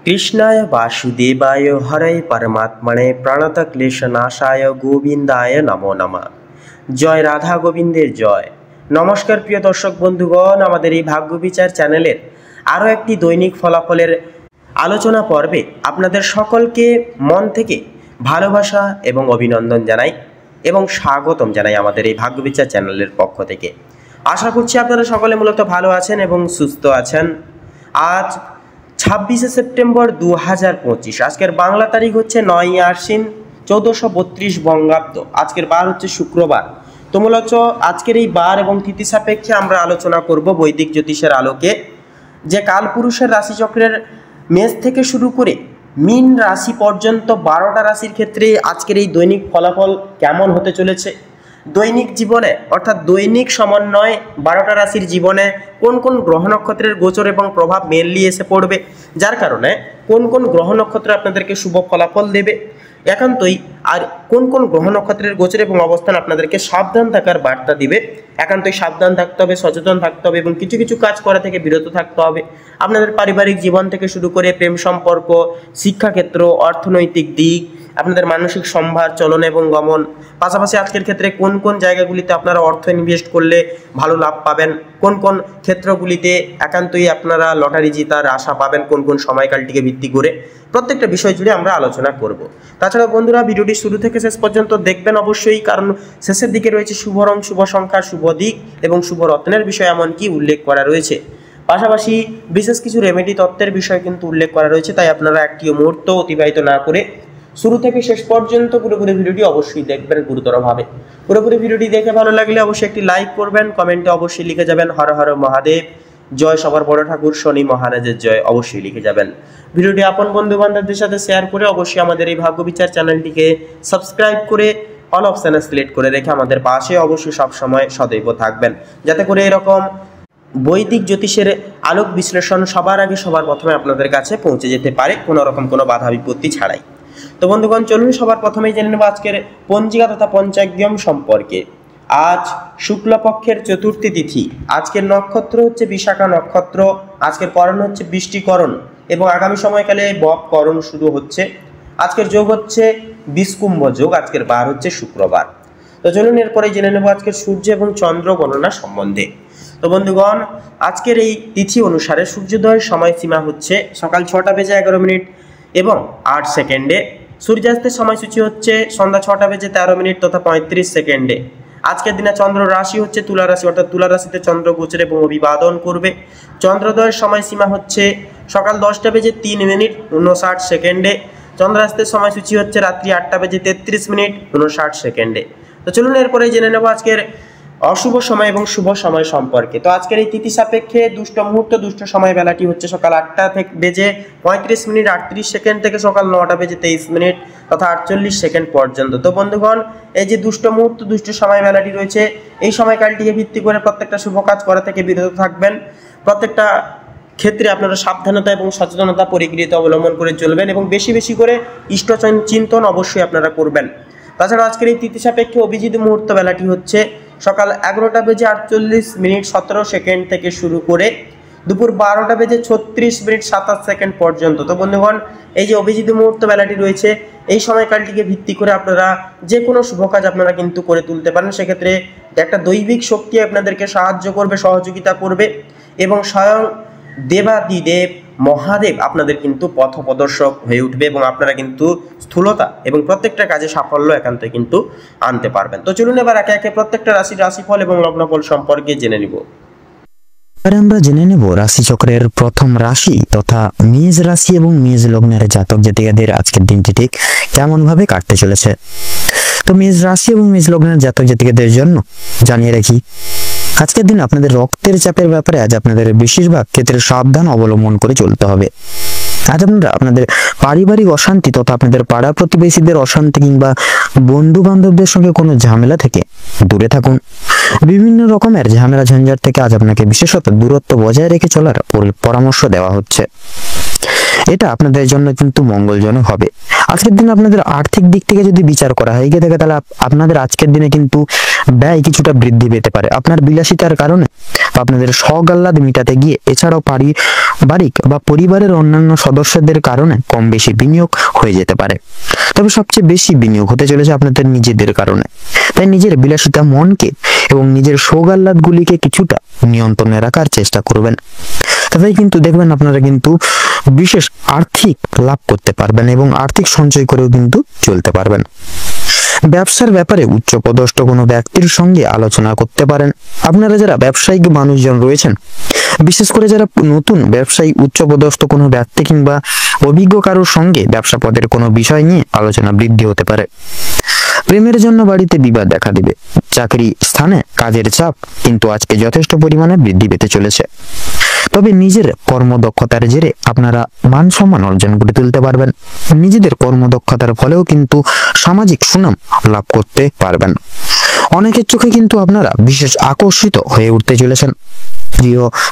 কৃষ্ণায় বাসুদেবায় হরে পরমাত্মনে প্রণতক্লেশনাশায় গোবিন্দায় নমো নমঃ। জয় রাধা গোবিন্দের জয়। নমস্কার প্রিয় দর্শক বন্ধুগণ, আমাদের এই ভাগ্য বিচার চ্যানেলের আরও একটি দৈনিক ফলাফলের আলোচনা পর্বে আপনাদের সকলকে মন থেকে ভালোবাসা এবং অভিনন্দন জানাই এবং স্বাগতম জানাই আমাদের এই ভাগ্য বিচার চ্যানেলের পক্ষ থেকে। আশা করছি আপনারা সকলে মূলত ভালো আছেন এবং সুস্থ আছেন। আজ 26শে সেপ্টেম্বর 2025, আজকের বাংলা তারিখ হচ্ছে 9ই আশ্বিন 1432 বঙ্গাব্দ। আজকের বার হচ্ছে শুক্রবার। তো মূলত আজকের এই বার এবং তিথি সাপেক্ষে আমরা আলোচনা করব বৈদিক জ্যোতিষের আলোকে যে কালপুরুষের রাশিচক্রের মেষ থেকে শুরু করে মীন রাশি পর্যন্ত 12টা রাশির ক্ষেত্রে আজকের এই দৈনিক ফলাফল কেমন হতে চলেছে। দৈনিক জীবনে অর্থাৎ দৈনিক সমন্বয়ে 12টা রাশির জীবনে কোন কোন গ্রহ নক্ষত্রের গোচর এবং প্রভাব মেনলি এসে পড়বে, যার কারণে কোন কোন গ্রহ নক্ষত্র আপনাদেরকে শুভ ফলাফল দেবে একান্তই, আর কোন কোন গ্রহ নক্ষত্রের গোচর এবং অবস্থান আপনাদেরকে সাবধান থাকার বার্তা দিবে। একান্তই সাবধান থাকতে হবে, সচেতন থাকতে হবে এবং কিছু কিছু কাজ করা থেকে বিরত থাকতে হবে। আপনাদের পারিবারিক জীবন থেকে শুরু করে প্রেম সম্পর্ক, শিক্ষাক্ষেত্র, অর্থনৈতিক দিক, আপনাদের মানসিক সম্ভার, চলন এবং গমন, পাশাপাশি আজকের ক্ষেত্রে কোন কোন জায়গাগুলিতে আপনারা অর্থ ইনভেস্ট করলে ভালো লাভ পাবেন, কোন কোন ক্ষেত্রগুলিতে একান্তই আপনারা লটারি জেতার আশা পাবেন, কোন কোন সময়কালটিকে ভিত্তি করে প্রত্যেকটা বিষয় জুড়ে আমরা আলোচনা করব। তাছাড়া বন্ধুরা ভিডিওটি শুরু থেকে শেষ পর্যন্ত দেখবেন অবশ্যই, কারণ শেষের দিকে রয়েছে শুভ রং, শুভ সংখ্যা, শুভ দিক এবং শুভ রত্নের বিষয় এমনকি উল্লেখ করা রয়েছে। পাশাপাশি বিশেষ কিছু রেমেডি তত্ত্বের বিষয় কিন্তু উল্লেখ করা রয়েছে, তাই আপনারা একটিও মুহূর্ত অতিবাহিত না করে শুরু থেকে শেষ পর্যন্ত পুরোপুরি ভিডিওটি অবশ্যই দেখবেন গুরুতরভাবে। পুরোপুরি ভিডিওটি দেখে ভালো লাগলে অবশ্যই একটি লাইক করবেন, কমেন্টে অবশ্যই লিখে যাবেন হর হর মহাদেব, জয় সবার বড় ঠাকুর শনি মহারাজের জয়, অবশ্যই লিখে যাবেন। ভিডিওটি আপন বন্ধু বান্ধবদের সাথে শেয়ার করে অবশ্যই আমাদের এই ভাগ্য বিচার চ্যানেলটিকে সাবস্ক্রাইব করে অল অপশানে সিলেক্ট করে রেখে আমাদের পাশে অবশ্যই সবসময় সদৈব থাকবেন, যাতে করে এরকম বৈদিক জ্যোতিষের আলোক বিশ্লেষণ সবার আগে সবার প্রথমে আপনাদের কাছে পৌঁছে যেতে পারে কোনো রকম কোনো বাধা বিপত্তি ছাড়াই। তো বন্ধুগণ চলুন সবার প্রথমেই জেনে নেব আজকের পঞ্জিকা তথা পঞ্চাগ্যম সম্পর্কে। আজ শুক্লপক্ষের চতুর্থী তিথি, আজকের নক্ষত্র হচ্ছে বিশাখা নক্ষত্র, আজকের করণ হচ্ছে বৃষ্টিকরণ এবং আগামী সময়কালে বপকরণ শুরু হচ্ছে। আজকের যোগ হচ্ছে বিষকুম্ভ যোগ, আজকের বার হচ্ছে শুক্রবার। তো চলুন এরপরে জেনে নেব আজকের সূর্য এবং চন্দ্র গণনা সম্বন্ধে। তো বন্ধুগণ আজকের এই তিথি অনুসারে সূর্যোদয়ের সময়সীমা হচ্ছে সকাল 6টা বেজে 11 মিনিট এবং 8 সেকেন্ডে। সূর্যাস্তের সময়সূচি হচ্ছে সন্ধ্যা 6টা বেজে 13 মিনিট তথা 35 সেকেন্ডে। আজকের দিনে চন্দ্র রাশি হচ্ছে তুলা রাশি, অর্থাৎ তুলা রাশিতে চন্দ্র গোচর এবং অভিবাদন করবে। চন্দ্রোদয়ের সময়সীমা হচ্ছে সকাল 10টা বেজে 3 মিনিট 59 সেকেন্ডে। চন্দ্রাস্তের সময়সূচি হচ্ছে রাত্রি 8টা বেজে 33 মিনিট 59 সেকেন্ডে। তো চলুন এরপরে জেনে নেব আজকের অশুভ সময় এবং শুভ সময় সম্পর্কে। তো আজকের এই তিথি সাপেক্ষে দুষ্ট মুহূর্ত, দুষ্ট সময় বেলাটি হচ্ছে সকাল 8টা বেজে 35 মিনিট 38 সেকেন্ড থেকে সকাল 9টা বেজে 23 মিনিট তথা 48 সেকেন্ড পর্যন্ত। তো বন্ধুগণ এই যে দুষ্ট মুহূর্ত, দুষ্ট সময় বেলাটি রয়েছে, এই সময়কালটিকে ভিত্তি করে প্রত্যেকটা শুভ কাজ করা থেকে বিরত থাকবেন। প্রত্যেকটা ক্ষেত্রে আপনারা সাবধানতা এবং সচেতনতা পরিগৃহীত অবলম্বন করে চলবেন এবং বেশি বেশি করে ইষ্ট চিন্তন অবশ্যই আপনারা করবেন। তাছাড়া আজকের এই তিথি সাপেক্ষে অভিজিৎ মুহূর্ত বেলাটি হচ্ছে সকাল 11টা বেজে 48 মিনিট 17 সেকেন্ড থেকে শুরু করে দুপুর 12টা বেজে 36 মিনিট 27 সেকেন্ড পর্যন্ত। তো বন্ধুগণ এই যে অভিজিৎ মুহূর্ত বেলাটি রয়েছে, এই সময়কালটিকে ভিত্তি করে আপনারা যে কোনো শুভ কাজ আপনারা কিন্তু করে তুলতে পারেন। সেক্ষেত্রে একটা দৈবিক শক্তি আপনাদেরকে সাহায্য করবে, সহযোগিতা করবে এবং স্বয়ং দেবাদিদেব মহাদেব আপনাদের কিন্তু পথপ্রদর্শক হয়ে উঠবে এবং আপনারা কিন্তু স্থূলতা এবং প্রত্যেকটা কাজে সাফল্য একান্ত কিন্তু আনতে পারবেন। তো চলুন এবার একে একে প্রত্যেকটা রাশির রাশিফল এবং লগ্নফল সম্পর্কে জেনে নিব। এবার আমরা জেনে নেব রাশিচক্রের প্রথম রাশি তথা মেষ রাশি এবং মেষ লগ্নের জাতক জাতিকাদের আজকের দিনটি ঠিক কেমন ভাবে কাটতে চলেছে। তো মেষ রাশি এবং মেষ লগ্নের জাতক জাতিকাদের জন্য জানিয়ে রাখি, আজকের দিন আপনাদের রক্তের চাপের ব্যাপারে আজ আপনাদের বেশিরভাগ ক্ষেত্রে সাবধান অবলম্বন করে চলতে হবে। আজ আপনারা আপনাদের পারিবারিক অশান্তি তথা আপনাদের পাড়া প্রতিবেশীদের অশান্তি কিংবা বন্ধু বান্ধবদের সঙ্গে কোনো ঝামেলা থেকে দূরে থাকুন। বিভিন্ন রকমের ঝামেলা ঝঞ্ঝাট থেকে আজ আপনাকে বিশেষত দূরত্ব বজায় রেখে চলার পরামর্শ দেওয়া হচ্ছে। এটা আপনাদের জন্য কিন্তু মঙ্গলজনক হবে। আজকের দিনে আপনাদের আর্থিক দিক থেকে যদি বিচার করা হয় এগিয়ে থাকে, তাহলে আপনাদের আজকের দিনে কিন্তু ব্যয় কিছুটা বৃদ্ধি পেতে পারে আপনার বিলাসিতার কারণে, আপনাদের শখ আহ্লাদ মিটাতে গিয়ে। এছাড়াও পারিবারিক বা পরিবারের অন্যান্য সদস্যদের কারণে কম বেশি বিনিয়োগ হয়ে যেতে পারে। তবে সবচেয়ে বেশি বিনিয়োগ হতে চলেছে আপনাদের নিজেদের কারণে। তাই নিজের বিলাসিতা মনকে এবং নিজের শোক আহ্লাদগুলিকে কিছুটা নিয়ন্ত্রণে রাখার চেষ্টা করবেন। তাতেই কিন্তু দেখবেন আপনারা কিন্তু বিশেষ আর্থিক লাভ করতে পারবেন এবং আর্থিক সঞ্চয় করেও কিন্তু চলতে পারবেন। ব্যবসার ব্যাপারে উচ্চপদস্থ কোনো ব্যক্তির সঙ্গে আলোচনা করতে পারেন। আপনারা যারা ব্যবসায়িক মানুষজন রয়েছেন, বিশেষ করে যারা নতুন ব্যবসায়ী, উচ্চপদস্থ কোনো ব্যক্তি কিংবা অভিজ্ঞ কারোর সঙ্গে ব্যবসা পদের কোনো বিষয় নিয়ে আলোচনা বৃদ্ধি হতে পারে। প্রেমের জন্য বাড়িতে বিবাদ দেখা দিবে। চাকরি স্থানে কাজের চাপ কিন্তু আজকে যথেষ্ট পরিমাণে বৃদ্ধি পেতে চলেছে। তবে নিজের কর্মদক্ষতার জেরে আপনারা মান সম্মান অর্জন করে তুলতে পারবেন। নিজেদের কর্মদক্ষতার ফলেও কিন্তু সামাজিক সুনাম লাভ করতে পারবেন। অনেকের চোখে কিন্তু আপনারা বিশেষ আকর্ষিত হয়ে উঠতে চলেছেন।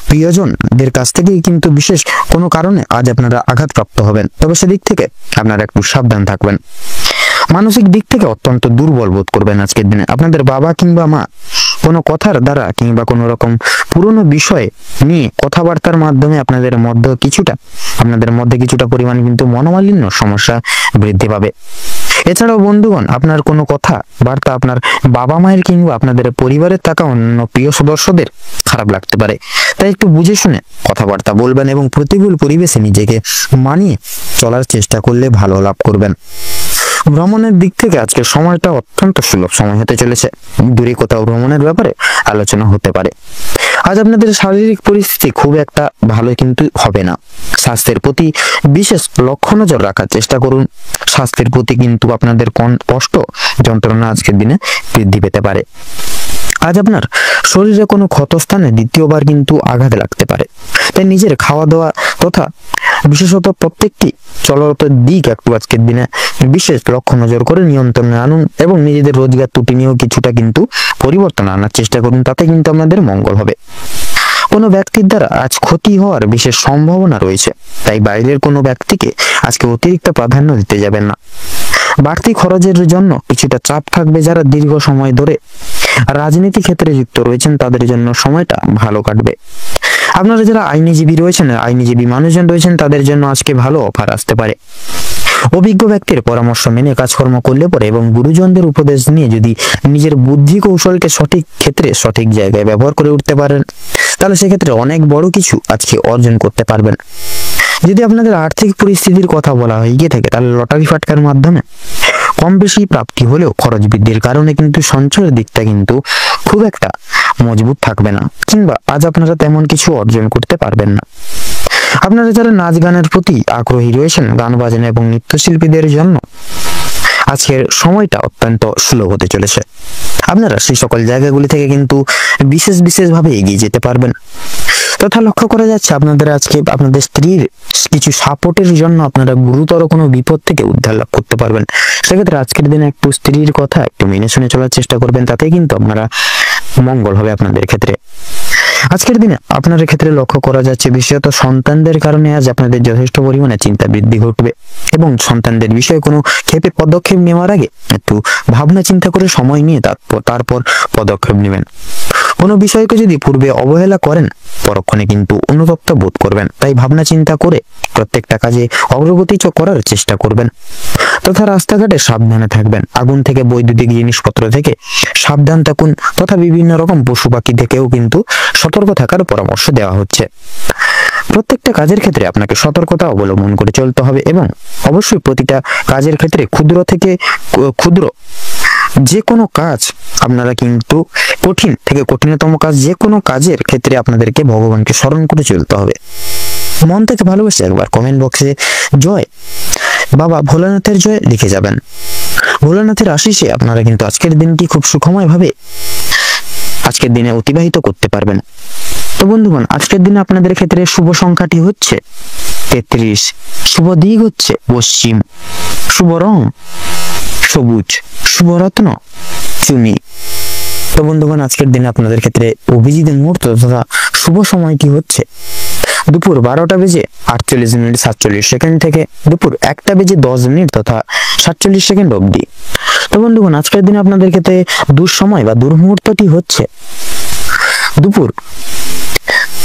প্রিয়জনদের কাছ থেকে কিন্তু বিশেষ কোনো কারণে আজ আপনারা আঘাতপ্রাপ্ত হবেন। তবে সেদিক থেকে আপনারা একটু সাবধান থাকবেন। মানসিক দিক থেকে অত্যন্ত দুর্বল বোধ করবেন আজকের দিনে। আপনাদের বাবা কিংবা মা কোনো কথার দ্বারা কিংবা কোনো রকম পুরনো বিষয় নিয়ে কথাবার্তার মাধ্যমে আপনাদের মধ্যে কিছুটা পরিমাণে কিন্তু মনোমালিন্য সমস্যা বৃদ্ধি পাবে। এছাড়াও বন্ধুগণ, আপনার কোনো কথা বার্তা আপনার বাবা মায়ের কিংবা আপনাদের পরিবারের থাকা অন্য প্রিয় সদস্যদের খারাপ লাগতে পারে। তাই একটু বুঝে শুনে কথাবার্তা বলবেন এবং প্রতিকূল পরিবেশে নিজেকে মানিয়ে চলার চেষ্টা করলে ভালো লাভ করবেন। ভ্রমণের দিক থেকে আজকের সময়টা অত্যন্ত সুলভ সময় হতে চলেছে। দূরে কোথাও ভ্রমণের ব্যাপারে আলোচনা হতে পারে। আজ আপনাদের শারীরিক পরিস্থিতি খুব একটা ভালো কিন্তু হবে না। স্বাস্থ্যের প্রতি বিশেষ লক্ষ্য নজর রাখার চেষ্টা করুন। স্বাস্থ্যের প্রতি কিন্তু আপনাদের কষ্ট যন্ত্রণা আজকের দিনে বৃদ্ধি পেতে পারে। আজ আপনার শরীরে কোনো ক্ষতস্থানে দ্বিতীয়বার কিন্তু আঘাত লাগতে পারে। তাই নিজের খাওয়া দাওয়া তথা বিশেষত প্রত্যেকটি চলন্ত দিক একটু আজকের দিনে বিশেষ লক্ষ্য নজর করে নিয়ন্ত্রণে আনুন এবং নিজেদের রোজগার ত্রুটি নিয়েও কিছুটা কিন্তু পরিবর্তন আনার চেষ্টা করুন। তাতে কিন্তু আপনাদের মঙ্গল হবে। কোনো ব্যক্তির দ্বারা আজ ক্ষতি হওয়ার বিশেষ সম্ভাবনা রয়েছে। তাই বাইরের কোনো ব্যক্তিকে আজকে অতিরিক্ত প্রাধান্য দিতে যাবেন না। বাড়তি খরচের জন্য কিছুটা চাপ থাকবে। যারা দীর্ঘ সময় ধরে রাজনীতি ক্ষেত্রে যুক্ত রয়েছেন তাদের জন্য সময়টা ভালো কাটবে। আপনারা যারা আইনজীবী মানুষজন রয়েছেন তাদের জন্য আজকে ভালো অফার আসতে পারে। অভিজ্ঞ ব্যক্তির পরামর্শ মেনে কাজকর্ম করলে পরে এবং গুরুজনদের উপদেশ নিয়ে যদি নিজের বুদ্ধি কৌশলকে সঠিক ক্ষেত্রে সঠিক জায়গায় ব্যবহার করে উঠতে পারেন, তাহলে সেক্ষেত্রে অনেক বড় কিছু আজকে অর্জন করতে পারবেন। যদি আপনাদের আর্থিক পরিস্থিতির কথা বলা হয়ে গিয়ে থাকে, তাহলে লটারি ফাটকার মাধ্যমে কম বেশি প্রাপ্তি হলেও খরচ বৃদ্ধির কারণে কিন্তু সঞ্চয়ের দিকটা কিন্তু খুব একটা মজবুত থাকবে না, কিংবা আজ আপনারা তেমন কিছু অর্জন করতে পারবেন না। আপনারা যারা নাচ গানের প্রতি আগ্রহী রয়েছেন, গান বাজনা এবং নৃত্যশিল্পীদের জন্য আজকের সময়টা অত্যন্ত সুলভ হতে চলেছে। আপনারা সেই সকল জায়গাগুলি থেকে কিন্তু বিশেষভাবে এগিয়ে যেতে পারবেন। তথা লক্ষ্য করা যাচ্ছে আপনাদের আজকে আপনাদের স্ত্রীর কিছু সাপোর্টের জন্য আপনারা গুরুতর কোনো বিপদ থেকে উদ্ধার লাভ করতে পারবেন। সেক্ষেত্রে আজকের দিনে একটু স্ত্রীর কথা একটু মেনে শুনে চলার চেষ্টা করবেন। তাতে কিন্তু আপনারা মঙ্গল হবে আপনাদের ক্ষেত্রে। আজকের দিনে আপনাদের ক্ষেত্রে লক্ষ্য করা যাচ্ছে বিশেষত সন্তানদের কারণে আজ আপনাদের যথেষ্ট পরিমাণে চিন্তা বৃদ্ধি ঘটবে এবং সন্তানদের বিষয়ে কোনো ক্ষেপে পদক্ষেপ নেওয়ার আগে একটু ভাবনা চিন্তা করে সময় নিয়ে তারপর পদক্ষেপ নেবেন। কোনো বিষয়কে যদি পূর্বে অবহেলা করেন, পরক্ষণে কিন্তু অনুতপ্ত বোধ করবেন। তাই ভাবনা চিন্তা করে প্রত্যেকটা কাজে অগ্রগতি করার চেষ্টা করবেন। তথা রাস্তাঘাটে সাবধানে থাকবেন। আগুন থেকে বৈদ্যুতিক জিনিসপত্র থেকে সাবধান থাকুন। তথা বিভিন্ন রকম পশু পাখি থেকেও কিন্তু সতর্ক থাকার পরামর্শ দেওয়া হচ্ছে। প্রত্যেকটা কাজের ক্ষেত্রে আপনাকে সতর্কতা অবলম্বন করে চলতে হবে এবং অবশ্যই প্রতিটা কাজের ক্ষেত্রে ক্ষুদ্র থেকে ক্ষুদ্র যে কোনো কাজ আপনারা কিন্তু কঠিন থেকে কঠিনতম কাজ যে কোনো কাজের ক্ষেত্রে আপনাদেরকে ভগবানকে স্মরণ করে চলতে হবে। মন থেকে ভালোবেসে একবার কমেন্ট বক্সে জয় বাবা ভোলানাথের জয় লিখে যাবেন। ভোলানাথের আশিসে আপনারা কিন্তু আজকের দিনটি খুব সুখময়ভাবে আজকের দিনে অতিবাহিত করতে পারবেন। তো বন্ধুগণ, আজকের দিনে আপনাদের ক্ষেত্রে শুভ সংখ্যাটি হচ্ছে 33, শুভ দিক হচ্ছে পশ্চিম, শুভ রং সবুজ, শুভ রত্ন চুনি। তো বন্ধুগণ, আজকের দিনে আপনাদের ক্ষেত্রে অভিজিৎ মুহূর্ত তথা শুভ সময়টি হচ্ছে দুপুর 12:48:47 থেকে দুপুর 1:10 তথা 47 অবধি। তো বন্ধুগণ, আজকের দিনে আপনাদের ক্ষেত্রে দুঃসময় বা দুর্মুহূর্তটি হচ্ছে দুপুর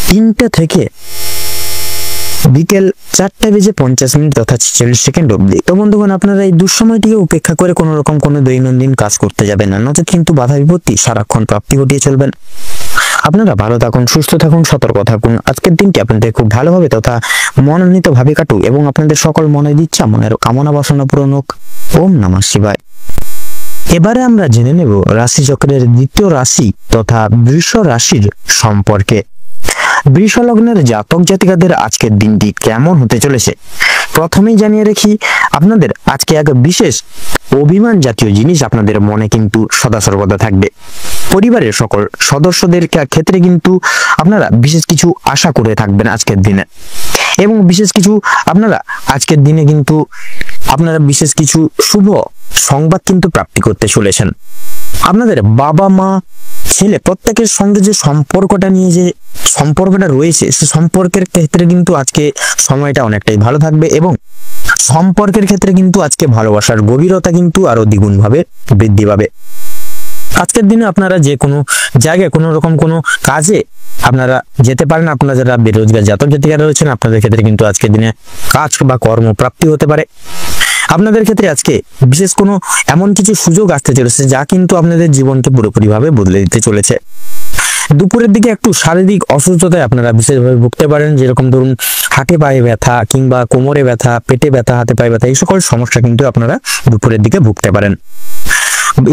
3টা থেকে বিকেল 4:50 তথা 46 অবধি। তো বন্ধুগণ, আপনারা এই দুঃসময়টিকে উপেক্ষা করে কোনো রকম কোনো দৈনন্দিন কাজ করতে যাবেন না, নচেত কিন্তু বাধা বিপত্তি সারাক্ষণ প্রাপ্তি ঘটিয়ে চলবেন। আপনারা ভালো থাকুন, সুস্থ থাকুন, সতর্ক থাকুন। আজকের দিনটি আপনাদের খুব ভালোভাবে তথা মনোনীত ভাবে কাটুক এবং আপনাদের সকল মনের ইচ্ছা, মনের কামনা বাসনা পূরণ হোক। ওম নমঃ শিবায়। এবারে আমরা জেনে নেব রাশিচক্রের দ্বিতীয় রাশি তথা বৃষ রাশির সম্পর্কে। বৃষ লগ্নের জাতক জাতিকাদের আজকের দিনটি কেমন হতে চলেছে। প্রথমেই জানিয়ে রাখি, আপনাদের আজকে এক বিশেষ অভিমান জাতীয় জিনিস আপনাদের মনে কিন্তু সদা সর্বদা থাকবে। পরিবারের সকল সদস্যদের ক্ষেত্রে কিন্তু আপনারা বিশেষ কিছু আশা করে থাকবেন আজকের দিনে, এবং বিশেষ কিছু আপনারা আজকের দিনে কিন্তু আপনারা বিশেষ কিছু শুভ সংবাদ কিন্তু প্রাপ্তি করতে চলেছেন। আপনাদের বাবা মা ছেলে প্রত্যেকের সঙ্গে যে সম্পর্কটা রয়েছে, সে সম্পর্কের ক্ষেত্রে কিন্তু আজকে সময়টা অনেকটাই ভালো থাকবে এবং সম্পর্কের ক্ষেত্রে কিন্তু আজকে ভালোবাসার গভীরতা কিন্তু আরো দ্বিগুণ ভাবে বৃদ্ধি পাবে। আজকের দিনে আপনারা যে কোনো জায়গায় কোনো রকম কোনো কাজে আপনারা যেতে পারেন। আপনারা যারা বেরোজগার জাতক জাতিকারা রয়েছেন, আপনাদের ক্ষেত্রে কিন্তু আজকের দিনে কাজ বা কর্মপ্রাপ্তি হতে পারে। আপনাদের ক্ষেত্রে আজকে বিশেষ কোনো এমন কিছু সুযোগ আসতে চলেছে যা কিন্তু আপনাদের জীবনকে পুরোপুরিভাবে বদলে দিতে চলেছে। দুপুরের দিকে একটু শারীরিক অসুস্থতায় আপনারা বিশেষভাবে ভুগতে পারেন, যেরকম ধরুন হাতে পায়ে ব্যথা কিংবা কোমরে ব্যথা, পেটে ব্যথা, হাতে পায়ে ব্যথা, এই সকল সমস্যা কিন্তু আপনারা দুপুরের দিকে ভুগতে পারেন।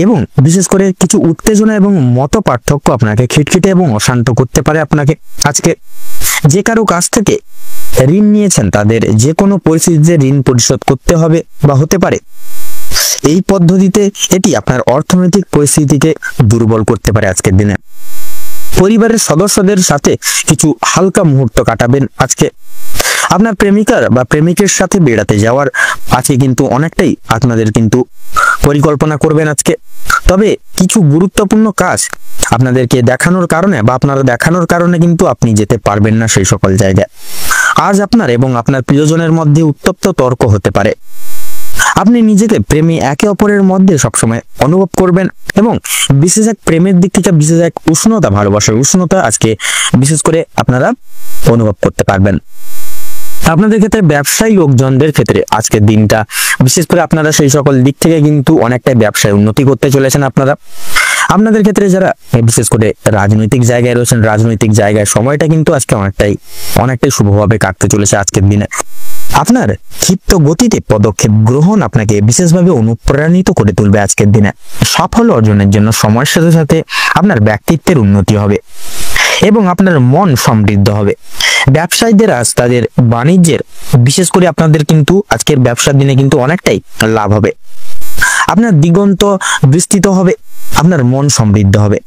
এবং বিশেষ করে কিছু উত্তেজনা এবং মত পার্থক্য আপনাকে খিটখিটে এবং অশান্ত করতে পারে। আপনাকে আজকে যে কারো কাছ থেকে ঋণ নিয়েছেন, তাদের যে কোনো পরিস্থিতিতে ঋণ পরিশোধ করতে হবে বা হতে পারে। এই পদ্ধতিতে এটি আপনার অর্থনৈতিক পরিস্থিতিকে দুর্বল করতে পারে আজকের দিনে। পরিবারের সদস্যদের সাথে কিছু হালকা মুহূর্ত কাটাবেন আজকে। আপনার প্রেমিকার বা প্রেমিকের সাথে বেড়াতে যাওয়ার আছে কিন্তু অনেকটাই আপনাদের কিন্তু পরিকল্পনা করবেন আজকে। তবে কিছু গুরুত্বপূর্ণ কাজ আপনাদেরকে দেখানোর কারণে বা আপনারা দেখানোর কারণে কিন্তু আপনি যেতে পারবেন না সেই সকল জায়গায়। আজ আপনার এবং আপনার প্রিয়জনের মধ্যে উত্তপ্ত তর্ক হতে পারে। আপনি নিজেকে প্রেমী একে অপরের মধ্যে সবসময় অনুভব করবেন এবং বিশেষ এক প্রেমের দিক থেকে বিশেষ এক উষ্ণতা, ভালোবাসার উষ্ণতা আজকে বিশেষ করে আপনারা অনুভব করতে পারবেন। আপনাদের ক্ষেত্রে ব্যবসায়ী লোকজনদের ক্ষেত্রে আজকের দিনটা বিশেষ করে আপনারা সেই সকল দিক থেকে কিন্তু অনেকটাই ব্যবসায় উন্নতি করতে চলেছেন। আপনাদের ক্ষেত্রে যারা বিশেষ করে রাজনৈতিক জায়গায় রয়েছেন, রাজনৈতিক জায়গায় সময়টা কিন্তু আজকে অনেকটাই শুভভাবে কাটতে চলেছে আজকের দিনে। আপনার ক্ষিপ্ত গতিতে পদক্ষেপ গ্রহণ আপনাকে বিশেষভাবে অনুপ্রাণিত করে তুলবে আজকের দিনে। সাফল্য অর্জনের জন্য সময়ের সাথে সাথে আপনার ব্যক্তিত্বের উন্নতি হবে এবং আপনার মন সমৃদ্ধ হবে। ব্যবসায়ীদের আজ তাদের বাণিজ্যের বিশেষ করে আপনাদের কিন্তু আজকের ব্যবসার দিনে কিন্তু অনেকটাই লাভ হবে। আপনার দিগন্ত বিস্তৃত হবে, আপনার মন সমৃদ্ধ হবে।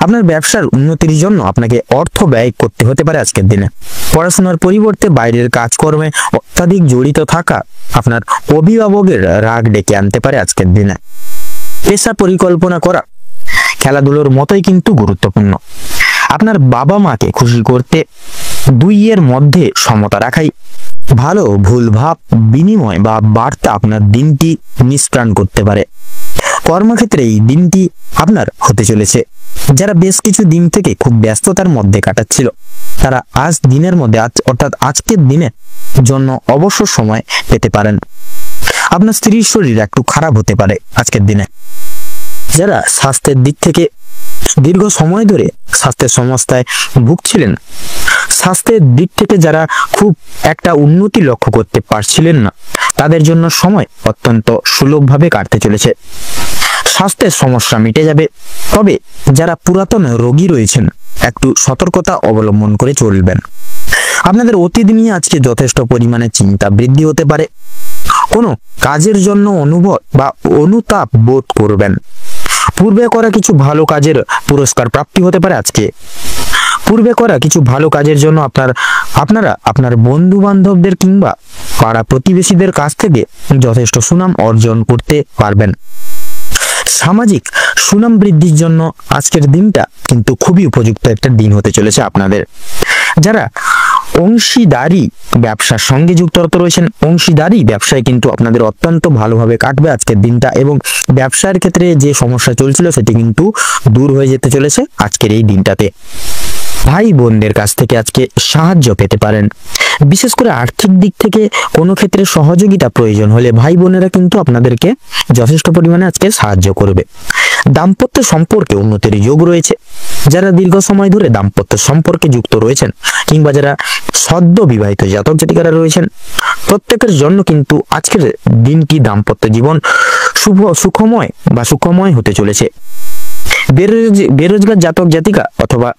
আপনার ব্যবসার উন্নতির জন্য আপনাকে অর্থ ব্যয় করতে হতে পারে আজকের দিনে। পড়াশোনার পরিবর্তে বাইরের কাজকর্মে অত্যাধিক জড়িত থাকা আপনার অভিভাবকের রাগ ডেকে আনতে পারে আজকের দিনে। পেশা পরিকল্পনা করা খেলাধুলোর মতোই কিন্তু গুরুত্বপূর্ণ। আপনার বাবা মাকে খুশি করতে দুইয়ের মধ্যে সমতা রাখাই ভালো। ভুল ভাব বিনিময় বা বার্তা আপনার দিনটি নিষ্প্রাণ করতে পারে। কর্মক্ষেত্রে এই দিনটি আপনার হতে চলেছে। যারা বেশ কিছু দিন থেকে খুব ব্যস্ততার মধ্যে কাটাচ্ছিল, তারা আজ দিনের মধ্যে অর্থাৎ আজকের দিনের জন্য অবসর সময় পেতে পারেন। আপনার স্ত্রীর শরীর একটু খারাপ হতে পারে আজকের দিনে। যারা স্বাস্থ্যের দিক থেকে দীর্ঘ সময় ধরে স্বাস্থ্যের সমস্যায় ভুগছিলেন, স্বাস্থ্যের দিক থেকে যারা খুব একটা উন্নতি লক্ষ্য করতে পারছিলেন না, তাদের জন্য সময় অত্যন্ত সুলভভাবে কাটতে চলেছে। স্বাস্থ্যের সমস্যা মিটে যাবে। তবে যারা পুরাতন রোগী রয়েছেন, একটু সতর্কতা অবলম্বন করে চলবেন। আপনাদের অতীত নিয়ে আজকে যথেষ্ট পরিমাণে চিন্তা বৃদ্ধি হতে পারে। কোনো কাজের জন্য অনুভব বা অনুতাপ বোধ করবেন। পূর্বে করা কিছু ভালো কাজের পুরস্কার প্রাপ্তি হতে পারে আজকে। পূর্বে করা কিছু ভালো কাজের জন্য আপনারা আপনার বন্ধু বান্ধবদের কিংবা পাড়া প্রতিবেশীদের কাছ থেকে যথেষ্ট সুনাম অর্জন করতে পারবেন। সামাজিক সুনাম বৃদ্ধির জন্য আজকের দিনটা কিন্তু খুবই উপযুক্ত একটা দিন হতে চলেছে আপনাদের। যারা অংশীদারি ব্যবসার সঙ্গে যুক্ত রয়েছেন, অংশীদারি ব্যবসায় কিন্তু আপনাদের অত্যন্ত ভালোভাবে কাটবে আজকের দিনটা, এবং ব্যবসার ক্ষেত্রে যে সমস্যা চলছিল সেটি কিন্তু দূর হয়ে যেতে চলেছে আজকের এই দিনটাতে। ভাই বোনদের কাছ থেকে আজকে সাহায্য পেতে পারেন। বিশেষ করে আর্থিক দিক থেকে কোনো ক্ষেত্রে সহযোগিতা প্রয়োজন হলে ভাই বোনেরা কিন্তু আপনাদেরকে যথেষ্ট পরিমাণে আজকে সাহায্য করবে। দাম্পত্য সম্পর্কে উন্নতির যোগ রয়েছে। যারা দীর্ঘ সময় ধরে দাম্পত্য সম্পর্কে যুক্ত রয়েছেন কিংবা যারা সদ্য বিবাহিত জাতক জাতিকারা রয়েছেন, প্রত্যেকের জন্য কিন্তু আজকের দিনটি দাম্পত্য জীবন সুখময় হতে চলেছে। বেরোজগার জাতক জাতিকা অথবা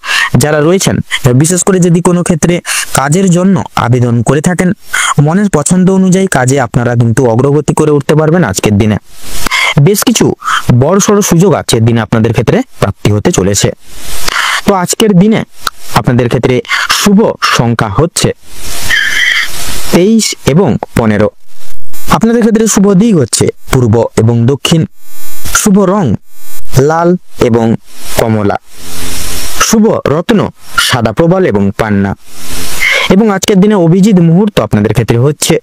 যারা রয়েছেন, বিশেষ করে যদি কোনো ক্ষেত্রে কাজের জন্য আবেদন করে থাকেন, মনের পছন্দ অনুযায়ী কাজে আপনারা কিন্তু অগ্রগতি করে উঠতে পারবেন আজকের দিনে। বেশ কিছু বড়সড় সুযোগ আজকের দিনে আপনাদের ক্ষেত্রে প্রাপ্তি হতে চলেছে। তো আজকের দিনে আপনাদের ক্ষেত্রে শুভ সংখ্যা হচ্ছে 23 এবং 15। আপনাদের ক্ষেত্রে শুভ দিক হচ্ছে পূর্ব এবং দক্ষিণ। শুভ রং লাল এবং কমলা। শুভ রত্ন সাদা প্রবাল এবং পান্না। এবং আজকের দিনে অভিজিৎ মুহূর্ত আপনাদের ক্ষেত্রে হচ্ছে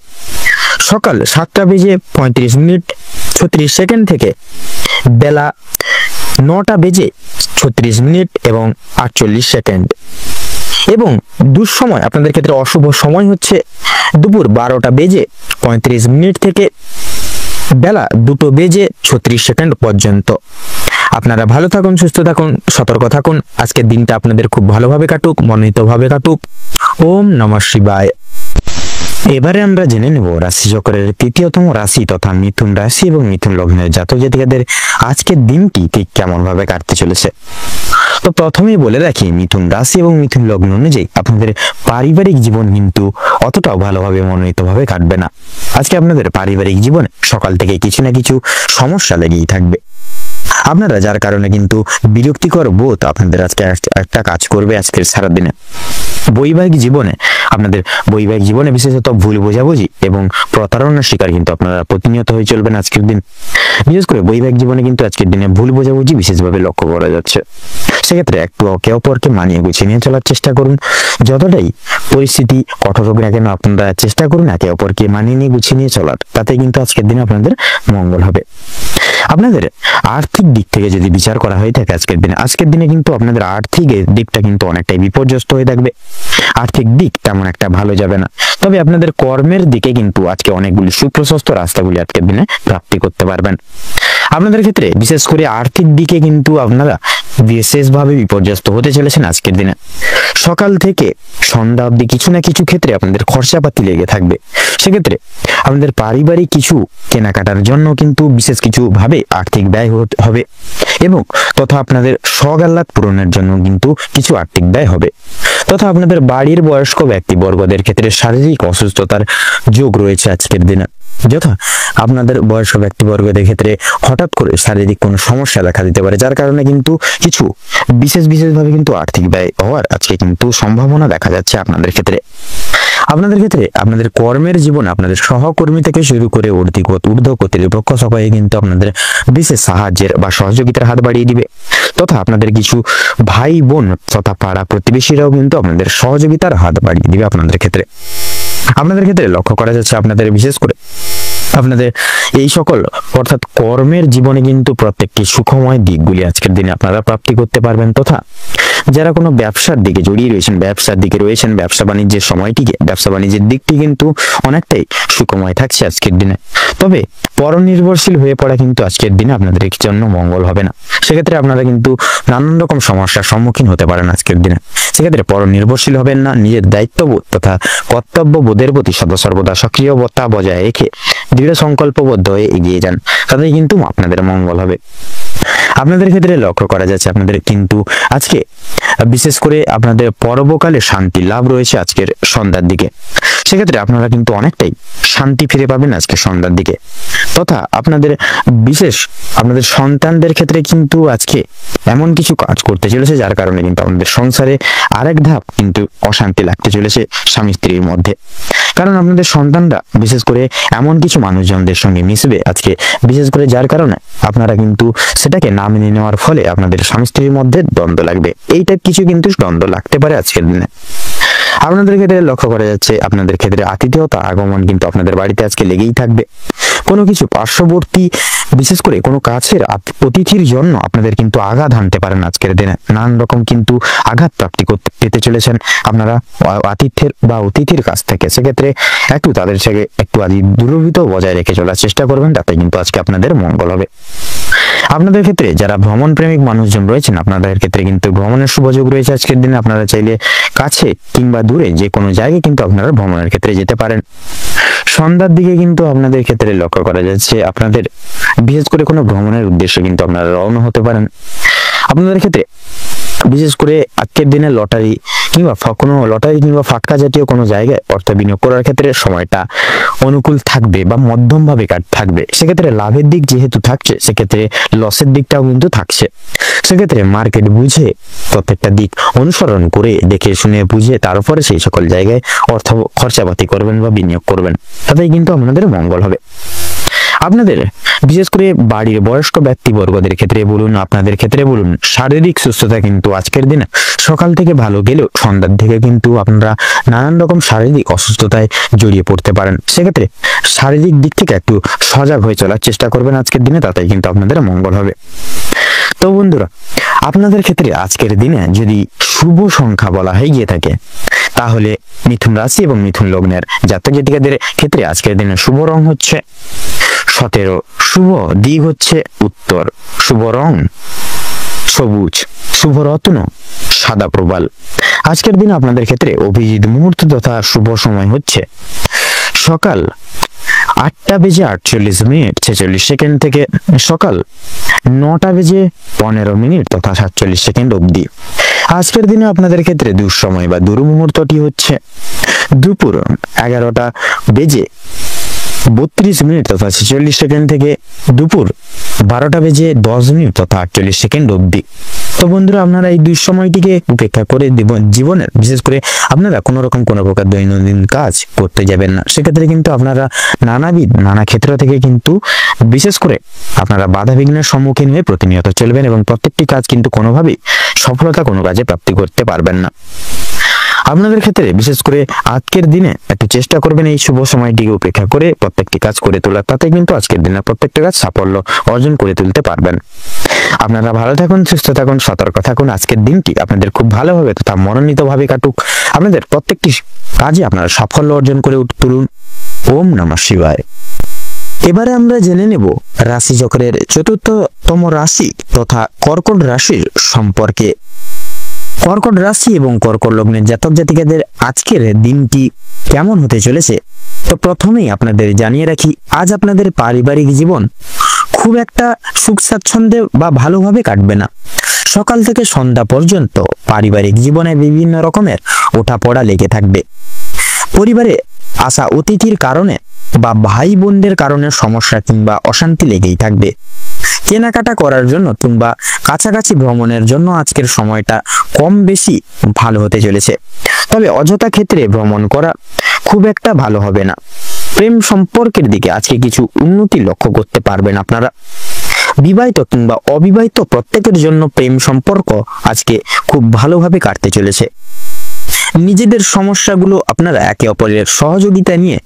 সকাল 7:35 থেকে বেলা 9:36 এবং 48 এবং দুঃসময় আপনাদের ক্ষেত্রে অশুভ সময় হচ্ছে দুপুর 12:35 থেকে বেলা 2:36 পর্যন্ত। আপনারা ভালো থাকুন, সুস্থ থাকুন, সতর্ক থাকুন। আজকের দিনটা আপনাদের খুব ভালোভাবে কাটুক, মনোনীতভাবে কাটুক। ওম নমঃ শিবায়। এবারে আমরা জেনে নেব রাশিচক্রের তৃতীয়তম রাশি তথা মিথুন রাশি এবং মিথুন লগ্নের জাতক জাতিকাদের আজকের দিনটি ঠিক কেমন ভাবে কাটতে চলেছে। তো প্রথমেই বলে রাখি, মিথুন রাশি এবং মিথুন লগ্ন অনুযায়ী আপনাদের পারিবারিক জীবন কিন্তু অতটাও ভালোভাবে মনোনীতভাবে কাটবে না। আজকে আপনাদের পারিবারিক জীবনে সকাল থেকে কিছু না কিছু সমস্যা লেগেই থাকবে। আপনারা যার কারণে কিন্তু বিরক্তিকর বোধ আপনাদের আজকে একটা কাজ করবে আজকের সারাদিনে। বৈবাহিক জীবনে বিশেষত ভুল বোঝাবুঝি এবং প্রতারণার শিকার কিন্তু আপনারা প্রতিনিয়ত হয়ে চলবেন আজকের দিন। বিশেষ করে বৈবাহিক জীবনে কিন্তু আজকের দিনে ভুল বোঝাবুঝি বিশেষভাবে লক্ষ্য করা যাচ্ছে। সেক্ষেত্রে একটু একে অপরকে মানিয়ে গুছিয়ে নিয়ে চলার চেষ্টা করুন। যতটাই পরিস্থিতি কঠোর হোক না কেন, আপনারা চেষ্টা করুন একে অপরকে মানিয়ে নিয়ে গুছিয়ে নিয়ে চলার। তাতে কিন্তু আজকের দিনে আপনাদের মঙ্গল হবে। আপনাদের আর্থিক দিক থেকে যদি বিচার করা হয়ে থাকে আজকের দিনে কিন্তু আপনাদের আর্থিক দিকটা কিন্তু অনেকটাই বিপর্যস্ত হয়ে থাকবে। আর্থিক দিক তেমন একটা ভালো যাবে না। তবে আপনাদের কর্মের দিকে কিন্তু আজকে অনেকগুলি সুপ্রশস্ত রাস্তাগুলি আজকের দিনে প্রাপ্তি করতে পারবেন। আপনাদের ক্ষেত্রে বিশেষ করে আর্থিক দিকে কিন্তু আপনারা বিশেষভাবে বিপর্যস্ত হতে চলেছেন আজকের দিনে। সকাল থেকে সন্ধ্যা অবধি কিছু না কিছু ক্ষেত্রে আপনাদের খরচাপাতি লেগে থাকবে। সেক্ষেত্রে আপনাদের পারিবারিক কিছু কেনাকাটার জন্য কিন্তু বিশেষ কিছু ভাবে আর্থিক ব্যয় হবে এবং তথা আপনাদের শখ আহ্লাদ পূরণের জন্য কিন্তু কিছু আর্থিক ব্যয় হবে। তথা আপনাদের বাড়ির বয়স্ক ব্যক্তিবর্গদের ক্ষেত্রে শারীরিক অসুস্থতার যোগ রয়েছে আজকের দিনে। যথা আপনাদের বয়স্ক ব্যক্তিবর্গদের ক্ষেত্রে হঠাৎ করে শারীরিক কোনো সমস্যা দেখা দিতে পারে, যার কারণে কিন্তু কিছু বিশেষভাবে কিন্তু আর্থিক ব্যয় হওয়ার আজকে কিন্তু সম্ভাবনা দেখা যাচ্ছে আপনাদের ক্ষেত্রে। আপনাদের কর্মের জীবন আপনাদের সহকর্মী থেকে শুরু করে ঊর্ধ্ব কর্তৃপক্ষ সবাই কিন্তু আপনাদের বিশেষ সাহায্যের বা সহযোগিতার হাত বাড়িয়ে দিবে। তথা আপনাদের কিছু ভাই বোন তথা পাড়া প্রতিবেশীরাও কিন্তু আপনাদের সহযোগিতার হাত বাড়িয়ে দিবে আপনাদের ক্ষেত্রে। আপনাদের ক্ষেত্রে লক্ষ্য করা যাচ্ছে আপনাদের বিশেষ করে আপনাদের এই সকল অর্থাৎ কর্মের জীবনে কিন্তু প্রত্যেকটি সুখময় দিকগুলি আজকের দিনে আপনারা প্রাপ্তি করতে পারবেন। তথা যারা কোনো ব্যবসার দিকে জড়িয়ে রয়েছেন, ব্যবসা বাণিজ্যের দিকটি কিন্তু অনেকটাই সুখময় থাকছে আজকের দিনে। তবে পরনির্ভরশীল হয়ে পড়া কিন্তু আজকের দিনে আপনাদের জন্য মঙ্গল হবে না। সেক্ষেত্রে আপনারা কিন্তু নানান রকম সমস্যার সম্মুখীন হতে পারেন আজকের দিনে। সেক্ষেত্রে পরনির্ভরশীল হবেন না। নিজের দায়িত্ববোধ তথা কর্তব্যবোধের প্রতি সর্বদা সক্রিয়তা বজায় রেখে দৃঢ় সংকল্পবদ্ধ হয়ে এগিয়ে যান, তাতেই কিন্তু আপনাদের মঙ্গল হবে। আপনাদের ক্ষেত্রে লক্ষ্য করা যাচ্ছে আপনাদের কিন্তু আজকে বিশেষ করে আপনাদের পরবকালে শান্তি লাভ রয়েছে আজকের সন্ধ্যার দিকে। সেক্ষেত্রে আপনারা কিন্তু অনেকটাই শান্তি ফিরে পাবেন আজকে সন্ধ্যার দিকে। তথা আপনাদের সন্তানদের ক্ষেত্রে কিন্তু আজকে এমন কিছু কাজ করতে চলেছে যার কারণে কিন্তু আপনাদের সংসারে আরেক ধাপ কিন্তু অশান্তি লাগতে চলেছে স্বামী স্ত্রীর মধ্যে। কারণ আপনাদের সন্তানরা বিশেষ করে এমন কিছু মানুষজনদের সঙ্গে মিশবে আজকে, বিশেষ করে যার কারণে আপনারা কিন্তু সেটাকে না মেনে নেওয়ার ফলে আপনাদের স্বামী স্ত্রীর মধ্যে দ্বন্দ্ব লাগবে। এইটা কিছু কিন্তু দ্বন্দ্ব লাগতে পারে আজকের দিনে। আপনাদের ক্ষেত্রে লক্ষ্য করা যাচ্ছে আপনাদের ক্ষেত্রে আতিথেয়তা আগমন কিন্তু আপনাদের বাড়িতে আজকে লেগেই থাকবে। কোনো কিছু পার্শ্ববর্তী বিশেষ করে কোনো কাছের অতিথির জন্য আপনাদের কিন্তু আঘাত হানতে পারেন আজকের দিনে। নানান রকম কিন্তু আঘাত প্রাপ্তি করতে পেতে চলেছেন আপনারা আতিথ্যের বা অতিথির কাছ থেকে। সেক্ষেত্রে একটু তাদের থেকে একটু আদি দূরত্ব বজায় রেখে চলার চেষ্টা করবেন, তাতে কিন্তু আজকে আপনাদের মঙ্গল হবে। আপনাদের ক্ষেত্রে যারা ভ্রমণ প্রেমিক মানুষজন রয়েছেন আপনাদের ক্ষেত্রে কিন্তু ভ্রমণের সুযোগ রয়েছে আজকের দিনে। আপনারা চাইলে কাছে কিংবা দূরে যে কোনো জায়গায় কিন্তু আপনারা ভ্রমণের ক্ষেত্রে যেতে পারেন। সন্ধ্যার দিকে কিন্তু আপনাদের ক্ষেত্রে লক্ষ্য করা যাচ্ছে আপনাদের বিশেষ করে কোনো ভ্রমণের উদ্দেশ্যে কিন্তু আপনারা রওনা হতে পারেন। আপনাদের ক্ষেত্রে বিশেষ করে আজকের দিনে লটারি কিংবা ফাটকা জাতীয় কোনো জায়গায় অর্থ বিনিয়োগ করার ক্ষেত্রে সময়টা অনুকূল থাকবে বা মধ্যম ভাবে থাকবে। সেক্ষেত্রে লাভের দিক যেহেতু থাকছে, সেক্ষেত্রে লসের দিকটাও কিন্তু থাকছে। সেক্ষেত্রে মার্কেট বুঝে প্রত্যেকটা দিক অনুসরণ করে দেখে শুনে বুঝে তারপরে সেই সকল জায়গায় অর্থ খরচাপাতি করবেন বা বিনিয়োগ করবেন, তাতেই কিন্তু আপনাদের মঙ্গল হবে। আপনাদের বিশেষ করে বাড়ির বয়স্ক ব্যক্তিবর্গদের ক্ষেত্রে বলুন, আপনাদের ক্ষেত্রে বলুন, শারীরিক সুস্থতা কিন্তু আজকের দিনে সকাল থেকে ভালো গেলেও সন্ধ্যার দিকে কিন্তু আপনারা নানান রকম শারীরিক অসুস্থতায় জড়িয়ে পড়তে পারেন। সেক্ষেত্রে শারীরিক দিক থেকে একটু সজাগ হয়ে চলার চেষ্টা করবেন আজকের দিনে, তাতেই কিন্তু আপনাদের মঙ্গল হবে। তো বন্ধুরা, আপনাদের ক্ষেত্রে আজকের দিনে যদি শুভ সংখ্যা বলা হয়ে গিয়ে থাকে, তাহলে মিথুন রাশি এবং মিথুন লগ্নের জাতক জাতিকাদের ক্ষেত্রে আজকের দিনে শুভ রং হচ্ছে 17, শুভ দিক হচ্ছে উত্তর, শুভ রং সবুজ, শুভ রত্ন সাদা প্রবাল। আজকের দিনে আপনাদের ক্ষেত্রে অভিজিৎ মুহূর্ত তথা শুভ সময় হচ্ছে সকাল 8:48:46 থেকে সকাল 9:15 তথা 47 অবধি। আজকের দিনে আপনাদের ক্ষেত্রে দুঃসময় বা দুর্মুহূর্তটি হচ্ছে দুপুর 11:32 তথা 46 থেকে দুপুর 12:10 তথা 48 অবধি। তো বন্ধুরা, আপনারা এই দুই সময়টিকে উপেক্ষা করে জীবনের বিশেষ করে আপনারা কোনো প্রকার দৈনন্দিন কাজ করতে যাবেন না। সেক্ষেত্রে কিন্তু আপনারা নানা ক্ষেত্র থেকে কিন্তু বিশেষ করে আপনারা বাধা বিঘ্নের সম্মুখীন হয়ে প্রতিনিয়ত চলবেন এবং প্রত্যেকটি কাজ কিন্তু কোনোভাবেই সফলতা কোনো কাজে প্রাপ্তি করতে পারবেন না। আপনাদের ক্ষেত্রে বিশেষ করে আজকের দিনে একটু চেষ্টা করবেন এই শুভ সময়টিকে উপেক্ষা করে প্রত্যেকটি কাজ করে তোলার, তাতে কিন্তু আজকের দিনে প্রত্যেকটা কাজ সাফল্য অর্জন করে তুলতে পারবেন। আপনারা ভালো থাকুন, সুস্থ থাকুন, সতর্ক থাকুন। আজকের দিনটি আপনাদের খুব ভালোভাবে তথা মনোনীতভাবে কাটুক। আপনাদের প্রত্যেকটি কাজে আপনারা সাফল্য অর্জন করে তুলুন। ওম নমঃ শিবায়। এবারে আমরা জেনে নেব রাশিচক্রের ৪র্থতম রাশি তথা কর্কট রাশির সম্পর্কে। কর্কট রাশি এবং কর্কট লগ্নের জাতক জাতিকাদের আজকের দিনটি কেমন হতে চলেছে, তো প্রথমেই আপনাদের জানিয়ে রাখি, আজ আপনাদের পারিবারিক জীবন খুব একটা সুখ স্বাচ্ছন্দ্যে বা ভালোভাবে কাটবে না। সকাল থেকে সন্ধ্যা পর্যন্ত পারিবারিক জীবনে বিভিন্ন রকমের ওঠাপড়া লেগে থাকবে। পরিবারে আসা অতিথির কারণে বা ভাই বোনদের কারণে সমস্যা কিংবা অশান্তি লেগেই থাকবে। কেনাকাটা করার জন্য কিংবা কাছাকাছি ভ্রমণের জন্য আজকের সময়টা কম বেশি ভালো হতে চলেছে, তবে অযথা ক্ষেত্রে ভ্রমণ করা খুব একটা ভালো হবে না। প্রেম সম্পর্কের দিকে আজকে কিছু উন্নতি লক্ষ্য করতে পারবেন আপনারা। বিবাহিত কিংবা অবিবাহিত প্রত্যেকের জন্য প্রেম সম্পর্ক আজকে খুব ভালোভাবে কাটতে চলেছে। নিজেদের সমস্যাগুলো আপনারা একে অপরের সহযোগিতা নিয়ে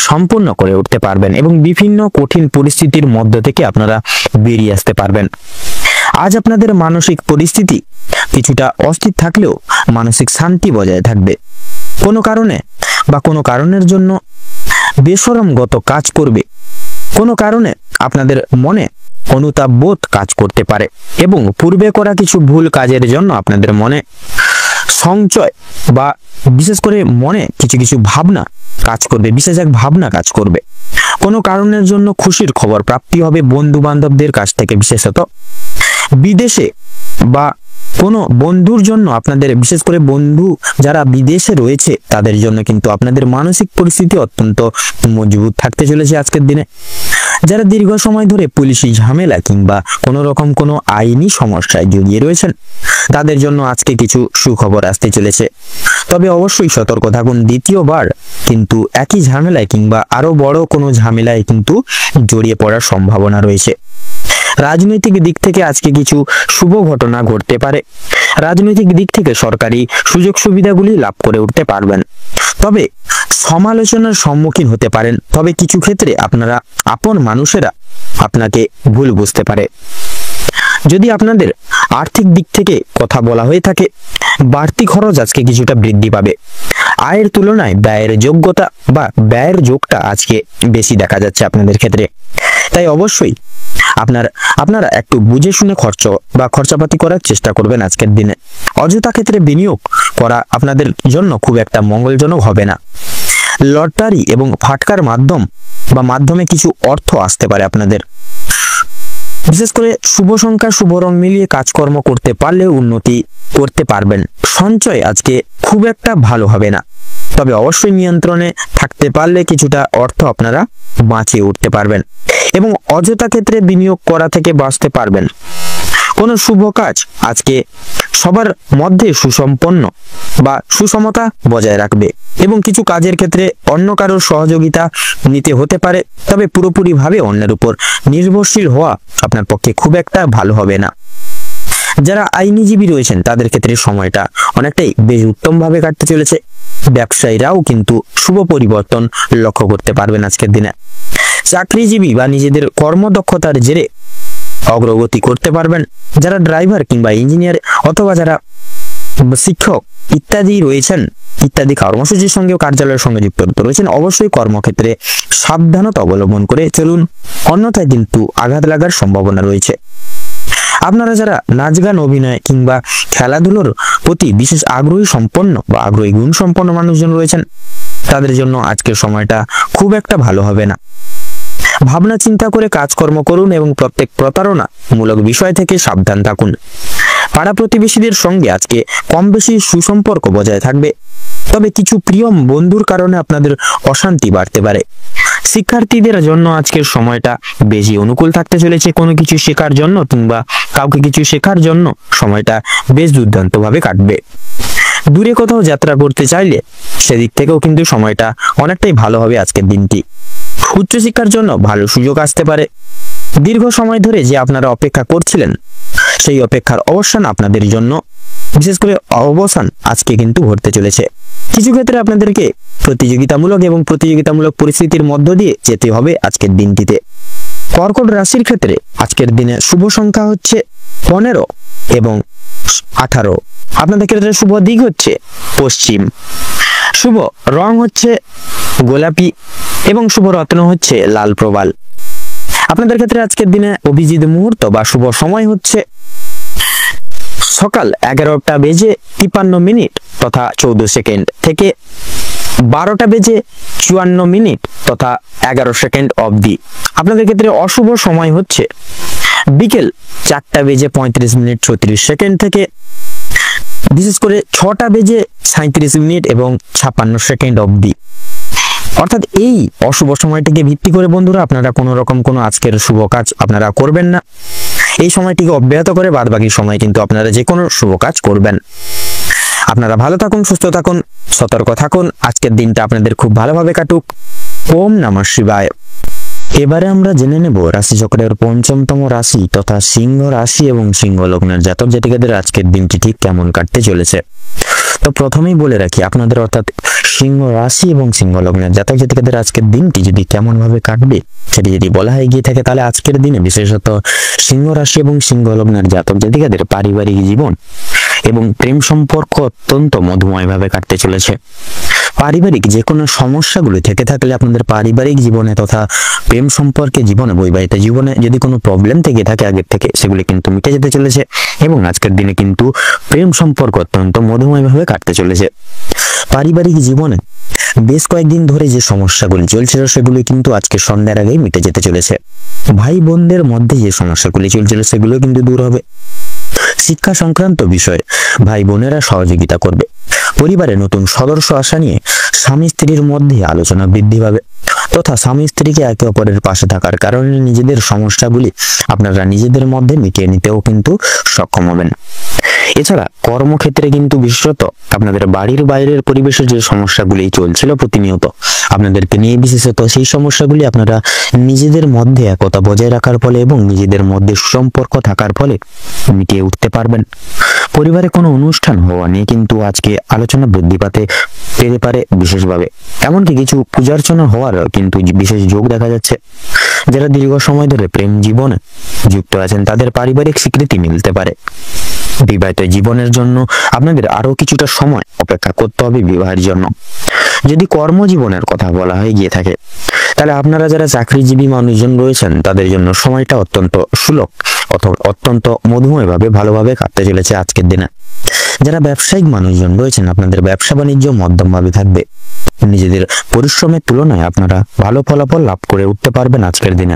সম্পূর্ণ করে উঠতে পারবেন এবং বিভিন্ন কঠিন পরিস্থিতির মধ্য থেকে আপনারা বেরিয়ে আসতে পারবেন। আজ আপনাদের মানসিক পরিস্থিতি কিছুটা অস্থির থাকলেও মানসিক শান্তি বজায় থাকবে। কোনো কারণে বা কোনো কারণের জন্য বেশরমগত কাজ করবে, কোনো কারণে আপনাদের মনে অনুতাপ বোধ কাজ করতে পারে এবং পূর্বে করা কিছু ভুল কাজের জন্য আপনাদের মনে সংশয় বা বিশেষ করে মনে কিছু ভাবনা কাজ করবে, বিশেষ এক ভাবনা কাজ করবে। কোনো কারণের জন্য খুশির খবর প্রাপ্তি হবে বন্ধু বান্ধবদের কাছ থেকে, বিশেষত বিদেশে বা কোনো বন্ধুর জন্য আপনাদের বিশেষ করে বন্ধু যারা বিদেশে রয়েছে তাদের জন্য কিন্তু আপনাদের মানসিক পরিস্থিতি অত্যন্ত মজবুত থাকতে চলেছে আজকের দিনে। যারা দীর্ঘ সময় ধরে পুলিশি ঝামেলা কিংবা কোনো আইনি সমস্যায় জড়িয়ে রয়েছেন তাদের জন্য আজকে কিছু সুখবর আসতে চলেছে, তবে অবশ্যই সতর্ক থাকুন। দ্বিতীয়বার কিন্তু একই ঝামেলায় কিংবা আরো বড় কোনো ঝামেলায় কিন্তু জড়িয়ে পড়ার সম্ভাবনা রয়েছে। রাজনৈতিক দিক থেকে আজকে কিছু শুভ ঘটনা ঘটতে পারে। রাজনৈতিক দিক থেকে সরকারি সুযোগ সুবিধাগুলি লাভ করে উঠতে পারবেন, তবে সমালোচনার সম্মুখীন হতে পারেন। তবে কিছু ক্ষেত্রে আপনারা আপন মানুষেরা আপনাকে ভুল বুঝতে পারে। যদি আপনাদের আর্থিক দিক থেকে কথা বলা হয়ে থাকে, বাড়তি খরচ আজকে কিছুটা বৃদ্ধি পাবে। আয়ের তুলনায় ব্যয়ের যোগ্যতা বা ব্যয়ের যোগটা আজকে বেশি দেখা যাচ্ছে আপনাদের ক্ষেত্রে। তাই অবশ্যই আপনারা একটু বুঝে শুনে খরচাপাতি করার চেষ্টা করবেন আজকের দিনে। অযথা ক্ষেত্রে বিনিয়োগ করা আপনাদের জন্য খুব একটা মঙ্গলজনক হবে না। লটারি এবং ফাটকার মাধ্যমে কিছু অর্থ আসতে পারে আপনাদের। বিশেষ করে শুভ সংখ্যা শুভ রং মিলিয়ে কাজকর্ম করতে পারলে উন্নতি করতে পারবেন। সঞ্চয় আজকে খুব একটা ভালো হবে না, তবে অবশ্যই নিয়ন্ত্রণে থাকতে পারলে কিছুটা অর্থ আপনারা বাঁচিয়ে উঠতে পারবেন এবং অযথা ক্ষেত্রে বিনিয়োগ করা থেকে বাঁচতে পারবেন। কোনো শুভ কাজ আজকে সবার মধ্যে সুসম্পন্ন বা সুসমতা বজায় রাখবে এবং কিছু কাজের ক্ষেত্রে অন্য কারোর সহযোগিতা নিতে হতে পারে, তবে পুরোপুরিভাবে অন্যের উপর নির্ভরশীল হওয়া আপনার পক্ষে খুব একটা ভালো হবে না। যারা আইনজীবী রয়েছেন তাদের ক্ষেত্রে সময়টা অনেকটাই বেশ উত্তমভাবে কাটতে চলেছে। ব্যবসায়ীরাও কিন্তু শুভ পরিবর্তন লক্ষ্য করতে পারবেন আজকের দিনে। চাকরিজীবী বা নিজেদের কর্মদক্ষতার জেরে অগ্রগতি করতে পারবেন। যারা ড্রাইভার কিংবা ইঞ্জিনিয়ার অথবা যারা শিক্ষক ইত্যাদি রয়েছেন, ইত্যাদি কর্মসূচির সঙ্গেও কার্যালয়ের সঙ্গে যুক্ত রয়েছেন, অবশ্যই কর্মক্ষেত্রে সাবধানতা অবলম্বন করে চলুন, অন্যথায় কিন্তু আঘাত লাগার সম্ভাবনা রয়েছে। আপনারা যারা নাচ গান অভিনয় কিংবা খেলাধুলোর প্রতি বিশেষ আগ্রহী গুণ সম্পন্ন মানুষজন রয়েছেন, তাদের জন্য আজকের সময়টা খুব একটা ভালো হবে না। ভাবনা চিন্তা করে কাজকর্ম করুন এবং প্রত্যেক প্রতারণামূলক বিষয় থেকে সাবধান থাকুন। পাড়া প্রতিবেশীদের সঙ্গে আজকে কম বেশি সুসম্পর্ক বজায় থাকবে, তবে কিছু প্রিয় বন্ধুর কারণে আপনাদের অশান্তি বাড়তে পারে। শিক্ষার্থীদের জন্য আজকের সময়টা বেশি অনুকূল থাকতে চলেছে। কোনো কিছু শেখার জন্য কিংবা কাউকে কিছু শেখার জন্য সময়টা বেশ দুর্দান্তভাবে কাটবে। দূরে কোথাও যাত্রা করতে চাইলে সেদিক থেকেও কিন্তু সময়টা অনেকটাই ভালো হবে আজকের দিনটি। উচ্চশিক্ষার জন্য ভালো সুযোগ আসতে পারে। দীর্ঘ সময় ধরে যে আপনারা অপেক্ষা করছিলেন, সেই অপেক্ষার অবসান আপনাদের জন্য বিশেষ করে অবসান আজকে কিন্তু ঘটতে চলেছে। কিছু ক্ষেত্রে আপনাদেরকে প্রতিযোগিতামূলক পরিস্থিতির মধ্য দিয়ে যেতে হবে আজকের দিনটিতে। কর্কট রাশির ক্ষেত্রে আজকের দিনে শুভ সংখ্যা হচ্ছে 15 এবং 18। আপনাদের ক্ষেত্রে শুভ দিক হচ্ছে পশ্চিম, শুভ রং হচ্ছে গোলাপি এবং শুভ রত্ন হচ্ছে লাল প্রবাল। আপনাদের ক্ষেত্রে আজকের দিনে অভিজিৎ মুহূর্ত বা শুভ সময় হচ্ছে সকাল 11টা বেজে 53 মিনিট তথা 14 সেকেন্ড থেকে 12টা বেজে 54 মিনিট তথা 11 সেকেন্ড অবধি। আপনাদের ক্ষেত্রে অশুভ সময় হচ্ছে বিকেল 4টা বেজে 35 মিনিট 36 সেকেন্ড থেকে বিশেষ করে 6টা বেজে 37 মিনিট এবং 56 সেকেন্ড অবধি। অর্থাৎ এই অশুভ সময়টিকে ভিত্তি করে বন্ধুরা আপনারা কোনো আজকের শুভ কাজ আপনারা করবেন না। এই সময়টিকে অব্যাহত করে বাদবাকি সময় কিন্তু আপনারা যে কোনো শুভ কাজ করবেন। আপনারা ভালো থাকুন, সুস্থ থাকুন, সতর্ক থাকুন। আজকের দিনটা আপনাদের খুব ভালোভাবে কাটুক। ওম নমঃ শিবায়। এবারে আমরা জেনে নেব রাশিচক্রের ৫ম রাশি তথা সিংহ রাশি এবং সিংহ লগ্নের জাতক জাতিকাদের আজকের দিনটি ঠিক কেমন কাটতে চলেছে। তো প্রথমেই বলে রাখি, আপনাদের অর্থাৎ সিংহ রাশি এবং সিংহ লগ্নের জাতক জাতিকাদের আজকের দিনটি যদি কেমন ভাবে কাটবে সেটি যদি বলা হয়ে গিয়ে থাকে, তাহলে আজকের দিনে বিশেষত সিংহ রাশি এবং সিংহ লগ্নের জাতক জাতিকাদের পারিবারিক জীবন এবং প্রেম সম্পর্ক অত্যন্ত মধুময় ভাবে কাটতে চলেছে। পারিবারিক যে কোনো সমস্যাগুলি থেকে থাকলে আপনাদের পারিবারিক জীবনে তথা প্রেম সম্পর্কে জীবনে, বৈবাহিক জীবনে যদি কোনো প্রবলেম থেকে থাকে আগের থেকে, সেগুলি কিন্তু মিটে যেতে চলেছে এবং আজকের দিনে কিন্তু প্রেম সম্পর্ক অত্যন্ত মধুময় ভাবে কাটতে চলেছে। পারিবারিক জীবনে বেশ কয়েকদিন ধরে যে সমস্যাগুলি চলছিল সেগুলি কিন্তু আজকে সন্ধ্যার আগেই মিটে যেতে চলেছে। ভাই বোনদের মধ্যে যে সমস্যাগুলি চলছিল সেগুলো কিন্তু দূর হবে। শিক্ষা সংক্রান্ত বিষয়ে ভাই বোনেরা সহযোগিতা করবে। পরিবারে নতুন সদস্য আসা নিয়ে স্বামী স্ত্রীর মধ্যে আলোচনা বৃদ্ধি পাবে তথা স্বামী স্ত্রীকে একে অপরের পাশে থাকার কারণে নিজেদের সমস্যাগুলি আপনারা নিজেদের মধ্যে মিটিয়ে নিতেও কিন্তু সক্ষম হবেন। এছাড়া কর্মক্ষেত্রে কিন্তু বিশেষত আপনাদের বাড়ির বাইরের পরিবেশের যে সমস্যাগুলি চলছিল প্রতিনিয়ত আপনাদেরকে নিয়ে, বিশেষত সেই সমস্যাগুলি আপনারা নিজেদের মধ্যে একতা বজায় রাখার ফলে এবং নিজেদের মধ্যে সুসম্পর্ক থাকার ফলে মিটিয়ে উঠতে পারবেন। পরিবারে কোনো অনুষ্ঠান হওয়া নিয়ে কিন্তু আজকে আলোচনা বৃদ্ধি পেতে পারে বিশেষভাবে, এমনকি কিছু পূজার্চনা হওয়ার কিন্তু বিশেষ যোগ দেখা যাচ্ছে। যারা দীর্ঘ সময় ধরে প্রেম জীবনে যুক্ত আছেন তাদের পারিবারিক স্বীকৃতি মিলতে পারে। বিবাহিত জীবনের জন্য আপনাদের আরো কিছুটা সময় অপেক্ষা করতে হবে বিবাহের জন্য। যদি কর্মজীবনের কথা বলা হয়ে গিয়ে থাকে তাহলে আপনারা যারা চাকরিজীবী মানুষজন রয়েছেন তাদের জন্য সময়টা অত্যন্ত সুলভ অথবা অত্যন্ত মধুময়ভাবে ভালোভাবে কাটতে চলেছে আজকের দিনে। যারা ব্যবসায়িক মানুষজন রয়েছেন আপনাদের ব্যবসা বাণিজ্য মধ্যমভাবে থাকবে। নিজেদের পরিশ্রমের তুলনায় আপনারা ভালো ফলাফল লাভ করে উঠতে পারবেন আজকের দিনে।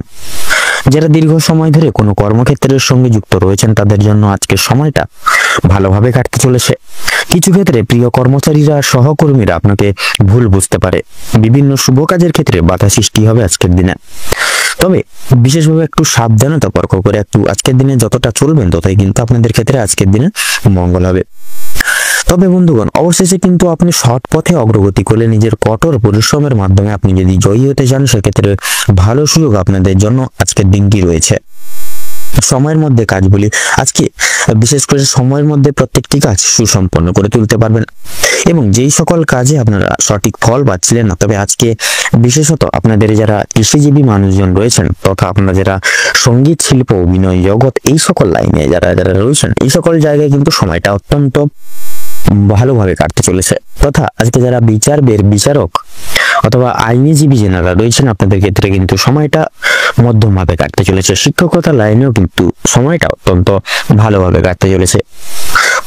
যারা দীর্ঘ সময় ধরে কোনো কর্মক্ষেত্রের সঙ্গে যুক্ত রয়েছেন তাদের জন্য আজকের সময়টা ভালোভাবে কাটতে চলেছে। কিছু ক্ষেত্রে প্রিয় কর্মচারীরা সহকর্মীরা আপনাকে ভুল বুঝতে পারে। বিভিন্ন শুভ কাজের ক্ষেত্রে বাধা সৃষ্টি হবে আজকের দিনে। তবে বিশেষভাবে একটু সাবধানে সতর্ক করে একটু আজকের দিনে যতটা চলবেন ততই কিন্তু আপনাদের ক্ষেত্রে আজকের দিনে মঙ্গল হবে। তবে বন্ধুগণ, অবশেষে কিন্তু আপনি সৎ পথে অগ্রগতি করলে নিজের কঠোর পরিশ্রমের মাধ্যমে আপনি যদি জয়ী হতে চান সেক্ষেত্রে ভালো সুযোগ আপনাদের জন্য আজকের দিনটি রয়েছে। সময়ের মধ্যে কাজগুলি আজকে বিশেষ করে সময়ের মধ্যে প্রত্যেকটি কাজ সুসম্পন্ন করে তুলতে পারবেন এবং যেই সকল কাজে আপনারা সঠিক ফল পাচ্ছিলেন না, তবে আজকে বিশেষত আপনাদের যারা কৃষিজীবী মানুষজন রয়েছেন তথা আপনারা যারা সঙ্গীত শিল্প অভিনয় জগৎ এই সকল লাইনে যারা রয়েছেন এই সকল জায়গায় কিন্তু সময়টা অত্যন্ত ভালোভাবে কাটতে চলেছে। তথা আজকে যারা বিচারক অথবা আইনজীবী যারা রয়েছেন আপনাদের ক্ষেত্রে কিন্তু সময়টা মধ্যমভাবে কাটতে চলেছে। শিক্ষকতা লাইনেও কিন্তু সময়টা অত্যন্ত ভালোভাবে কাটতে চলেছে।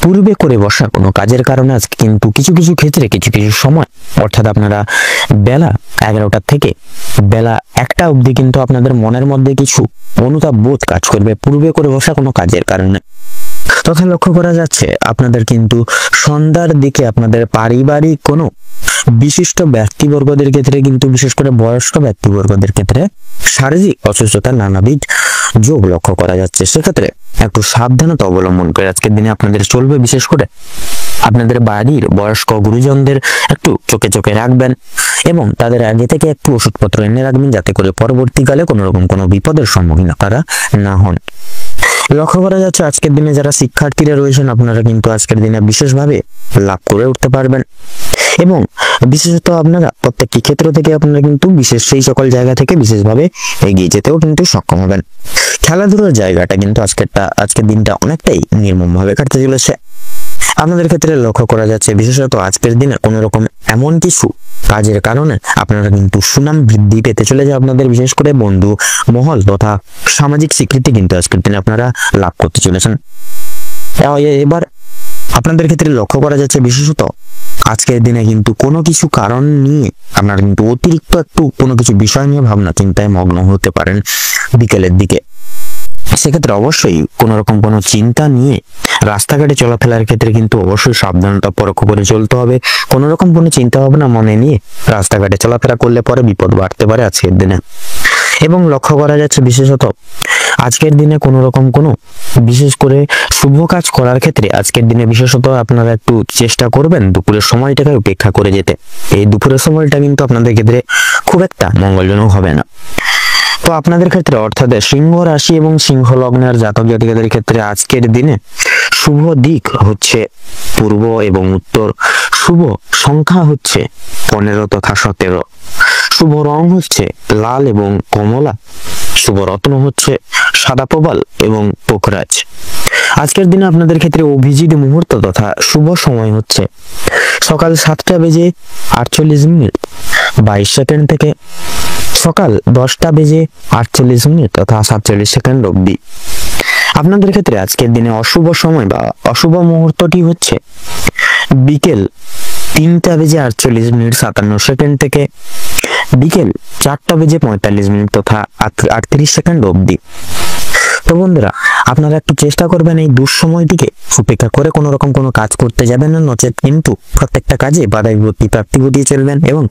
পূর্বে করে বসা কোনো কাজের কারণে আজকে কিন্তু কিছু কিছু ক্ষেত্রে কিছু সময় অর্থাৎ আপনারা বেলা 11টা থেকে বেলা 1টা অবধি কিন্তু আপনাদের মনের মধ্যে কিছু অনুতাপ বোধ কাজ করবে পূর্বে করে বসা কোনো কাজের কারণে। তথা লক্ষ্য করা যাচ্ছে আপনাদের কিন্তু সন্ধ্যার দিকে আপনাদের পারিবারিক কোনো বিশিষ্ট ব্যক্তিবর্গদের ক্ষেত্রে কিন্তু বিশেষ করে বয়স্ক ব্যক্তিবর্গদের ক্ষেত্রে শারীরিক অসুস্থতার নানাবিধ যোগ লক্ষ্য করা যাচ্ছে। সেক্ষেত্রে একটু সাবধানতা অবলম্বন করে আজকের দিনে আপনাদের চলবে। বিশেষ করে আপনাদের বাড়ির বয়স্ক গুরুজনদের একটু চোখে রাখবেন এবং তাদের আগে থেকে একটু ওষুধপত্র এনে রাখবেন যাতে করে পরবর্তীকালে কোনো রকম কোনো বিপদের সম্মুখীন আপনারা না হন। লক্ষ্য করা যাচ্ছে আজকের দিনে যারা শিক্ষার্থীরা রয়েছেন আপনারা কিন্তু আজকের দিনে বিশেষভাবে লাভ করে উঠতে পারবেন এবং বিশেষত আপনারা প্রত্যেকটি ক্ষেত্র থেকে আপনারা কিন্তু বিশেষ সেই সকল জায়গা থেকে বিশেষভাবে এগিয়ে যেতেও কিন্তু সক্ষম হবেন। খেলাধুলার জায়গাটা কিন্তু আজকের দিনটা অনেকটাই নির্মমভাবে কাটতে চলেছে। আপনাদের ক্ষেত্রে লক্ষ্য করা যাচ্ছে বিশেষত আজকের দিনে কোনো রকম এমন কিছু কাজের কারণে আপনারা কিন্তু সুনাম বৃদ্ধি পেতে চলেছে। আপনাদের বিশেষ করে বন্ধু মহল তথা সামাজিক স্বীকৃতি কিন্তু আজকের দিনে আপনারা লাভ করতে চলেছেন। এবার আপনাদের ক্ষেত্রে লক্ষ্য করা যাচ্ছে বিশেষত আজকের দিনে কিন্তু কোনো কিছু কারণ নিয়ে আপনারা কিন্তু অতিরিক্ত একটু কোনো কিছু বিষয় নিয়ে ভাবনা চিন্তায় মগ্ন হতে পারেন বিকেলের দিকে। সেক্ষেত্রে অবশ্যই কোনো রকম কোনো চিন্তা নিয়ে রাস্তাঘাটে চলাফেরার ক্ষেত্রে কিন্তু অবশ্যই সাবধানতা পরোক্ষ করে চলতে হবে। কোনো রকম কোনো চিন্তা ভাবনা মনে নিয়ে রাস্তাঘাটে চলাফেরা করলে পরে বিপদ বাড়তে পারে আজকের দিনে। এবং লক্ষ্য করা যাচ্ছে বিশেষত আজকের দিনে কোনো রকম কোনো বিশেষ করে শুভ কাজ করার ক্ষেত্রে আজকের দিনে বিশেষত আপনারা একটু চেষ্টা করবেন দুপুরের সময়টাকে উপেক্ষা করে যেতে। এই দুপুরের সময়টা কিন্তু আপনাদের ক্ষেত্রে খুব একটা মঙ্গলজনক হবে না। তো আপনাদের ক্ষেত্রে অর্থাৎ সিংহ রাশি এবং সিংহ লগ্নের জাতক জাতিকাদের ক্ষেত্রে আজকের দিনে শুভ দিক হচ্ছে পূর্ব এবং উত্তর, শুভ সংখ্যা হচ্ছে 15 তথা 17, শুভ রং হচ্ছে লাল এবং কমলা, শুভ রত্ন হচ্ছে সাদা প্রবাল এবং পোখরাজ। আজকের দিনে আপনাদের ক্ষেত্রে অভিজিৎ মুহূর্ত তথা শুভ সময় হচ্ছে সকাল 7:48 থেকে সকাল 10:48 তথা 47 অবধি। আপনাদের ক্ষেত্রে আজকের দিনে অশুভ সময় বা অশুভ মুহূর্তটি হচ্ছে বিকেল 3:48 থেকে বিকেল 4:45 তথা 38 অবধি। তো বন্ধুরা, আপনারা একটু চেষ্টা করবেন এই দুঃসময়টিকে উপেক্ষা করে কোনো রকম কোনো কাজ করতে যাবেন না, নচেত কিন্তু প্রত্যেকটা কাজে বাধা বিপত্তি প্রাপ্তি ঘটিয়ে চলবেন এবং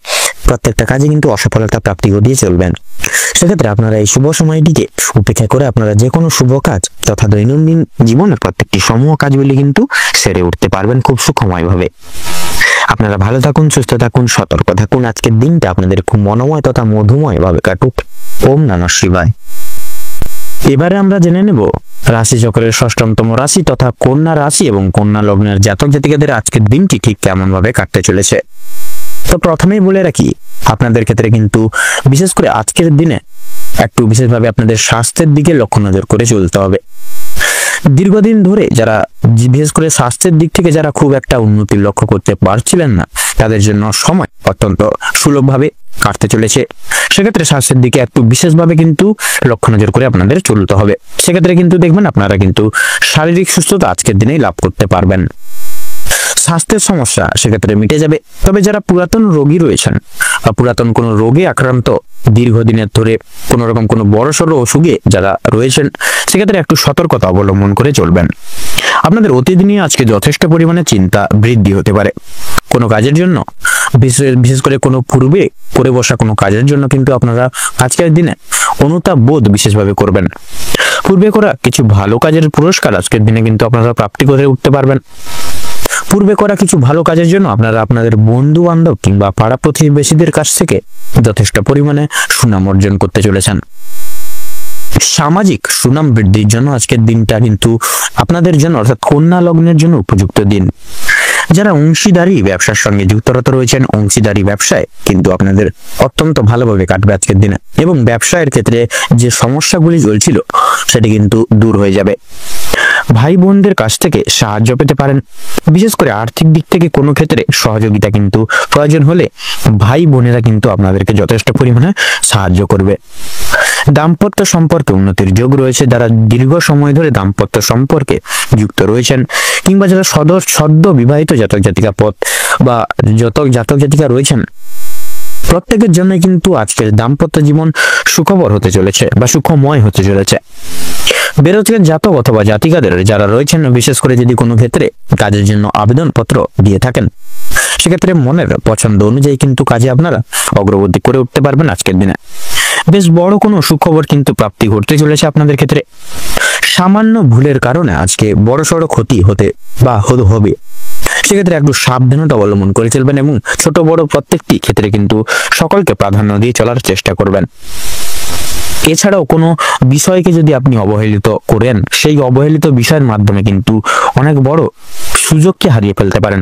প্রত্যেকটা কাজে কিন্তু অসফলতা প্রাপ্তি ঘটিয়ে চলবেন। সেক্ষেত্রে আপনারা এই শুভ সময়টিকে উপেক্ষা করে আপনারা যে কোনো শুভ কাজ তথা দৈনন্দিন জীবনের প্রত্যেকটি সমূহ কাজগুলি কিন্তু সেরে উঠতে পারবেন খুব সুখময়ভাবে। আপনারা ভালো থাকুন, সুস্থ থাকুন, সতর্ক থাকুন। আজকের দিনটা আপনাদের খুব মনোময় তথা মধুময় ভাবে কাটুক। ওম নমঃ শিবায়। এবারে আমরা জেনে নেব রাশিচক্রের ষষ্ঠতম রাশি তথা কন্যা রাশি এবং কন্যা লগ্নের জাতক জাতিকাদের আজকের দিনটি ঠিক কেমন ভাবে কাটতে চলেছে। তো প্রথমেই বলে রাখি, আপনাদের ক্ষেত্রে কিন্তু বিশেষ করে আজকের দিনে একটু বিশেষভাবে আপনাদের স্বাস্থ্যের দিকে লক্ষ্য নজর করে চলতে হবে। দীর্ঘদিন ধরে যারা বিশেষ করে স্বাস্থ্যের দিক থেকে যারা খুব একটা উন্নতির লক্ষ্য করতে পারছিলেন না, তাদের জন্য সময় অত্যন্ত সুলভভাবে কাটতে চলেছে। সেক্ষেত্রে স্বাস্থ্যের দিকে একটু বিশেষভাবে কিন্তু লক্ষ্য নজর করে আপনাদের চলতে হবে। সেক্ষেত্রে কিন্তু দেখবেন আপনারা কিন্তু শারীরিক সুস্থতা আজকের দিনেই লাভ করতে পারবেন। স্বাস্থ্যের সমস্যা সেক্ষেত্রে মিটে যাবে। তবে যারা পুরাতন রোগী রয়েছেন বা পুরাতন কোনো রোগে আক্রান্ত দীর্ঘদিনের ধরে কোনো রকম কোনো বড়সড় অসুখে যারা রয়েছেন, সেক্ষেত্রে একটু সতর্কতা অবলম্বন করে চলবেন। আপনাদের অতীত নিয়ে আজকে যথেষ্ট পরিমাণে চিন্তা বৃদ্ধি হতে পারে। কোনো কাজের জন্য বিশেষ করে কোনো পূর্বে করে বসা কোনো কাজের জন্য কিন্তু আপনারা আজকের দিনে অনুতাপ বোধ বিশেষভাবে করবেন। পূর্বে করা কিছু ভালো কাজের পুরস্কার আজকের দিনে কিন্তু আপনারা প্রাপ্তি করে উঠতে পারবেন। পূর্বে করা কিছু ভালো কাজের জন্য আপনারা আপনাদের বন্ধু বান্ধব কিংবা পাড়া প্রতিবেশীদের কাছ থেকে যথেষ্ট পরিমাণে সুনাম অর্জন করতে চলেছেন। সামাজিক সুনাম বৃদ্ধির জন্য আজকের দিনটা কিন্তু আপনাদের জন্য অর্থাৎ কন্যা লগ্নের জন্য উপযুক্ত দিন। যারা অংশীদারি ব্যবসার সঙ্গে যুক্তরত রয়েছেন, অংশীদারি ব্যবসায় কিন্তু আপনাদের অত্যন্ত ভালোভাবে কাটবে আজকের দিনে, এবং ব্যবসায়ের ক্ষেত্রে যে সমস্যাগুলি চলছিল সেটি কিন্তু দূর হয়ে যাবে। ভাই বোনদের কাছ থেকে সাহায্য পেতে পারেন। বিশেষ করে আর্থিক দিক থেকে কোনো ক্ষেত্রে সহযোগিতা কিন্তু প্রয়োজন হলে ভাই বোনেরা কিন্তু আপনাদেরকে যথেষ্ট পরিমাণে সাহায্য করবে। দাম্পত্য সম্পর্কে উন্নতির যোগ রয়েছে। যারা দীর্ঘ সময় ধরে দাম্পত্য সম্পর্কে যুক্ত রয়েছেন কিংবা যারা সদ্য বিবাহিত জাতক জাতিকা পথ বা জাতক জাতিকা রয়েছেন, প্রত্যেকের জন্য কিন্তু আজকের দাম্পত্য জীবন সুখবর হতে চলেছে বা সুখময় হতে চলেছে। বেরোজগার জাতক অথবা জাতিকাদের যারা রয়েছেন, বিশেষ করে যদি কোনো ক্ষেত্রে কাজের জন্য আবেদনপত্র দিয়ে থাকেন, সেক্ষেত্রে মনের পছন্দ অনুযায়ী কিন্তু কাজে আপনারা অগ্রগতি করে উঠতে পারবেন আজকের দিনে। বেশ বড় কোনো সুখবর কিন্তু প্রাপ্তি ঘটতে চলেছে আপনাদের ক্ষেত্রে। সামান্য ভুলের কারণে আজকে বড়সড় ক্ষতি হবে। সেক্ষেত্রে একটু সাবধানতা অবলম্বন করে চলবেন এবং ছোট বড় প্রত্যেকটি ক্ষেত্রে কিন্তু সকলকে প্রাধান্য দিয়ে চলার চেষ্টা করবেন। এছাড়াও কোনো বিষয়কে যদি আপনি অবহেলিত করেন, সেই অবহেলিত বিষয়ের মাধ্যমে কিন্তু অনেক বড় সুযোগকে হারিয়ে ফেলতে পারেন।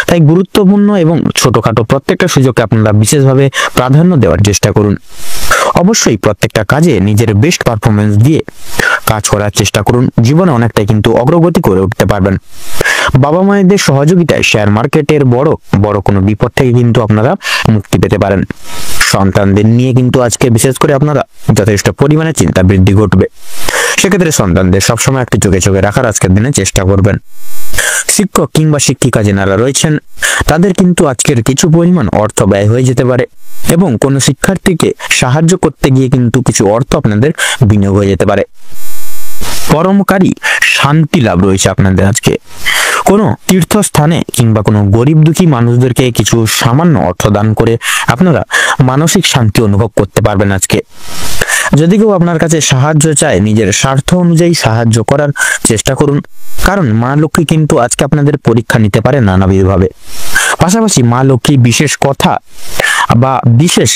তাই গুরুত্বপূর্ণ এবং ছোটখাটো প্রত্যেকটা সুযোগকে আপনারা বিশেষভাবে প্রাধান্য দেওয়ার চেষ্টা করুন। অবশ্যই প্রত্যেকটা কাজে নিজের বেস্ট পারফরমেন্স দিয়ে কাজ করার চেষ্টা করুন। জীবনে অনেকটাই কিন্তু অগ্রগতি করে উঠতে পারবেন। বাবা মায়েদের সহযোগিতায় শেয়ার মার্কেটের বড় কোনো বিপদ থেকে কিন্তু আপনারা মুক্তি পেতে পারেন। সন্তানদের নিয়ে কিন্তু আজকে বিশেষ করে আপনারা যথেষ্ট পরিমাণে চিন্তা বৃদ্ধি ঘটবে। সেক্ষেত্রে সন্তানদের সবসময় একটি চোখে রাখার আজকের দিনে চেষ্টা করবেন। শিক্ষক কিংবা শিক্ষিকা যারা রয়েছেন, তাদের কিন্তু আজকের কিছু পরিমাণ অর্থ ব্যয় হয়ে যেতে পারে এবং কোনো শিক্ষার্থীকে সাহায্য করতে গিয়ে কিন্তু কিছু অর্থ আপনাদের বিনিয়োগ হয়ে যেতে পারে। পরমকারী শান্তি লাভ রয়েছে আপনাদের আজকে। কোনো তীর্থস্থানে কিংবা কোনো গরিব দুঃখী মানুষদেরকে কিছু সামান্য অর্থ দান করে আপনারা মানসিক শান্তি অনুভব করতে পারবেন আজকে। যদি কেউ আপনার কাছে সাহায্য চায়, নিজের স্বার্থ অনুযায়ী সাহায্য করার চেষ্টা করুন, কারণ মা লক্ষ্মী কিন্তু আজকে আপনাদের পরীক্ষা নিতে পারে নানাবিধভাবে। পাশাপাশি মা লক্ষ্মী বিশেষ কথা বা বিশেষ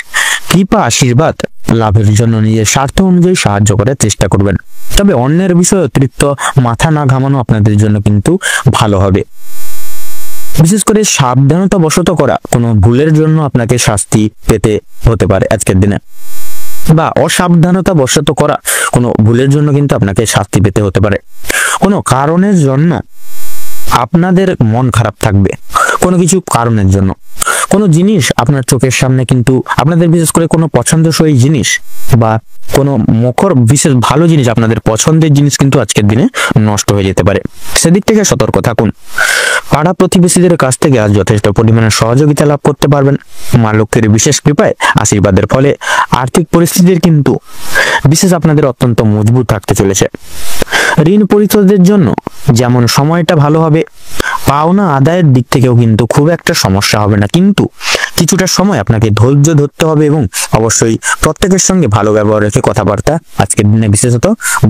কৃপা আশীর্বাদ লাভের জন্য নিজের স্বার্থ অনুযায়ী সাহায্য করার চেষ্টা করবেন। তবে অন্যের বিষয়ে অতিরিক্ত মাথা না ঘামানো আপনাদের জন্য কিন্তু ভালো হবে। বিশেষ করে সাবধানতা বশত করা কোনো ভুলের জন্য আপনাকে শাস্তি পেতে হতে পারে আজকের দিনে, বা অসাবধানতা বশত করা কোনো ভুলের জন্য কিন্তু আপনাকে শাস্তি পেতে হতে পারে। কোনো কারণের জন্য আপনাদের মন খারাপ থাকবে, কোনো কিছু কারণের জন্য কোনো জিনিস আপনার চোখের সামনে কিন্তু আপনাদের বিশেষ করে কোনো পছন্দসই জিনিস বা কোনো বিশেষ ভালো জিনিস, আপনাদের পছন্দের জিনিস কিন্তু আজকের দিনে নষ্ট হয়ে যেতে পারে। সেদিক থেকে সতর্ক থাকুন। পাড়া প্রতিবেশীদের কাছ থেকে আজ যথেষ্ট পরিমাণে সহযোগিতা লাভ করতে পারবেন। মা লক্ষ্মীর বিশেষ কৃপায় আশীর্বাদের ফলে আর্থিক পরিস্থিতির কিন্তু বিশেষ আপনাদের অত্যন্ত মজবুত থাকতে চলেছে। ঋণ পরিশোধের জন্য যেমন সময়টা ভালো হবে, পাওনা আদায়ের দিক থেকেও কিন্তু খুব একটা সমস্যা হবে না, কিন্তু কিছুটা সময় আপনাকে ধৈর্য ধরতে হবে এবং অবশ্যই প্রত্যেকের সঙ্গে ভালো ব্যবহার রেখে কথাবার্তা আজকের দিনে বিশেষত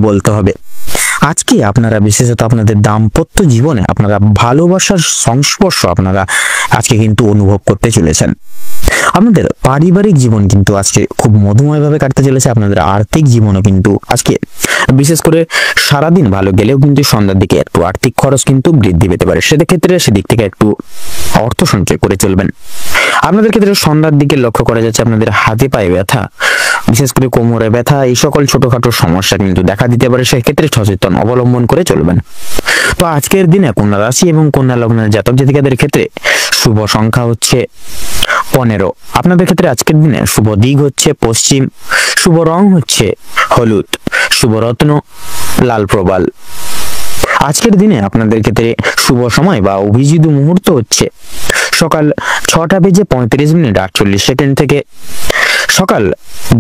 বলতে হবে। আজকে আপনারা বিশেষত আপনাদের দাম্পত্য জীবনে আপনারা ভালোবাসার সংস্পর্শ আপনারা আজকে কিন্তু অনুভব করতে চলেছেন। আপনাদের পারিবারিক জীবন কিন্তু আজকে খুব মধুময়ভাবে কাটতে চলেছে। আপনাদের আর্থিক জীবনও কিন্তু আজকে বিশেষ করে সারাদিন ভালো গেলেও কিন্তু সন্ধ্যার দিকে একটু আর্থিক খরচ কিন্তু বৃদ্ধি পেতে পারে, সেক্ষেত্রে সেদিক থেকে একটু অর্থ সঞ্চয় করে চলবেন। আপনাদের ক্ষেত্রে সন্ধ্যার দিকে লক্ষ্য করা যাচ্ছে আপনাদের হাতে পায়ে ব্যথা, বিশেষ করে কোমরে ব্যথা, এই সকল ছোটখাটো সমস্যা কিন্তু দেখা দিতে পারে, সেক্ষেত্রে সচেতন অবলম্বন করে চলবেন। তো আজকের দিনে কন্যা রাশি এবং কন্যা লগ্নের জাতক জাতিকাদের ক্ষেত্রে শুভ সংখ্যা হচ্ছে 15। আপনাদের ক্ষেত্রে আজকের দিনে শুভ দিক হচ্ছে পশ্চিম, শুভ রং হচ্ছে হলুদ, শুভ রত্ন লাল প্রবাল। আজকের দিনে আপনাদের ক্ষেত্রে শুভ সময় বা অভিজিৎ মুহূর্ত হচ্ছে সকাল 6:35 থেকে সকাল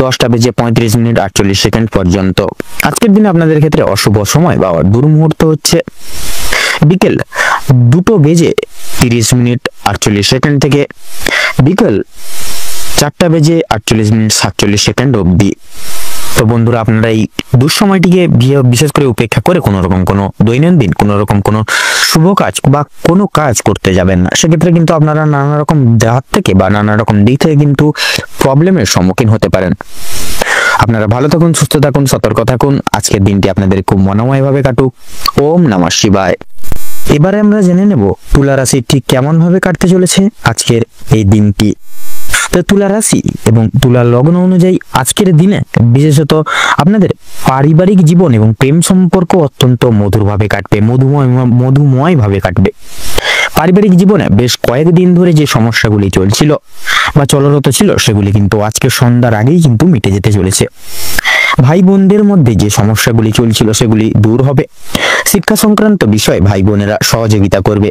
10:35 পর্যন্ত। আজকের দিনে আপনাদের ক্ষেত্রে অশুভ সময় বা দুর্মুহূর্ত হচ্ছে বিকেল 2:30 থেকে বিকেল 4:48 অবধি। তো বন্ধুরা, আপনারা এই দুঃসময়টিকে বিশেষ করে উপেক্ষা করে কোনো রকম কোনো দৈনন্দিন কোনো রকম কোনো শুভ কাজ বা কোনো কাজ করতে যাবেন না, সেক্ষেত্রে কিন্তু আপনারা নানা রকম হাত থেকে বা নানা রকম দিক থেকে কিন্তু প্রবলেমের সম্মুখীন হতে পারেন। আপনারা ভালো থাকুন, সুস্থ থাকুন, সতর্ক থাকুন। আজকের দিনটি আপনাদের খুব মনোময়ভাবে কাটুক। ওম নমঃ শিবায়। এবারে আমরা জেনে নেব তুলা রাশি ঠিক কেমন ভাবে কাটতে চলেছে আজকের এই দিনটি। তো তুলা রাশি এবং তুলা লগ্ন অনুযায়ী আজকের দিনে বিশেষত আপনাদের পারিবারিক জীবন এবং প্রেম সম্পর্ক অত্যন্ত মধুরভাবে কাটবে, মধুময় ভাবে কাটবে। পারিবারিক জীবনে বেশ কয়েকদিন ধরে যে সমস্যাগুলি চলছিল বা চলরত ছিল সেগুলি কিন্তু আজকে সন্ধ্যার আগেই কিন্তু মিটে যেতে চলেছে। ভাই বোনদের মধ্যে যে সমস্যাগুলি চলছিল সেগুলি দূর হবে। শিক্ষা সংক্রান্ত বিষয়ে ভাই বোনেরা সহযোগিতা করবে।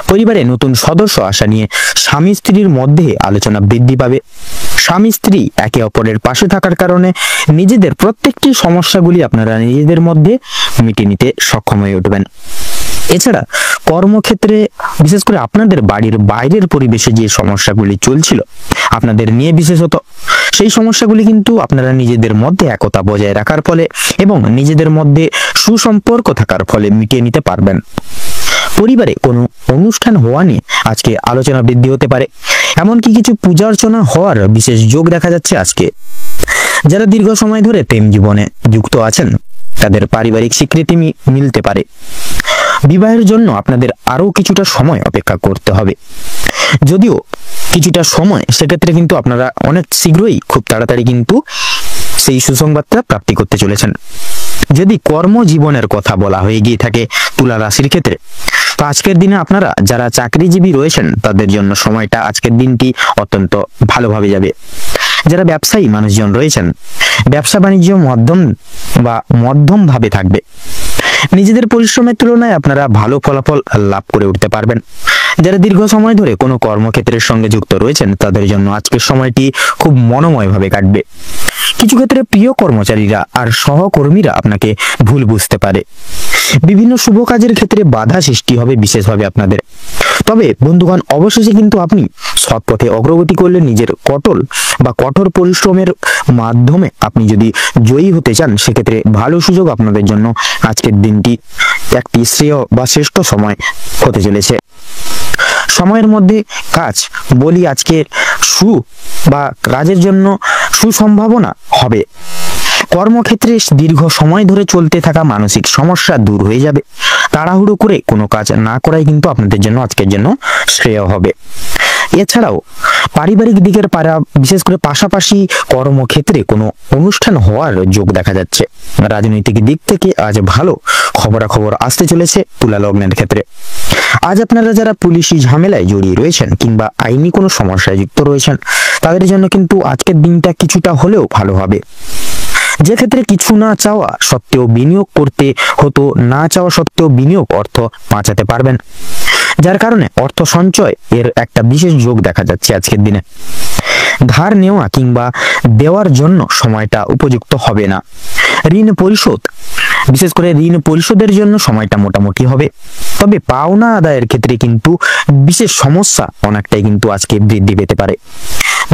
পরিবারে নতুন সদস্য আসা নিয়ে স্বামী স্ত্রীর মধ্যে আলোচনা বৃদ্ধি পাবে। স্বামী স্ত্রী একে অপরের পাশে থাকার কারণে নিজেদের প্রত্যেকটি সমস্যাগুলি আপনারা নিজেদের মধ্যে মিটিয়ে নিতে সক্ষম হয়ে উঠবেন। এছাড়া কর্মক্ষেত্রে বিশেষ করে আপনাদের বাড়ির বাইরের পরিবেশে যে সমস্যাগুলি চলছিল আপনাদের নিয়ে বিশেষত, সেই সমস্যাগুলি কিন্তু আপনারা নিজেদের মধ্যে একতা বজায় রাখার ফলে এবং নিজেদের মধ্যে সুসম্পর্ক থাকার ফলে মিটিয়ে নিতে পারবেন। পরিবারে কোনো অনুষ্ঠান হওয়া নিয়ে আজকে আলোচনা বৃদ্ধি হতে পারে, এমনকি কিছু পূজা অর্চনা হওয়ার বিশেষ যোগ দেখা যাচ্ছে আজকে। যারা দীর্ঘ সময় ধরে প্রেম জীবনে যুক্ত আছেন তাদের পারিবারিক স্বীকৃতি মিলতে পারে। বিবাহের জন্য আপনাদের আরো কিছুটা সময় অপেক্ষা করতে হবে, যদিও কিছুটা সময়, সেক্ষেত্রে কিন্তু আপনারা অনেক শীঘ্রই খুব তাড়াতাড়ি কিন্তু সেই সুসংবাদটা প্রাপ্তি করতে চলেছেন। যদি কর্মজীবনের কথা বলা হয়ে গিয়ে থাকে তুলা রাশির ক্ষেত্রে, তো আজকের দিনে আপনারা যারা চাকরিজীবী রয়েছেন তাদের জন্য সময়টা আজকের দিনটি অত্যন্ত ভালোভাবে যাবে। যারা ব্যবসায়ী মানুষজন রয়েছেন ব্যবসা বাণিজ্য মধ্যম ভাবে থাকবে। নিজেদের পরিশ্রমের তুলনায় আপনারা ভালো ফলাফল লাভ করে উঠতে পারবেন। যারা দীর্ঘ সময় ধরে কোনো কর্মক্ষেত্রের সঙ্গে যুক্ত রয়েছেন তাদের জন্য আজকের সময়টি খুব মনোময়ভাবে কাটবে। কিছু ক্ষেত্রে প্রিয় কর্মচারীরা আর সহকর্মীরা আপনাকে ভুল বুঝতে পারে। বিভিন্ন শুভ কাজের ক্ষেত্রে বাধা সৃষ্টি হবে বিশেষভাবে আপনাদের। তবে বন্ধুগণ, অবশেষে কিন্তু আপনি সৎ পথে অগ্রগতি করলে নিজের কঠোর পরিশ্রমের মাধ্যমে আপনি যদি জয়ী হতে চান, সেক্ষেত্রে ভালো সুযোগ আপনাদের জন্য আজকের দিনটি একটি শ্রেয় বা শ্রেষ্ঠ সময় হতে চলেছে। সময়ের মধ্যে কাজ বলি আজকে কাজের জন্য সুসম্ভাবনা হবে। কর্মক্ষেত্রে দীর্ঘ সময় ধরে চলতে থাকা মানসিক সমস্যা দূর হয়ে যাবে। তাড়াহুড়ো করে কোনো কাজ না করাই কিন্তু আপনাদের জন্য আজকের জন্য শ্রেয় হবে। এছাড়াও পারিবারিক দিকের বিশেষ করে পাশাপাশি কর্মক্ষেত্রে কোনো অনুষ্ঠান হওয়ার যোগ দেখা যাচ্ছে। রাজনৈতিক দিক থেকে আজ ভালো খবরাখবর আসতে চলেছে তুলা লগ্নের ক্ষেত্রে। আজ আপনারা যারা পুলিশি ঝামেলায় জড়িয়ে রয়েছেন কিংবা আইনি কোনো সমস্যায় যুক্ত রয়েছেন তাদের জন্য কিন্তু আজকের দিনটা কিছুটা হলেও ভালো হবে। যে ক্ষেত্রে কিছু না চাওয়া সত্ত্বেও বিনিয়োগ করতে হতো, না চাওয়া সত্ত্বেও বিনিয়োগ অর্থ বাঁচাতে পারবেন, যার কারণে অর্থ সঞ্চয় এর একটা বিশেষ যোগ দেখা যাচ্ছে আজকের দিনে। ধার নেওয়া কিংবা দেওয়ার জন্য সময়টা উপযুক্ত হবে না। ঋণ পরিশোধ, বিশেষ করে ঋণ পরিশোধের জন্য সময়টা মোটামুটি হবে। তবে পাওনা আদায়ের ক্ষেত্রে কিন্তু বিশেষ সমস্যা অনেকটাই কিন্তু আজকে বৃদ্ধি পেতে পারে।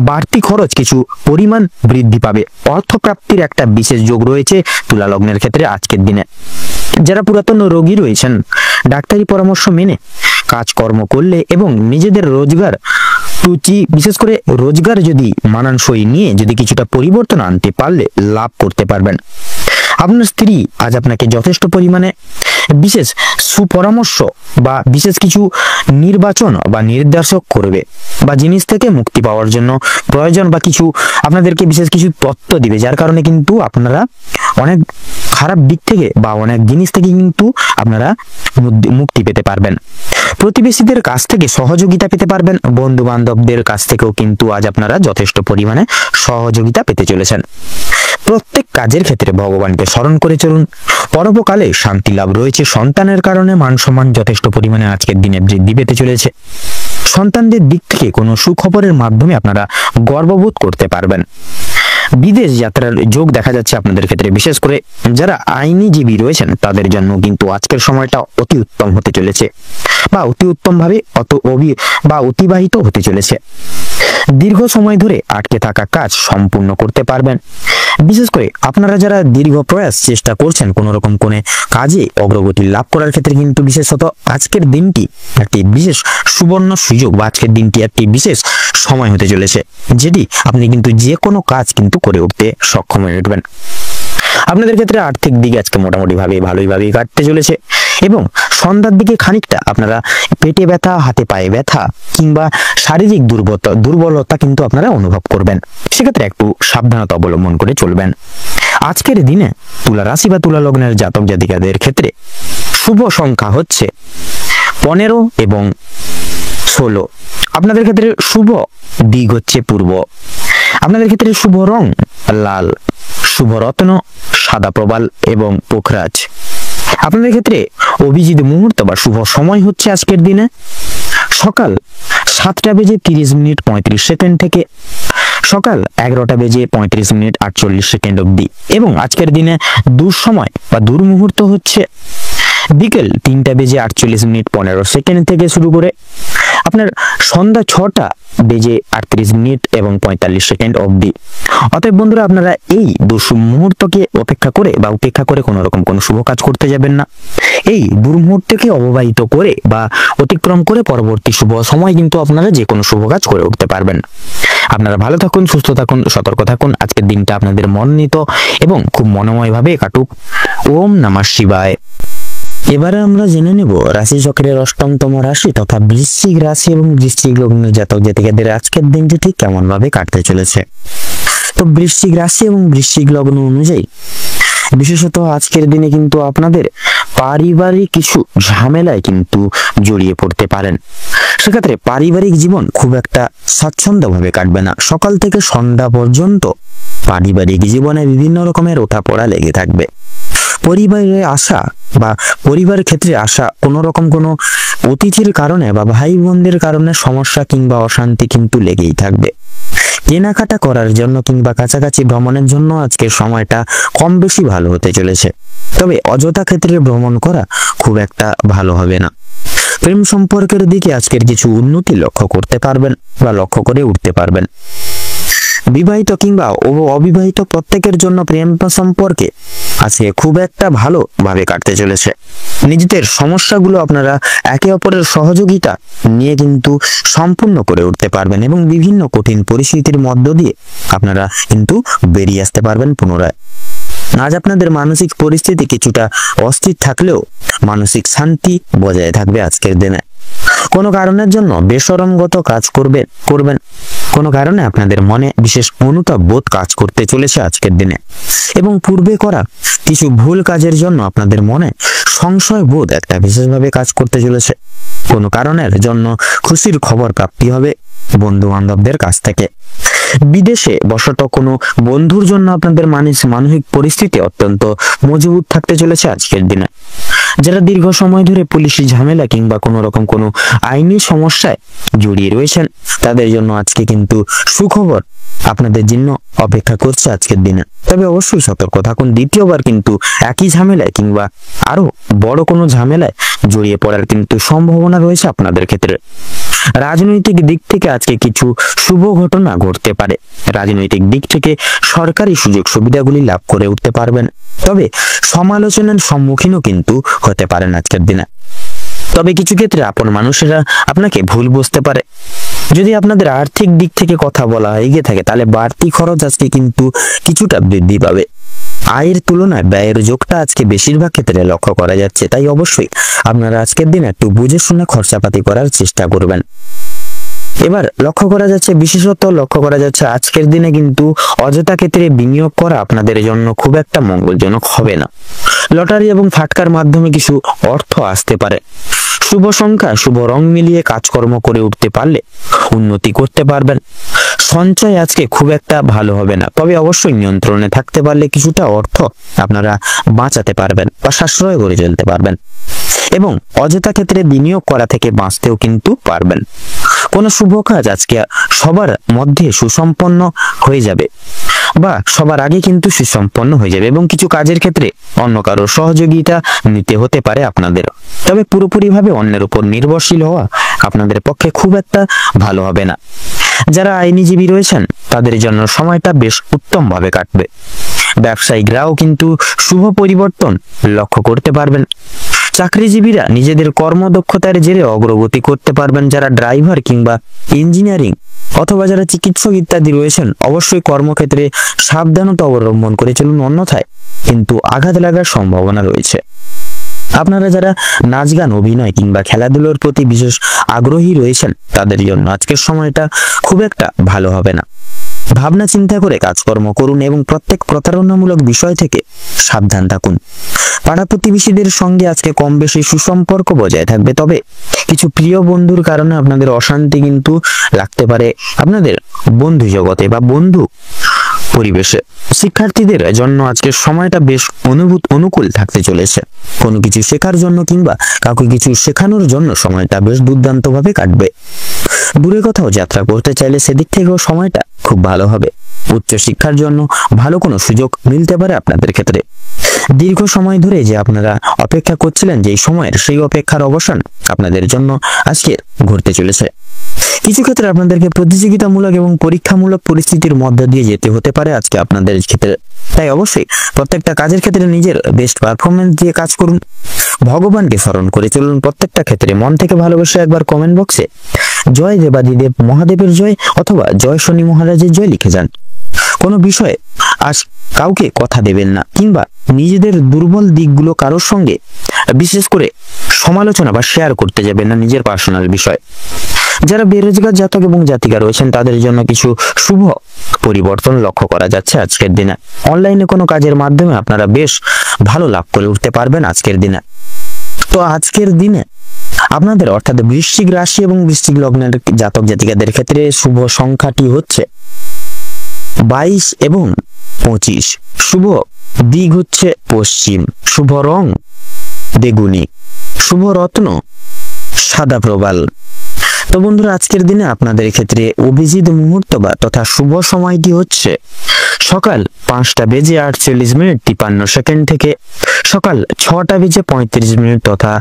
বাড়তি খরচ কিছু পরিমাণ বৃদ্ধি পাবে। অর্থপ্রাপ্তির একটা বিশেষ যোগ রয়েছে তুলা লগ্নের ক্ষেত্রে আজকের দিনে। যারা পুরাতন রোগী রয়েছেন, ডাক্তারি পরামর্শ মেনে কাজকর্ম করলে এবং নিজেদের রোজগার রুচি, বিশেষ করে রোজগার যদি মানানসই নিয়ে যদি কিছুটা পরিবর্তন আনতে পারলে লাভ করতে পারবেন। আপনার স্ত্রী আজ আপনাকে যথেষ্ট পরিমাণে বিশেষ সুপরামর্শ বা বিশেষ কিছু নির্বাচন বা নির্দেশক করবে, বা জিনিস থেকে মুক্তি পাওয়ার জন্য প্রয়োজন বা কিছু আপনাদেরকে বিশেষ কিছু তথ্য দিবে, যার কারণে কিন্তু আপনারা অনেক খারাপ দিক থেকে বা অনেক জিনিস থেকে কিন্তু আপনারা মুক্তি পেতে পারবেন। প্রতিবেশীদের কাছ থেকে সহযোগিতা পেতে পারবেন। বন্ধু বান্ধবদের কাছ থেকেও কিন্তু আজ আপনারা যথেষ্ট পরিমাণে সহযোগিতা পেতে চলেছেন। প্রত্যেক কাজের ক্ষেত্রে ভগবানকে স্মরণ করে চলুন। পরোপকালে শান্তি লাভ রয়েছে। সন্তানের কারণে মান সম্মান যথেষ্ট পরিমাণে আজকের দিনে বৃদ্ধি পেতে চলেছে। সন্তানদের দিক থেকে কোনো সুখবরের মাধ্যমে আপনারা গর্ববোধ করতে পারবেন। বিদেশ যাত্রার যোগ দেখা যাচ্ছে আপনাদের ক্ষেত্রে, বিশেষ করে যারা আইনজীবী রয়েছেন তাদের জন্য কিন্তু আজকের সময়টা অতি উত্তম হতে চলেছে, বা অতি উত্তম ভাবে অতিবাহিত হতে চলেছে। দীর্ঘ সময় ধরে আটকে থাকা কাজ সম্পূর্ণ করতে পারবেন। বিশেষ করে আপনারা যারা দীর্ঘ প্রয়াস চেষ্টা করছেন কোনো রকম কোনো কাজে অগ্রগতি লাভ করার ক্ষেত্রে কিন্তু বিশেষত আজকের দিনটি একটি বিশেষ সুবর্ণ সুযোগ, বা আজকের দিনটি একটি বিশেষ সময় হতে চলেছে, যেটি আপনি কিন্তু যে কোনো কাজ কিন্তু করে উঠতে সক্ষম হয়ে উঠবেন। আপনাদের ক্ষেত্রে আর্থিক দিকে আজকে মোটামুটি ভালোই কাটতে চলেছে, এবং সন্ধ্যার দিকে খানিকটা আপনারা পেটে ব্যথা, হাতে পায়ে ব্যথা কিংবা শারীরিক দুর্বলতা কিন্তু আপনারা অনুভব করবেন। সেক্ষেত্রে একটু সাবধানতা অবলম্বন করে চলবেন। আজকের দিনে তুলা রাশি বা তুলা লগ্নের জাতক জাতিকাদের ক্ষেত্রে শুভ সংখ্যা হচ্ছে 15 এবং 16। আপনাদের ক্ষেত্রে শুভ দিক হচ্ছে পূর্ব। আপনাদের ক্ষেত্রে শুভ রং লাল, শুভ রত্ন সাদা প্রবাল এবং পোখরাজ। আপনাদের ক্ষেত্রে অভিজিৎ মুহূর্ত বা শুভ সময় হচ্ছে আজকের দিনে সকাল 7:30 থেকে সকাল 11:35 অবধি, এবং আজকের দিনে দুঃসময় বা দুর্মুহূর্ত হচ্ছে বিকেল 3:48 থেকে শুরু করে আপনার সন্ধ্যা 6:38 এবং 45 অবধি। অতএব বন্ধুরা, আপনারা এই দুঃমুহূর্তকে উপেক্ষা করে কোনো রকম কোনো শুভ কাজ করতে যাবেন না। এই দুর্মুহূর্তকে অববাহিত করে বা অতিক্রম করে পরবর্তী শুভ সময় কিন্তু আপনারা যে কোনো শুভ কাজ করে উঠতে পারবেন। আপনারা ভালো থাকুন, সুস্থ থাকুন, সতর্ক থাকুন। আজকের দিনটা আপনাদের মনোনীত এবং খুব মনোময় ভাবে কাটুক। ওম নমঃ শিবায়। এবারে আমরা জেনে নেব রাশি চক্রের অষ্টমতম রাশি তথা বৃশ্চিক রাশি এবং বৃশ্চিক লগ্নের জাতক জাতিকাদের আজকের দিনটি ঠিক কেমন ভাবে কাটতে চলেছে। তো বৃশ্চিক রাশি এবং বৃশ্চিক লগ্ন অনুযায়ী বিশেষত আজকের দিনে কিন্তু আপনাদের পারিবারিক কিছু ঝামেলায় কিন্তু জড়িয়ে পড়তে পারেন। সেক্ষেত্রে পারিবারিক জীবন খুব একটা স্বাচ্ছন্দ্যভাবে কাটবে না। সকাল থেকে সন্ধ্যা পর্যন্ত পারিবারিক জীবনে বিভিন্ন রকমের ওঠাপড়া লেগে থাকবে। পরিবারে আসা বা পরিবার ক্ষেত্রে আসা কোনো রকম কোনো অতিথির কারণে বা ভাই বোনদের কারণে সমস্যা কিংবা অশান্তি কিন্তু লেগেই থাকবে। কেনাকাটা করার জন্য কিংবা কাছাকাছি ভ্রমণের জন্য আজকের সময়টা কম বেশি ভালো হতে চলেছে, তবে অযথা ক্ষেত্রে ভ্রমণ করা খুব একটা ভালো হবে না। প্রেম সম্পর্কের দিকে আজকের কিছু উন্নতি লক্ষ্য করতে পারবেন বা লক্ষ্য করে উঠতে পারবেন। বিবাহিত কিংবা অবিবাহিত প্রত্যেকের জন্য প্রেম সম্পর্কে আজকে খুব একটা ভালো ভাবে কাটতে চলেছে। নিজেদের সমস্যাগুলো আপনারা একে অপরের সহযোগিতা নিয়ে কিন্তু সম্পূর্ণ করে উঠতে পারবেন, এবং বিভিন্ন কঠিন পরিস্থিতির মধ্য দিয়ে আপনারা কিন্তু বেরিয়ে আসতে পারবেন পুনরায়। আজ আপনাদের মানসিক পরিস্থিতি কিছুটা অস্থির থাকলেও মানসিক শান্তি বজায় থাকবে আজকের দিনে। কোনো কারণের জন্য বেশরমগত কাজ করবেন, কোনো কারণে আপনাদের মনে বিশেষ অনুতাপ বোধ কাজ করতে চলেছে আজকের দিনে, এবং পূর্বে করা কিছু ভুল কাজের জন্য আপনাদের মনে সংশয় বোধ একটা বিশেষভাবে কাজ করতে চলেছে। কোনো কারণের জন্য খুশির খবর প্রাপ্তি হবে বন্ধু বান্ধবদের কাছ থেকে। বিদেশে বসত কোনো বন্ধুর জন্য আপনাদের মানসিক পরিস্থিতি অত্যন্ত মজবুত থাকতে চলেছে আজকের দিনে। যারা দীর্ঘ সময় ধরে পুলিশি ঝামেলা কিংবা কোনো রকম কোনো আইনি সমস্যায় জড়িয়ে রয়েছেন তাদের জন্য আজকে কিন্তু সুখবর আপনাদের জন্য অপেক্ষা করছে আজকের দিনে। তবে অবশ্যই সতর্ক থাকুন, দ্বিতীয়বার কিন্তু একই ঝামেলায় কিংবা আরো বড় কোনো ঝামেলায় জড়িয়ে পড়ার কিন্তু সম্ভাবনা রয়েছে আপনাদের ক্ষেত্রে। রাজনৈতিক দিক থেকে আজকে কিছু শুভ ঘটনা ঘটতে পারে। রাজনৈতিক দিক থেকে সরকারি সুযোগ সুবিধাগুলি লাভ করে উঠতে পারবেন, তবে সমালোচনার সম্মুখীনও কিন্তু হতে পারেন আজকের দিনে। তবে কিছু ক্ষেত্রে আপন মানুষেরা আপনাকে ভুল বুঝতে পারে। যদি আপনাদের আর্থিক দিক থেকে কথা বলা এগিয়ে থাকে, তাহলে বাড়তি খরচ আজকে কিন্তু কিছুটা বৃদ্ধি পাবে। আয়ের তুলনায় ব্যয়ের যোগটা আজকে বেশিরভাগ ক্ষেত্রে লক্ষ্য করা যাচ্ছে, তাই অবশ্যই আপনারা আজকের দিনে একটু বুঝে শুনে খরচাপাতি করার চেষ্টা করবেন। এবার বিশেষত লক্ষ্য করা যাচ্ছে আজকের দিনে কিন্তু অযথা ক্ষেত্রে বিনিয়োগ করা আপনাদের জন্য খুব একটা মঙ্গলজনক হবে না। লটারি এবং ফাটকার মাধ্যমে কিছু অর্থ আসতে পারে। শুভ সংখ্যা, শুভ রং মিলিয়ে কাজকর্ম করে উঠতে পারলে উন্নতি করতে পারবেন। সঞ্চয় আজকে খুব একটা ভালো হবে না, তবে অবশ্যই নিয়ন্ত্রণে থাকতে পারলে কিছুটা অর্থ আপনারা বাঁচাতে পারবেন বা সাশ্রয় করে চলতে পারবেন এবং অযথা ক্ষেত্রে বিনিয়োগ করা থেকে বাঁচতেও কিন্তু পারবেন। কোনো শুভ কাজ আজকে সবার মধ্যে সুসম্পন্ন হয়ে যাবে বা সবার আগে কিন্তু সুসম্পন্ন হয়ে যাবে এবং কিছু কাজের ক্ষেত্রে অন্য কারোর সহযোগিতা নিতে হতে পারে আপনাদের। তবে পুরোপুরিভাবে অন্যের উপর নির্ভরশীল হওয়া আপনাদের পক্ষে খুব একটা ভালো হবে না। যারা আইনজীবী রয়েছেন তাদের জন্য সময়টা বেশ উত্তমভাবে কাটবে। ব্যবসায়িকরাও কিন্তু শুভ পরিবর্তন লক্ষ্য করতে পারবেন। চাকরিজীবীরা নিজেদের কর্মদক্ষতার জেরে অগ্রগতি করতে পারবেন। যারা ড্রাইভার কিংবা ইঞ্জিনিয়ারিং অথবা যারা চিকিৎসক ইত্যাদি রয়েছেন, অবশ্যই কর্মক্ষেত্রে সাবধানতা অবলম্বন করে চলুন, অন্যথায় কিন্তু আঘাত লাগার সম্ভাবনা রয়েছে। আপনারা যারা নাচ গান, অভিনয় কিংবা খেলাধুলোর প্রতি বিশেষ আগ্রহী রয়েছেন, তাদের জন্য আজকের সময়টা খুব একটা ভালো হবে না। ভাবনা চিন্তা করে কাজকর্ম করুন এবং প্রত্যেক প্রতারণামূলক বিষয় থেকে সাবধান থাকুন। পাড়া প্রতিবেশীদের সঙ্গে আজকে কম বেশি সুসম্পর্ক বজায় থাকবে, তবে কিছু প্রিয় বন্ধুর কারণে আপনাদের অশান্তি কিন্তু লাগতে পারে আপনাদের বন্ধু জগতে বা বন্ধু পরিবেশে। শিক্ষার্থীদের জন্য আজকের সময়টা বেশ অনুকূল থাকতে চলেছে। কোনো কিছু শেখার জন্য কিংবা কাউকে কিছু শেখানোর জন্য সময়টা বেশ দুর্দান্ত ভাবে কাটবে। দূরে কোথাও যাত্রা করতে চাইলে সেদিক থেকেও সময়টা খুব ভালো হবে। উচ্চ শিক্ষার জন্য ভালো কোনো সুযোগ মিলতে পারে আপনাদের ক্ষেত্রে। দীর্ঘ সময় ধরে যে আপনারা অপেক্ষা করছিলেন, যে সময়ের সেই অপেক্ষার অবসান আপনাদের জন্য আজকে ঘটতে চলেছে। কিছু ক্ষেত্রে আপনাদেরকে প্রতিযোগিতামূলক এবং পরীক্ষামূলক পরিস্থিতির মধ্য দিয়ে যেতে হতে পারে আজকে আপনাদের ক্ষেত্রে। তাই অবশ্যই প্রত্যেকটা কাজের ক্ষেত্রে নিজের বেস্ট পারফরমেন্স দিয়ে কাজ করুন। ভগবানকে স্মরণ করে চলুন প্রত্যেকটা ক্ষেত্রে। মন থেকে ভালোবেসে একবার কমেন্ট বক্সে জয় দেবাদিদেব মহাদেবের জয় অথবা জয় শনি মহারাজের জয় লিখে যান। কোনো বিষয়ে আজ কাউকে কথা দেবেন না কিংবা নিজেদের দুর্বল দিকগুলো কারোর সঙ্গে বিশেষ করে সমালোচনা বা শেয়ার করতে যাবেন না নিজের পার্সোনাল বিষয়। যারা বেরোজগার জাতক এবং জাতিকা রয়েছেন তাদের জন্য কিছু শুভ পরিবর্তন লক্ষ্য করা যাচ্ছে আজকের দিনে। অনলাইনে কোনো কাজের মাধ্যমে আপনারা বেশ ভালো লাভ করে উঠতে পারবেন আজকের দিনে। তো আজকের দিনে আপনাদের অর্থাৎ বৃশ্চিক রাশি এবং বৃশ্চিক লগ্নের জাতক জাতিকাদের ক্ষেত্রে শুভ সংখ্যাটি হচ্ছে 22 এবং 25। শুভ দিক হচ্ছে পশ্চিম। শুভ রং বেগুনি। শুভ রত্ন সাদা প্রবাল। তো বন্ধুরা, আজকের দিনে আপনাদের ক্ষেত্রে অভিজিৎ মুহূর্ত বা তথা শুভ সময়টি হচ্ছে সকাল 5:48:53 থেকে সকাল 6:35 তথা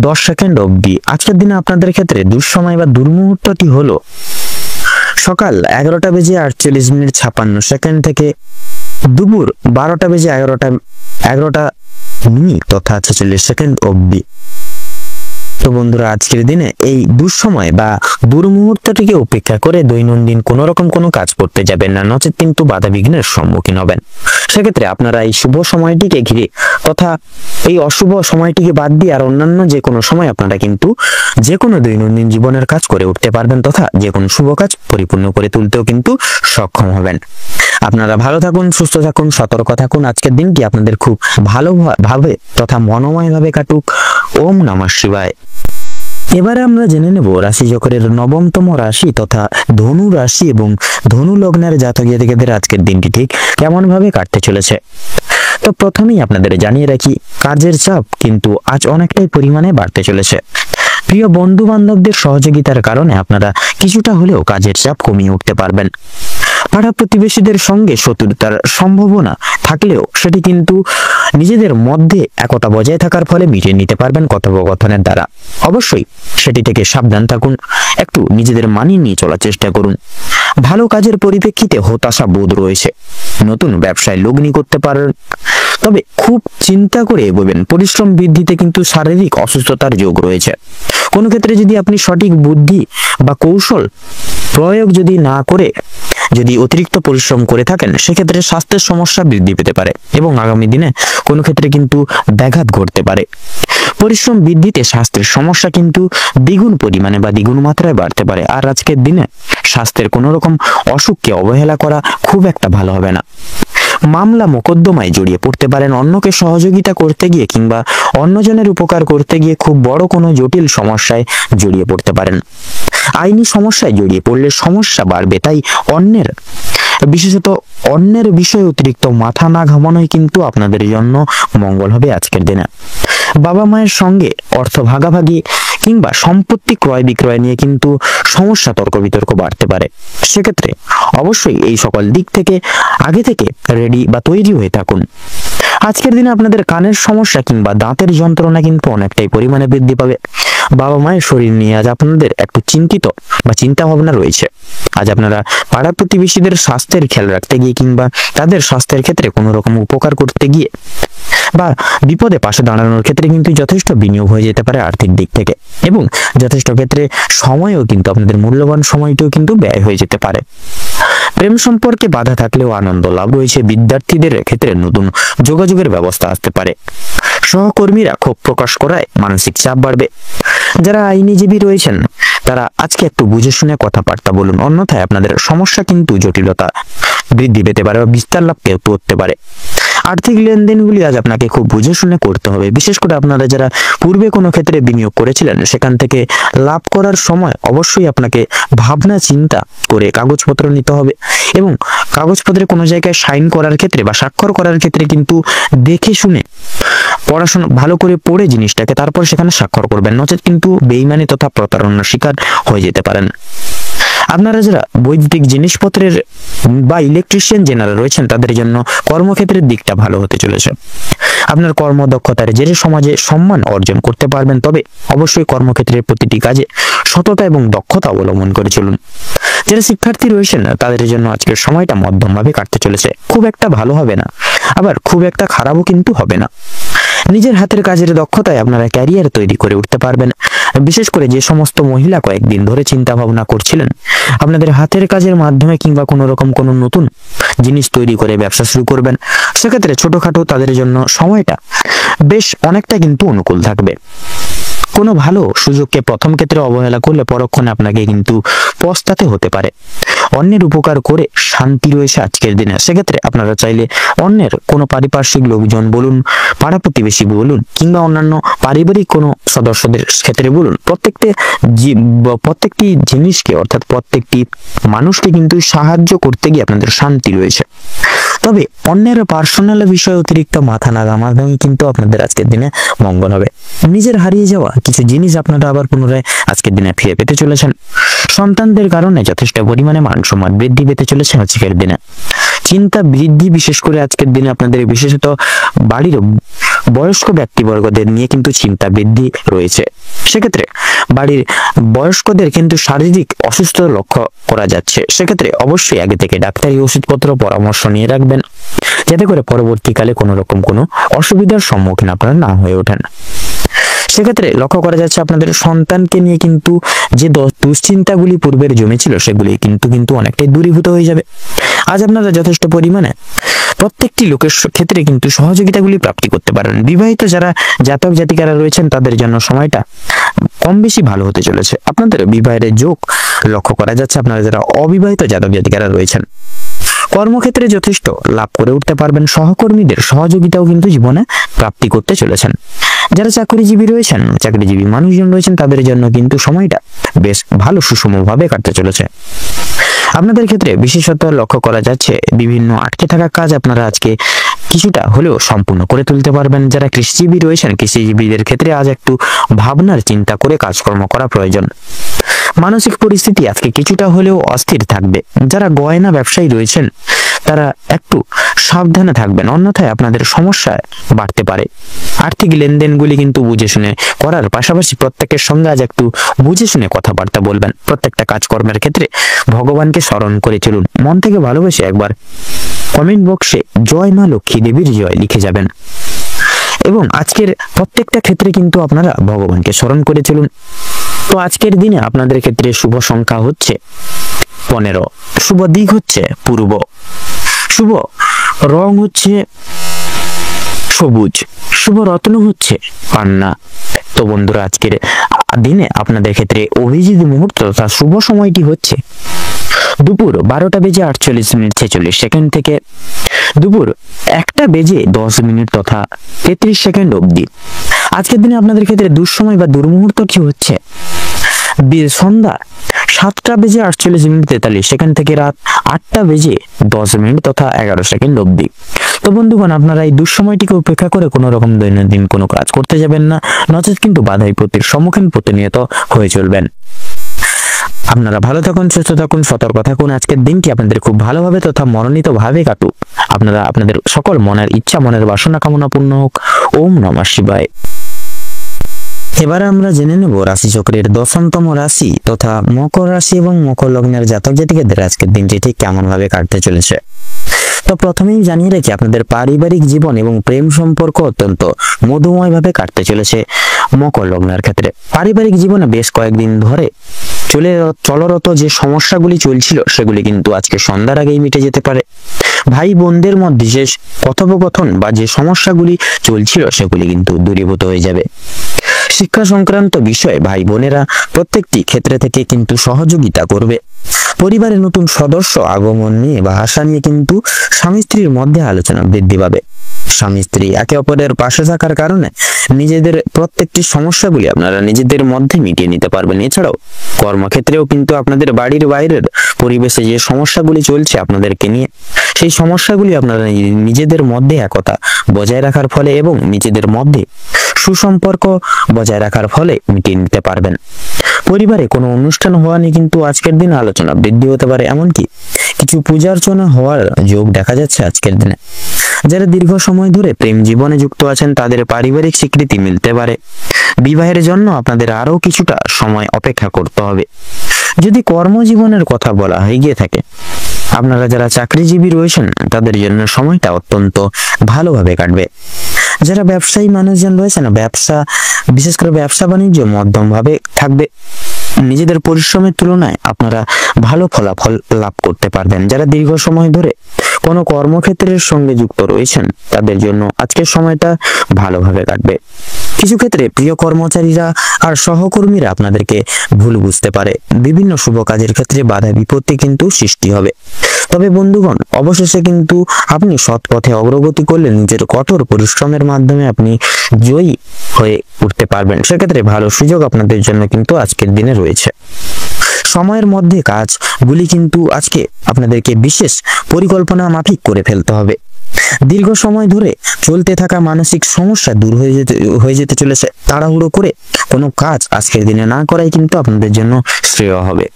10 সেকেন্ড অবধি। আজকের দিনে আপনাদের ক্ষেত্রে দুঃসময় বা দুর্মুহূর্তটি হলো সকাল 11:48:56 থেকে দুপুর 12:11 তথা 46 সেকেন্ড অবধি। তো বন্ধুরা, আজকের দিনে এই দুঃসময় বা দুর্মুহূর্তটিকে উপেক্ষা করে দৈনন্দিন কোন রকম কোনো কাজ করতে যাবেন না, নচেত কিন্তু বাধা বিঘ্নের সম্মুখীন হবেন। সেক্ষেত্রে আপনারা এই শুভ সময়টিকে ঘিরে তথা এই অশুভ সময়টিকে বাদ দিয়ে আর অন্যান্য যে কোনো সময় আপনারা কিন্তু যে কোনো দৈনন্দিন জীবনের কাজ করে উঠতে পারবেন তথা যে কোনো শুভ কাজ পরিপূর্ণ করে তুলতেও কিন্তু সক্ষম হবেন। আপনারা ভালো থাকুন, সুস্থ থাকুন, সতর্ক থাকুন। আজকের দিনটি আপনাদের খুব ভালোভাবে তথা মনোময়ভাবে কাটুক। ওম নমঃ শিবায়। এবারে আমরা জেনে নেব রাশি চক্রের 9তম রাশি তথা ধনু রাশি এবং ধনু লগ্নের জাতক জাতিকাদের আজকের দিনটি ঠিক কেমন ভাবে কাটতে চলেছে। তো প্রথমেই আপনাদের জানিয়ে রাখি, কাজের চাপ কিন্তু আজ অনেকটাই পরিমাণে বাড়তে চলেছে। প্রিয় বন্ধু বান্ধবদের সহযোগিতার কারণে আপনারা কিছুটা হলেও কাজের চাপ কমিয়ে উঠতে পারবেন। পাড়া প্রতিবেশীদের সঙ্গে শত্রুতার সম্ভাবনা থাকলেও সেটি কিন্তু নিজেদের মধ্যে একতা বজায় থাকার ফলে মিটিয়ে নিতে পারবেন কথোপকথনের দ্বারা। অবশ্যই সেটি থেকে সাবধান থাকুন, একটু নিজেদের মানিয়ে নিয়ে চলার চেষ্টা করুন। ভালো কাজের পরিপ্রেক্ষিতে হতাশা বোধ রয়েছে, নতুন ব্যবসায় লগ্নি করতে পারেন, তবে খুব চিন্তা করে এগোবেন। পরিশ্রম বৃদ্ধিতে কিন্তু শারীরিক অসুস্থতার যোগ রয়েছে। কোনো ক্ষেত্রে যদি আপনি সঠিক বুদ্ধি বা কৌশল প্রয়োগ যদি না করে যদি অতিরিক্ত পরিশ্রম করে থাকেন, সেক্ষেত্রে স্বাস্থ্যের সমস্যা বৃদ্ধি পেতে পারে এবং আগামী দিনে কোনো ক্ষেত্রে কিন্তু ব্যাঘাত ঘটতে পারে। পরিশ্রম বৃদ্ধিতে স্বাস্থ্যের সমস্যা কিন্তু দ্বিগুণ পরিমাণে বা দ্বিগুণ মাত্রায় বাড়তে পারে। আর আজকের দিনে স্বাস্থ্যের কোনো রকম অসুখকে অবহেলা করা খুব একটা ভালো হবে না। মামলা মোকদ্দমায় জড়িয়ে পড়তে পারেন, অন্যকে সহযোগিতা করতে গিয়ে কিংবা অন্যজনের উপকার করতে গিয়ে খুব বড় কোনো জটিল সমস্যায় জড়িয়ে পড়তে পারেন। আইনি সমস্যায় জড়িয়ে পড়লে সমস্যা বাড়বে, তাই বিশেষত অন্যের বিষয়ে অতিরিক্ত মাথা না ঘামানোই কিন্তু আপনাদের জন্য মঙ্গল হবে আজকের দিনে। বাবা মায়ের সঙ্গে অর্থ ভাগাভাগি কিংবা সম্পত্তি ক্রয় বিক্রয় নিয়ে কিন্তু সমস্যা, তর্ক বিতর্ক বাড়তে পারে। সেক্ষেত্রে অবশ্যই এই সকল দিক থেকে আগে থেকে রেডি বা তৈরি হয়ে থাকুন। আজকের দিনে আপনাদের কানের সমস্যা কিংবা দাঁতের যন্ত্রণা কিন্তু অনেকটাই পরিমাণে বৃদ্ধি পাবে। বাবা মায়ের শরীর নিয়ে আজ আপনাদের একটু চিন্তিত বা চিন্তা ভাবনা রয়েছে। আজ আপনারা পাড়া প্রতিবেশীদের স্বাস্থ্যের খেয়াল রাখতে গিয়ে কিংবা তাদের স্বাস্থ্যের ক্ষেত্রে কোনো রকম উপকার করতে গিয়ে বা বিপদে পাশে দাঁড়ানোর ক্ষেত্রে কিন্তু যথেষ্ট বিনিয়োগ হয়ে যেতে পারে আর্থিক দিক থেকে, এবং যথেষ্ট ক্ষেত্রে সময়ও কিন্তু আপনাদের মূল্যবান সময়টিও কিন্তু ব্যয় হয়ে যেতে পারে। প্রেম সম্পর্কে বাধা থাকলেও আনন্দ লাভ রয়েছে। বিদ্যার্থীদের ক্ষেত্রে নতুন যোগাযোগের ব্যবস্থা আসতে পারে। সহকর্মীরা ক্ষোভ প্রকাশ করায় মানসিক চাপ বাড়বে। যারা আইনজীবী রয়েছেন তারা আজকে একটু বুঝে শুনে কথাবার্তা বলুন, অন্যথায় আপনাদের সমস্যা কিন্তু জটিলতা বৃদ্ধি পেতে পারে বা বিস্তার লাভ করতে পারে। আর্থিক লেনদেনগুলি আজ আপনাকে খুব বুঝে শুনে করতে হবে। বিশেষ করে আপনারা যারা পূর্বে কোনো ক্ষেত্রে বিনিয়োগ করেছিলেন, সেখান থেকে লাভ করার সময় অবশ্যই আপনাকে ভাবনা চিন্তা করে কাগজপত্র নিতে হবে, এবং কাগজপত্রে কোনো জায়গায় সাইন করার ক্ষেত্রে বা স্বাক্ষর করার ক্ষেত্রে কিন্তু দেখে শুনে পড়াশোনা ভালো করে পড়ে জিনিসটাকে তারপর সেখানে স্বাক্ষর করবেন, নচেত কিন্তু বেইমানি তথা প্রতারণার শিকার হয়ে যেতে পারেন। আপনারা যারা বৈদ্যুতিক জিনিসপত্রের বা ইলেকট্রিশিয়ান যারা রয়েছেন, তাদের জন্য কর্মক্ষেত্রের দিকটা ভালো হতে চলেছে। আপনার কর্মদক্ষতার জেরে সমাজে সম্মান অর্জন করতে পারবেন, তবে অবশ্যই কর্মক্ষেত্রের প্রতিটি কাজে সততা এবং দক্ষতা অবলম্বন করে চলুন। যারা শিক্ষার্থী রয়েছেন তাদের জন্য আজকের সময়টা মধ্যমভাবে কাটতে চলেছে। খুব একটা ভালো হবে না, আবার খুব একটা খারাপও কিন্তু হবে না। নিজের হাতের কাজের দক্ষতায় আপনারা ক্যারিয়ার তৈরি করে উঠতে পারবেন। বিশেষ করে যে সমস্ত মহিলা কয়েকদিন ধরে চিন্তা ভাবনা করছিলেন আপনাদের হাতের কাজের মাধ্যমে কিংবা কোনো রকম কোনো নতুন জিনিস তৈরি করে ব্যবসা শুরু করবেন, সেক্ষেত্রে ছোটখাটো তাদের জন্য সময়টা বেশ অনেকটা কিন্তু অনুকূল থাকবে। কোনো ভালো সুযোগকে প্রথম ক্ষেত্রে অবহেলা করলে পরক্ষণে আপনাকে কিন্তু পস্তাতে হতে পারে। অন্যের উপকার করে শান্তি রয়েছে আজকের দিনে। সেক্ষেত্রে আপনারা চাইলে অন্যের কোনো পারিপার্শ্বিক লোকজন বলুন, পাড়া প্রতিবেশী বলুন, কিংবা অন্যান্য পারিবারিক কোনো সদস্যদের ক্ষেত্রে বলুন, প্রত্যেকটি জিনিসকে অর্থাৎ প্রত্যেকটি মানুষকে কিন্তু সাহায্য করতে গিয়ে আপনাদের শান্তি রয়েছে। তবে অন্যের পার্সোনাল বিষয়ে অতিরিক্ত মাথা না ঘামাঘামি কিন্তু আপনাদের আজকের দিনে মঙ্গল হবে। নিজের হারিয়ে যাওয়া কিছু জিনিস আপনারা আবার পুনরায় আজকের দিনে ফিরে পেতে চলেছেন। সন্তানদের কারণে যথেষ্ট পরিমাণে মান সম্মান বৃদ্ধি পেতে চলেছে আজকের দিনে। চিন্তা বৃদ্ধি বিশেষ করে আজকের দিনে আপনাদের বিশেষত বাড়ির বয়স্ক ব্যক্তিবর্গদের নিয়ে কিন্তু চিন্তা বৃদ্ধি রয়েছে। সেক্ষেত্রে বাড়ির বয়স্কদের কিন্তু শারীরিক অসুস্থতা লক্ষ্য করা যাচ্ছে। সেক্ষেত্রে অবশ্যই আগে থেকে ডাক্তারি ওষুধপত্র পরামর্শ নিয়ে রাখবেন, যাতে করে পরবর্তীকালে কোনো রকম কোনো অসুবিধার সম্মুখীন আপনারা না হয়ে ওঠেন। সেক্ষেত্রে লক্ষ্য করা যাচ্ছে আপনাদের সন্তানকে নিয়ে কিন্তু যে দুশ্চিন্তাগুলি পূর্বের জমেছিল সেগুলি কিন্তু অনেকটাই দূরীভূত হয়ে যাবে। আজ আপনারা যথেষ্ট পরিমাণে প্রত্যেকটি লোকের ক্ষেত্রে কিন্তু সহযোগিতাগুলি প্রাপ্তি করতে পারেন। বিবাহিত যারা জাতক জাতিকারা রয়েছেন তাদের জন্য সময়টা কম বেশি ভালো হতে চলেছে। আপনাদের বিবাহের যোগ লক্ষ্য করা যাচ্ছে। আপনারা যারা অবিবাহিত জাতক জাতিকারা রয়েছেন কর্মক্ষেত্রে যথেষ্ট লাভ করে উঠতে পারবেন। সহকর্মীদের সহযোগিতাও কিন্তু জীবনে প্রাপ্তি করতে চলেছেন। যারা চাকরিজীবী রয়েছেন, চাকরিজীবী মানুষজন রয়েছেন, তাদের জন্য কিন্তু সময়টা বেশ ভালো সুষমভাবে কাটতে চলেছে। আপনাদের ক্ষেত্রে বিশেষত লক্ষ্য করা যাচ্ছে বিভিন্ন আটকে থাকা কাজ আপনারা আজকে কিছুটা হলেও সম্পূর্ণ করে তুলতে পারবেন। যারা কৃষিজীবী রয়েছেন, কৃষিজীবীদের ক্ষেত্রে আজ একটু ভাবনার চিন্তা করে কাজকর্ম করা প্রয়োজন। মানসিক পরিস্থিতি আজকে কিছুটা হলেও অস্থির থাকবে। যারা গয়না ব্যবসায়ী রয়েছেন তারা একটু সাবধানে থাকবেন, অন্যথায় আপনাদের সমস্যা বাড়তে পারে। আর্থিক লেনদেনগুলি কিন্তু বুঝে শুনে করার পাশাপাশি প্রত্যেকের সঙ্গে আজ একটু বুঝে শুনে কথাবার্তা বলবেন। প্রত্যেকটা কাজকর্মের ক্ষেত্রে ভগবানকে স্মরণ করে চলুন। মন থেকে ভালোবেসে একবার কমেন্ট বক্সে জয় মা লক্ষ্মী দেবীর জয় লিখে যাবেন এবং আজকের প্রত্যেকটা ক্ষেত্রে কিন্তু আপনারা ভগবানকে স্মরণ করে চলুন। তো আজকের দিনে আপনাদের ক্ষেত্রে শুভ সংখ্যা হচ্ছে 15, শুভ দিক হচ্ছে পূর্ব, শুভ রং হচ্ছে সবুজ, শুভ রত্ন হচ্ছে পান্না। তো বন্ধুরা, আজকের দিনে আপনাদের ক্ষেত্রে অভিজিৎ মুহূর্ত তথা শুভ সময়টি হচ্ছে দুপুর 12:48:46 থেকে দুপুর 1:10 তথা 33 অবধি। আজকের দিনে আপনাদের ক্ষেত্রে দুঃসময় বা দুর্মুহূর্তটি হচ্ছে সন্ধ্যা 7:48:43 থেকে রাত 8:10 তথা 11 অবধি। তো বন্ধুগণ, আপনারা এই দুঃসময়টিকে উপেক্ষা করে কোনো রকম দৈনন্দিন কোনো কাজ করতে যাবেন না, নচেত কিন্তু বাধা বিপত্তির সম্মুখীন প্রতিনিয়ত হয়ে চলবেন। আপনারা ভালো থাকুন, সুস্থ থাকুন, সতর্ক থাকুন। আজকের দিনটি আপনাদের খুব ভালোভাবে তথা মনোনীত ভাবে কাটুক। আপনারা আপনাদের সকল মনের ইচ্ছা, মনের বাসনা কামনা পূর্ণ হোক। ওম নমঃ শিবায়। এবারে আমরা জেনে নেব রাশিচক্রের 10তম রাশি তথা মকর রাশি এবং মকর লগ্নের জাতক জাতিকাদের আজকের দিনটি ঠিক কেমন ভাবে কাটতে চলেছে। তো প্রথমেই জানিয়ে রাখি, আপনাদের পারিবারিক জীবন এবং প্রেম সম্পর্ক অত্যন্ত মধুময় ভাবে কাটতে চলেছে মকর লগ্নের ক্ষেত্রে। পারিবারিক জীবনে বেশ কয়েকদিন ধরে চলরত যে সমস্যাগুলি চলছিল সেগুলি কিন্তু আজকে সন্ধ্যার আগেই মিটে যেতে পারে। ভাই বোনদের মধ্যে যে কথোপকথন বা যে সমস্যাগুলি চলছিল সেগুলি কিন্তু দূরীভূত হয়ে যাবে। শিক্ষা সংক্রান্ত বিষয়ে ভাই বোনেরা প্রত্যেকটি ক্ষেত্রে থেকে কিন্তু সহযোগিতা করবে। পরিবারে নতুন সদস্য আগমন নিয়ে বা আশা নিয়ে কিন্তু স্বামী স্ত্রীর মধ্যে আলোচনা বৃদ্ধি পাবে। স্বামী স্ত্রী একে অপরের পাশে থাকার কারণে নিজেদের প্রত্যেকটি সমস্যাগুলি আপনারা নিজেদের মধ্যে মিটিয়ে নিতে পারবেন। এছাড়াও কর্মক্ষেত্রেও কিন্তু আপনাদের বাড়ির বাইরের পরিবেশে যে সমস্যাগুলি চলছে আপনাদেরকে নিয়ে, সেই সমস্যাগুলি আপনারা নিজেদের মধ্যে একতা বজায় রাখার ফলে এবং নিজেদের মধ্যে সুসম্পর্ক বজায় রাখার ফলে মিটিয়ে নিতে পারবেন। পরিবারে কোনো অনুষ্ঠান হওয়া নিয়ে কিন্তু আজকের দিনে আলোচনা বৃদ্ধি হতে পারে, এমনকি কিছু পূজার্চনা হওয়ার যোগ দেখা যাচ্ছে আজকের দিনে। যারা দীর্ঘ সময় ধরে প্রেম জীবনে যুক্ত আছেন তাদের পারিবারিক স্বীকৃতি মিলতে পারে। বিবাহের জন্য আপনাদের আরো কিছুটা সময় অপেক্ষা করতে হবে। যদি কর্মজীবনের কথা বলা হয়ে গিয়ে থাকে, আপনারা যারা চাকরিজীবী রয়েছেন তাদের জন্য সময়টা অত্যন্ত ভালোভাবে কাটবে। যারা ব্যবসায়ী মানুষজন রয়েছেন, বিশেষ করে ব্যবসা বাণিজ্য মধ্যম ভাবে থাকবে। নিজেদের পরিশ্রমের তুলনায় আপনারা ভালো ফলাফল লাভ করতে পারবেন। যারা দীর্ঘ সময় ধরে কোনো কর্মক্ষেত্রের সঙ্গে যুক্ত রয়েছেন তাদের জন্য আজকের সময়টা ভালোভাবে কাটবে। কিছু ক্ষেত্রে প্রিয় কর্মচারীরা আর সহকর্মীরা আপনাদেরকে ভুল বুঝতে পারে। বিভিন্ন শুভ কাজের ক্ষেত্রে বাধা বিপত্তি কিন্তু সৃষ্টি হবে। তবে বন্ধুগণ, অবশেষে কিন্তু আপনি সৎ পথে অগ্রগতি করলে নিজের কঠোর পরিশ্রমের মাধ্যমে আপনি জয়ী হয়ে উঠতে পারবেন। সেক্ষেত্রে ভালো সুযোগ আপনাদের জন্য কিন্তু আজকের দিনে রয়েছে। সময়ের মধ্যে কাজগুলি কিন্তু আজকে আপনাদেরকে বিশেষ পরিকল্পনা মাফিক করে ফেলতে হবে। দীর্ঘ সময় ধরে চলতে থাকা মানসিক সমস্যা দূর হয়ে যেতে চলেছে। তাড়াহুড়ো করে কোনো কাজ আজকের দিনে না করাই কিন্তু আপনাদের জন্য শ্রেয় হবে।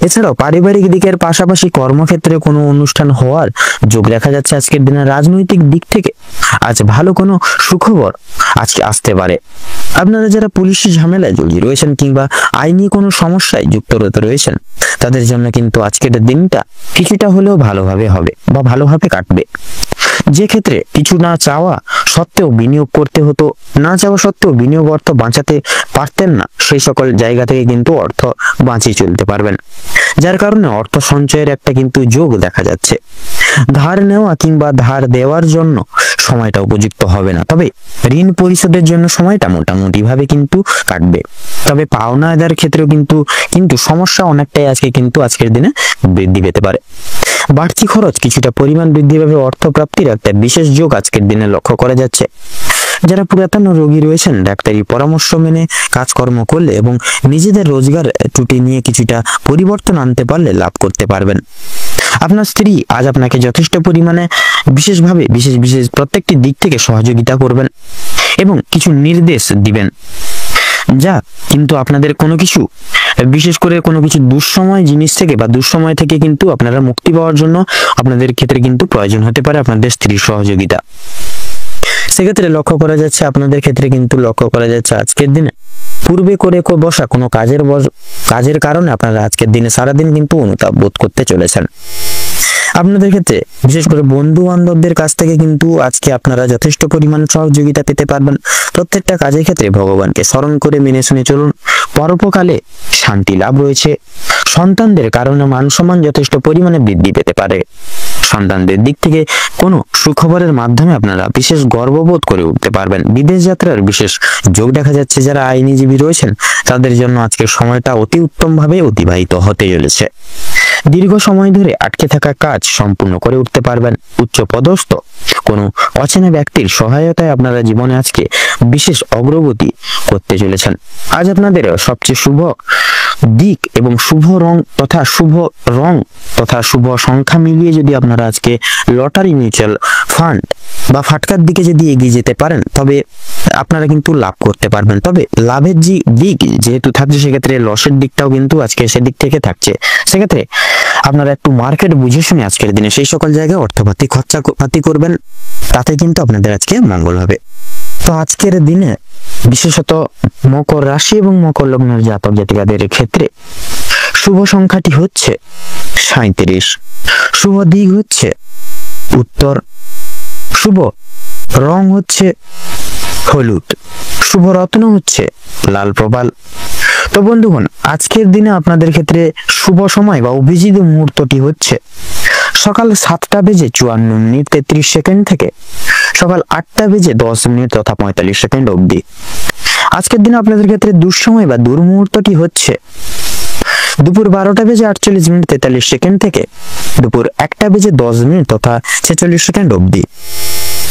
এছাড়াও পারিবারিক দিকের পাশাপাশি কর্মক্ষেত্রে কোনো অনুষ্ঠান হওয়ার যোগ দেখা যাচ্ছে আজকের দিনে। রাজনৈতিক দিক থেকে আজ ভালো কোনো সুখবর আজকে আসতে পারে। আপনারা যারা পুলিশি ঝামেলায় জড়িয়ে রয়েছেন কিংবা আইনি কোনো সমস্যায় যুক্ত রয়েছেন তাদের জন্য কিন্তু আজকের দিনটা কিছুটা হলেও ভালোভাবে হবে বা ভালোভাবে কাটবে। যে ক্ষেত্রে কিছু না চাওয়া সত্ত্বেও বিনিয়োগ করতে হতো, না চাওয়া সত্ত্বেও বিনিয়োগ অর্থ বাঁচাতে পারতেন না, সেই সকল জায়গা থেকে কিন্তু অর্থ বাঁচিয়ে চলতে পারবেন। যার কারণে অর্থ সঞ্চয়ের একটা কিন্তু যোগ দেখা যাচ্ছে। ধার নেওয়া কিংবা ধার দেওয়ার জন্য সময়টা উপযুক্ত হবে না, তবে ঋণ পরিশোধের জন্য সময়টা মোটামুটি ভাবে কিন্তু কাটবে। তবে পাওনা আদায়ের ক্ষেত্রেও কিন্তু সমস্যা অনেকটাই আজকের দিনে বৃদ্ধি পেতে পারে। বাড়তি খরচ কিছুটা পরিমাণ বৃদ্ধি পাবে। অর্থ প্রাপ্তির একটা বিশেষ যোগ আজকের দিনে লক্ষ্য করা যাচ্ছে। যারা পুরাতন রোগী রয়েছেন ডাক্তারি পরামর্শ মেনে কাজকর্ম করলে এবং নিজেদের রোজগার ত্রুটি নিয়ে কিছুটা পরিবর্তন আনতে পারলে লাভ করতে পারবেন। আপনার স্ত্রী আজ আপনাকে যথেষ্ট পরিমাণে বিশেষ প্রত্যেকটি দিক থেকে সহযোগিতা করবেন এবং কিছু নির্দেশ দিবেন। যা কিন্তু আপনাদের কোনো কিছু, বিশেষ করে কোনো কিছু দুঃসময় জিনিস থেকে বা দুঃসময় থেকে কিন্তু আপনারা মুক্তি পাওয়ার জন্য আপনাদের ক্ষেত্রে কিন্তু প্রয়োজন হতে পারে আপনাদের স্ত্রীর সহযোগিতা। সেক্ষেত্রে লক্ষ্য করা যাচ্ছে আপনাদের ক্ষেত্রে কিন্তু লক্ষ্য করা যাচ্ছে আজকের দিনে পূর্বে করে বসা কোনো কাজের কারণে আপনারা আজকের দিনে সারাদিন কিন্তু অনুতাপ বোধ করতে চলেছেন। আপনাদের ক্ষেত্রে বিশেষ করে বন্ধু বান্ধবদের কাছ থেকে কিন্তু আজকে আপনারা যথেষ্ট পরিমাণ সহযোগিতা পেতে পারবেন। প্রত্যেকটা কাজের ক্ষেত্রে ভগবানকে স্মরণ করে মেনে শুনে চলুন। পরোপকালে শান্তি লাভ রয়েছে। সন্তানদের কারণে মান সম্মান যথেষ্ট পরিমাণে বৃদ্ধি পেতে পারে। সন্তানদের দিক থেকে কোনো সুখবরের মাধ্যমে আপনারা বিশেষ গর্ববোধ করে উঠতে পারবেন। বিদেশ যাত্রার বিশেষ যোগ দেখা যাচ্ছে। যারা আইনজীবী রয়েছেন তাদের জন্য আজকের সময়টা অতি উত্তম ভাবে অতিবাহিত হতে চলেছে। দীর্ঘ সময় ধরে আটকে থাকা কাজ সম্পূর্ণ করে উঠতে পারবেন। উচ্চ পদস্থ কোনো অচেনা ব্যক্তির সহায়তায় আপনারা জীবনে আজকে বিশেষ অগ্রগতি করতে চলেছেন। আজ আপনাদের সবচেয়ে শুভ দিক এবং শুভ রং তথা শুভ সংখ্যা মিলিয়ে যদি আপনারা আজকে লটারি, মিউচুয়াল ফান্ড বা ফাটকার দিকে যদি এগিয়ে যেতে পারেন তবে আপনারা কিন্তু লাভ করতে পারবেন। তবে লাভের যে দিক যেহেতু থাকছে সেক্ষেত্রে লসের দিকটাও কিন্তু আজকে সেদিক থেকে থাকছে। সেক্ষেত্রে আপনারা একটু মার্কেট বুঝে শুনে আজকের দিনে সেই সকল জায়গায় অর্থপাতি খরচাপাতি করবেন, তাতে কিন্তু আপনাদের আজকে মঙ্গল হবে। তো আজকের দিনে বিশেষত মকর রাশি এবং মকর লগ্নের জাতক জাতিকাদের ক্ষেত্রে শুভ সংখ্যাটি হচ্ছে 37, শুভ দিক হচ্ছে উত্তর, শুভ রং হচ্ছে হলুদ, শুভ রত্ন হচ্ছে লাল প্রবাল। তো বন্ধুগণ, আজকের দিনে আপনাদের ক্ষেত্রে শুভ সময় বা অভিজিৎ মুহূর্তটি হচ্ছে সকাল 7:54:33 থেকে সকাল 8:10 তথা 45 অবধি। আজকের দিনে আপনাদের ক্ষেত্রে দুঃসময় বা দুর্মুহূর্তটি হচ্ছে দুপুর 12:48:43 থেকে দুপুর 1:10 তথা 46 অবধি।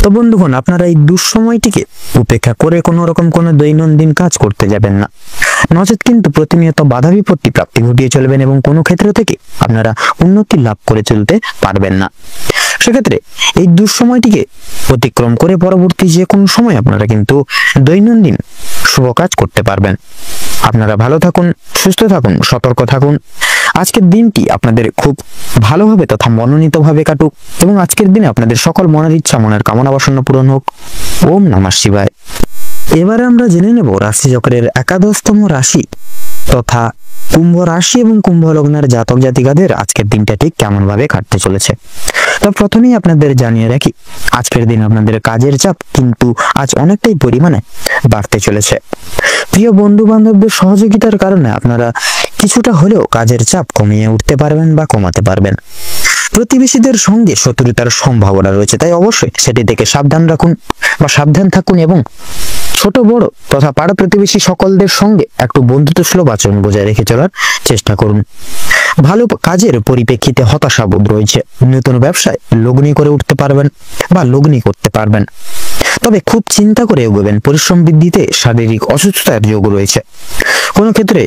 তো বন্ধুগণ, আপনারা এই দুঃসময়টিকে উপেক্ষা করে কোনো রকম কোনো দৈনন্দিন কাজ করতে যাবেন না, নচেত কিন্তু প্রতিনিয়ত বাধা বিপত্তি প্রাপ্তি ঘটিয়ে চলবেন এবং কোনো ক্ষেত্র থেকে আপনারা উন্নতি লাভ করে চলতে পারবেন না। সেক্ষেত্রে এই দুঃসময়টিকে অতিক্রম করে পরবর্তী যে কোনো সময় আপনারা কিন্তু দৈনন্দিন শুভ কাজ করতে পারবেন। আপনারা ভালো থাকুন, সুস্থ থাকুন, সতর্ক থাকুন। আজকের দিনটি আপনাদের খুব ভালোভাবে তথা মনোনীতভাবে কাটুক এবং আজকের দিনে আপনাদের সকল মনের ইচ্ছা, মনের কামনা বাসনা পূরণ হোক। ওম নমঃ শিবায়। এবারে আমরা জেনে নেব রাশিচক্রের 11তম রাশি তথা কুম্ভ রাশি এবং কুম্ভ লগ্নের জাতক জাতিকাদের আজকের দিনটা ঠিক কেমন ভাবে কাটতে চলেছে। তো প্রথমেই আপনাদের জানিয়ে রাখি, আজকের দিন আপনাদের কাজের চাপ কিন্তু আজ অনেকটাই পরিমাণে বাড়তে চলেছে। প্রিয় বন্ধু বান্ধবদের সহযোগিতার কারণে আপনারা কিছুটা হলেও কাজের চাপ কমিয়ে উঠতে পারবেন বা কমাতে পারবেন। প্রতিবেশীদের সঙ্গে শত্রুতার সম্ভাবনা রয়েছে, তাই অবশ্যই সেটি থেকে সাবধান থাকুন এবং ছোট বড় তথা পাড়া প্রতিবেশী সকলদের সঙ্গে একটু বন্ধুত্বসুলভ আচরণ বজায় রেখে চলার চেষ্টা করুন। ভালো কাজের পরিপ্রেক্ষিতে হতাশাবোধ রয়েছে। নতুন ব্যবসায় লগ্নি করে উঠতে পারবেন বা লগ্নি করতে পারবেন, তবে খুব চিন্তা করে এগোবেন। পরিশ্রম বৃদ্ধিতে শারীরিক অসুস্থতার যোগ রয়েছে। কোনো ক্ষেত্রে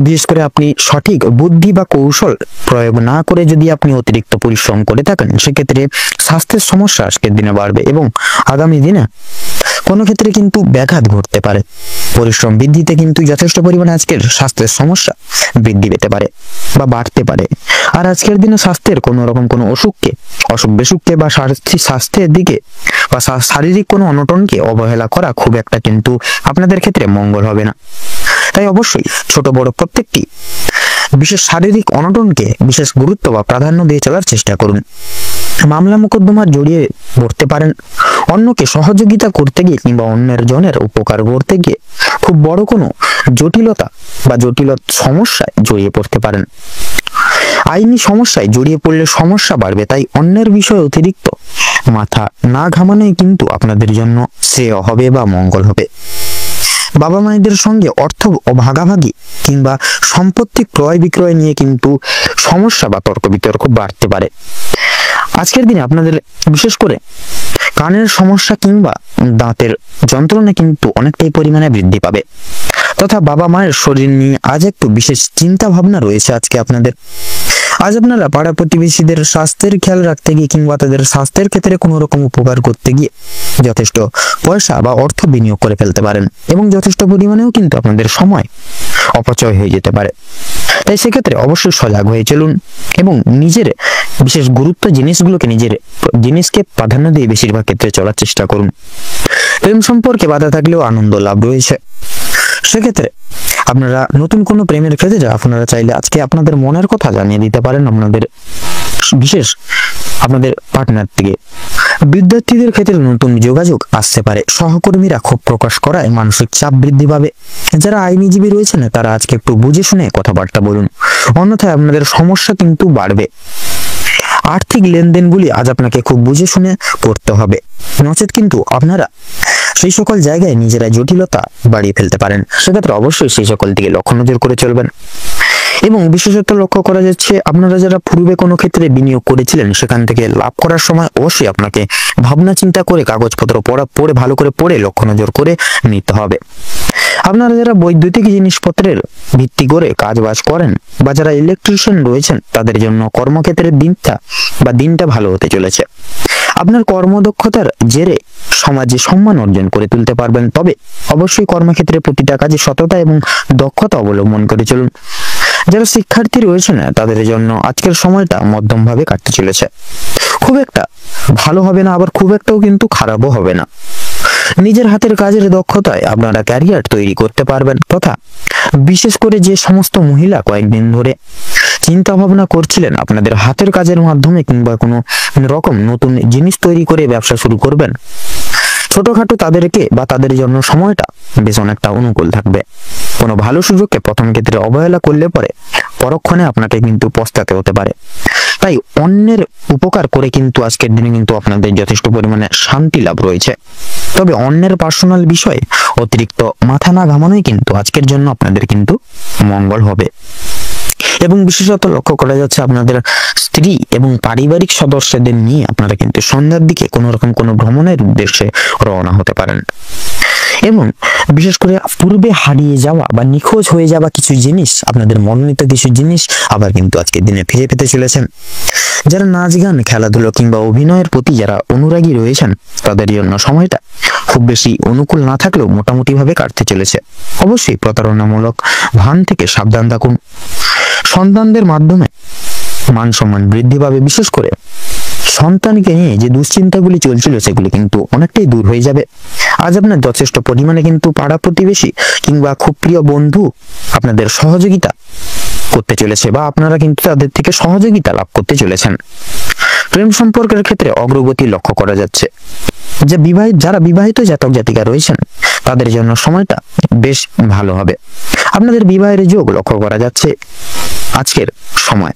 বিশেষ করে আপনি সঠিক বুদ্ধি বা কৌশল প্রয়োগ না করে যদি আপনি অতিরিক্ত পরিশ্রম করে থাকেন সেক্ষেত্রে স্বাস্থ্যের সমস্যা আজকের দিনে বাড়বে এবং আগামী দিনে কোনো ক্ষেত্রে কিন্তু ব্যাঘাত ঘটতে পারে। পরিশ্রম বৃদ্ধিতে কিন্তু যথেষ্ট পরিমাণে আজকের স্বাস্থ্যের সমস্যা বৃদ্ধি পেতে পারে বা বাড়তে পারে। আর আজকের দিনে স্বাস্থ্যের কোনো রকম কোনো অসুখ বিসুখকে বা স্বাস্থ্যের দিকে বা শারীরিক কোনো অনটনকে অবহেলা করা খুব একটা কিন্তু আপনাদের ক্ষেত্রে মঙ্গল হবে না। তাই অবশ্যই ছোট বড় প্রত্যেকটি বিশেষ শারীরিক অনটনকে বিশেষ গুরুত্ব বা প্রাধান্য দিয়ে চলার চেষ্টা করুন। মামলা মোকদ্দমা জড়িয়ে পড়তে পারেন। অন্যকে সহযোগিতা করতে গিয়ে কিংবা অন্যের জনের উপকার করতে গিয়ে খুব বড় কোনো জটিল সমস্যায় জড়িয়ে পড়তে পারেন। আইনি সমস্যায় জড়িয়ে পড়লে সমস্যা বাড়বে, তাই অন্যের বিষয়ে অতিরিক্ত মাথা না ঘামানোই কিন্তু আপনাদের জন্য শ্রেয় হবে বা মঙ্গল হবে। বাবা মায়েদের সঙ্গে অর্থ ভাগাভাগি কিংবা সম্পত্তি ক্রয় বিক্রয় নিয়ে কিন্তু সমস্যা বা তর্ক বিতর্ক বাড়তে পারে। আজকের দিনে আপনাদের বিশেষ করে কানের সমস্যা কিংবা দাঁতের যন্ত্রণা কিন্তু অনেকটাই পরিমাণে বৃদ্ধি পাবে, তথা বাবা মায়ের শরীর নিয়ে আজ একটু বিশেষ চিন্তা ভাবনা রয়েছে আজকে আপনাদের। আজ আপনারা পাড়া প্রতিবেশীদের স্বাস্থ্যের খেয়াল রাখতে গিয়ে কিংবা তাদের স্বাস্থ্যের ক্ষেত্রে কোনো রকম উপকার করতে গিয়ে যথেষ্ট পয়সা বা অর্থ বিনিয়োগ করে ফেলতে পারেন এবং যথেষ্ট পরিমাণেও কিন্তু আপনাদের সময় অপচয় হয়ে যেতে পারে। তাই সেক্ষেত্রে অবশ্যই সজাগ হয়ে চলুন এবং নিজের বিশেষ গুরুত্ব জিনিসকে প্রাধান্য দিয়ে বেশিরভাগ ক্ষেত্রে চলার চেষ্টা করুন। প্রেম সম্পর্কে বাধা থাকলেও আনন্দ লাভ রয়েছে। সেক্ষেত্রে আপনারা নতুন কোনো প্রেমের ক্ষেত্রে আপনারা চাইলে আজকে আপনাদের মনের কথা জানিয়ে দিতে পারেন আপনাদের পার্টনার থেকে। বিদ্যার্থীদের ক্ষেত্রে নতুন যোগাযোগ আসতে পারে। সহকর্মীরা ক্ষোভ প্রকাশ করায় মানসিক চাপ বৃদ্ধি পাবে। যারা আইনজীবী রয়েছেন তারা আজকে একটু বুঝে শুনে কথাবার্তা বলুন, অন্যথায় আপনাদের সমস্যা কিন্তু বাড়বে। আর্থিক লেনদেনগুলি আজ আপনাকে খুব বুঝে শুনে করতে হবে, নচেত কিন্তু আপনারা সেই সকল জায়গায় নিজেরা জটিলতা বাড়িয়ে ফেলতে পারেন। সেক্ষেত্রে অবশ্যই সেই সকল দিকে লক্ষ্য নজর করে চলবেন। এবং বিশেষত লক্ষ্য করা যাচ্ছে আপনারা যারা পূর্বে কোনো ক্ষেত্রে বিনিয়োগ করেছিলেন সেখান থেকে লাভ করার সময় অবশ্যই আপনাকে ভাবনা চিন্তা করে কাগজপত্র পড়ে ভালো করে পড়ে লক্ষ্য নজর করে নিতে হবে। আপনারা যারা বৈদ্যুতিক জিনিসপত্রের ভিত্তি করে কাজ বাজ করেন বা যারা ইলেকট্রিশিয়ান রয়েছেন তাদের জন্য কর্মক্ষেত্রের দিনটা ভালো হতে চলেছে। আপনার কর্মদক্ষতার জেরে সমাজে সম্মান অর্জন করে তুলতে পারবেন। তবে অবশ্যই কর্মক্ষেত্রে প্রতিটা কাজে সততা এবং দক্ষতা অবলম্বন করে চলুন। যারা শিক্ষার্থী রয়েছেন তাদের জন্য আজকের সময়টা মধ্যম ভাবে কাটতে চলেছে। খুব একটা ভালো হবে না, আবার খুব একটাও কিন্তু খারাপও হবে না। নিজের হাতের কাজের দক্ষতায় আপনারা ক্যারিয়ার তৈরি করতে পারবেন, তথা বিশেষ করে যে সমস্ত মহিলা কয়েকদিন ধরে চিন্তা ভাবনা করছিলেন আপনাদের হাতের কাজের মাধ্যমে কিংবা কোনো রকম নতুন জিনিস তৈরি করে ব্যবসা শুরু করবেন, ছোটখাটো তাদের জন্য সময়টা বেশ অনেকটা অনুকূল থাকবে। কোনো ভালো সুযোগকে প্রথম ক্ষেত্রে অবহেলা করলে পরে পরক্ষণে আপনাকে কিন্তু পস্তাতে হতে পারে। তাই অন্যের উপকার করে কিন্তু আজকের দিনে কিন্তু আপনাদের যথেষ্ট পরিমাণে শান্তি লাভ রয়েছে। তবে অন্যের পার্সোনাল বিষয়ে অতিরিক্ত মাথা না ঘামানোই কিন্তু আজকের জন্য আপনাদের কিন্তু মঙ্গল হবে। এবং বিশেষত লক্ষ্য করা যাচ্ছে আপনাদের স্ত্রী এবং পারিবারিক সদস্যদের নিয়ে আপনারা কিন্তু সন্ধ্যার দিকে কোনো ভ্রমণের উদ্দেশ্যে রওনা হতে পারেন। এবং বিশেষ করে পূর্বে হারিয়ে যাওয়া বা নিখোঁজ হয়ে যাওয়া কিছু জিনিস, আপনাদের মনোনীত কিছু জিনিস আবার কিন্তু আজকের দিনে ফিরে পেতে চলেছেন। যারা নাচ গান খেলাধুলো কিংবা অভিনয়ের প্রতি যারা অনুরাগী রয়েছেন তাদের জন্য সময়টা খুব বেশি অনুকূল না থাকলেও মোটামুটি ভাবে কাটতে চলেছে। অবশ্যই প্রতারণামূলক ভান থেকে সাবধান থাকুন। সন্তানদের মাধ্যমে মান সম্মান বৃদ্ধি পাবে। বিশেষ করে সন্তানকে নিয়ে যে দুশ্চিন্তাগুলি চলছিল সেগুলি কিন্তু অনেকটাই দূর হয়ে যাবে। আজ আপনার যথেষ্ট পরিমাণে কিন্তু পাড়া প্রতিবেশী কিংবা খুব প্রিয় বন্ধু আপনাদের সহযোগিতা করতে চলেছে বা আপনারা কিন্তু তাদের থেকে সহযোগিতা লাভ করতে চলেছেন। প্রেম সম্পর্কের ক্ষেত্রে অগ্রগতি লক্ষ্য করা যাচ্ছে। যারা বিবাহিত জাতক জাতিকা রয়েছেন তাদের জন্য সময়টা বেশ ভালো হবে। আপনাদের বিবাহের যোগ লক্ষ্য করা যাচ্ছে আজকের সময়।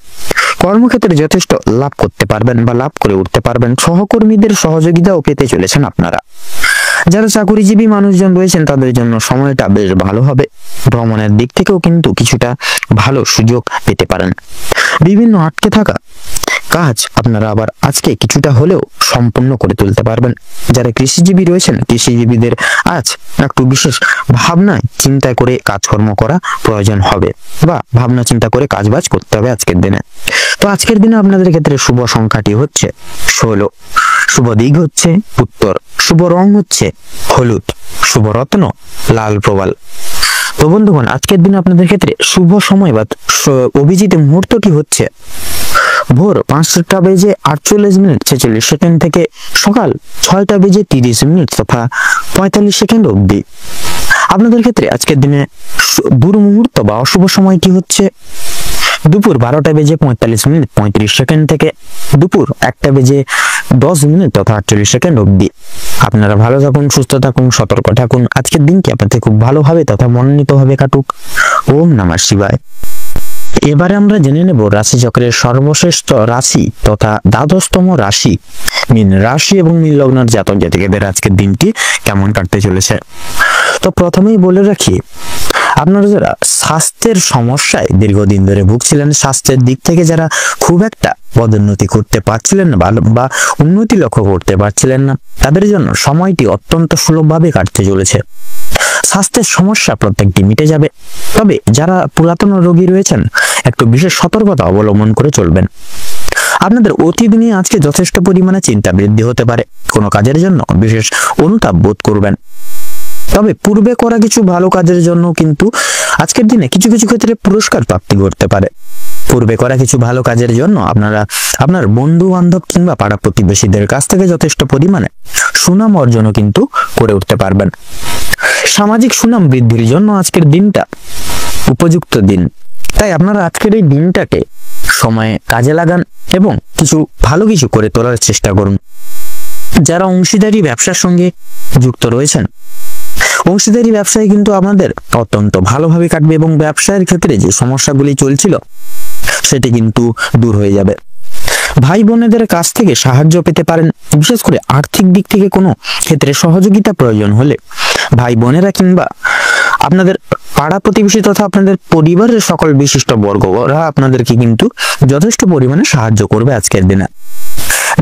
কর্মক্ষেত্রে যথেষ্ট লাভ করতে পারবেন বা লাভ করে উঠতে পারবেন। সহকর্মীদের সহযোগিতাও পেতে চলেছেন আপনারা। যারা চাকরিজীবী মানুষজন রয়েছেন তাদের জন্য সময়টা বেশ ভালো হবে। ভ্রমণের দিক থেকেও কিন্তু কিছুটা ভালো সুযোগ পেতে পারেন। বিভিন্ন আটকে থাকা কাজ আপনারা আবার আজকে কিছুটা হলেও সম্পূর্ণ করে তুলতে পারবেন। যারা কৃষিজীবী রয়েছেন কৃষিজীবীদের আজ একটু বিশেষ ভাবনায় চিন্তা করে কাজকর্ম করা প্রয়োজন হবে বা ভাবনা চিন্তা করে কাজবাজ করতে হবে আজকের দিনে। তো আজকের দিনে আপনাদের ক্ষেত্রে শুভ সংখ্যাটি হচ্ছে 16, শুভ দিক হচ্ছে উত্তর, শুভ রং হচ্ছে হলুদ, শুভ রত্ন লাল প্রবাল। তো বন্ধুগণ আজকের দিনে আপনাদের ক্ষেত্রে শুভ সময় বা অভিজিৎ মুহূর্তটি হচ্ছে ভোর 5:48:46 থেকে সকাল 6:30 তথা 45 অবধি। আপনাদের ক্ষেত্রে আজকের দিনে দুর্মুহূর্ত বা অশুভ সময়টি হচ্ছে দুপুর 12:45:35 থেকে দুপুর 1:10 তথা 48 অবধি। আপনারা ভালো থাকুন, সুস্থ থাকুন, সতর্ক থাকুন। আজকের দিনটি আপনাদের খুব ভালোভাবে তথা মনোনীতভাবে কাটুক। ওম নমঃ শিবায়। এবারে আমরা জেনে নেব রাশিচক্রের সর্বশ্রেষ্ঠ রাশি তথা দ্বাদশতম রাশি মীন রাশি এবং মীন লগ্নের জাতক জাতিকাদের আজকের দিনটি কেমন কাটতে চলেছে। তো প্রথমেই বলে রাখি, আপনারা যারা স্বাস্থ্যের সমস্যায় দীর্ঘদিন ধরে ভুগছিলেন, স্বাস্থ্যের দিক থেকে যারা খুব একটা পদোন্নতি করতে পারছিলেন না বা উন্নতি লক্ষ্য করতে পারছিলেন না, তাদের জন্য সময়টি অত্যন্ত সুলভভাবে কাটতে চলেছে। স্বাস্থ্যের সমস্যা প্রত্যেকটি মিটে যাবে। তবে যারা পুরাতন রোগী রয়েছেন একটু বিশেষ সতর্কতা অবলম্বন করে চলবেন। আপনাদের অতিদিনে আজকে যথেষ্ট পরিমাণে চিন্তা বৃদ্ধি হতে পারে, কোনো কাজের জন্য বিশেষ অনুতাপ বোধ করবেন। তবে পূর্বে করা কিছু ভালো কাজের জন্য কিন্তু আজকের দিনে কিছু কিছু ক্ষেত্রে পুরস্কার প্রাপ্তি করতে পারে। পূর্বে করা কিছু ভালো কাজের জন্য আপনারা আপনার বন্ধু বান্ধব কিংবা পাড়া প্রতিবেশীদের কাছ থেকে যথেষ্ট পরিমাণে সুনাম অর্জনও কিন্তু করে উঠতে পারবেন। সামাজিক সুনাম বৃদ্ধির জন্য আজকের দিনটা উপযুক্ত দিন, তাই আপনারা আজকের এই দিনটাকে সময়ে কাজে লাগান এবং ভালো কিছু করে তোলার চেষ্টা করুন। যারা অংশীদারি ব্যবসার সঙ্গে যুক্ত রয়েছেন, অংশীদারি ব্যবসায় কিন্তু আমাদের অত্যন্ত ভালোভাবে কাটবে এবং ব্যবসায়ের ক্ষেত্রে যে সমস্যাগুলি চলছিল সেটি কিন্তু দূর হয়ে যাবে। ভাই বোনেদের কাছ থেকে সাহায্য পেতে পারেন, বিশেষ করে আর্থিক দিক থেকে কোনো ক্ষেত্রে সহযোগিতা প্রয়োজন হলে ভাই বোনেরা কিংবা আপনাদের পাড়া প্রতিবেশী তথা আপনাদের পরিবারের সকল বিশিষ্ট বর্গরা আপনাদেরকে কিন্তু যথেষ্ট পরিমাণে সাহায্য করবে আজকের দিনে।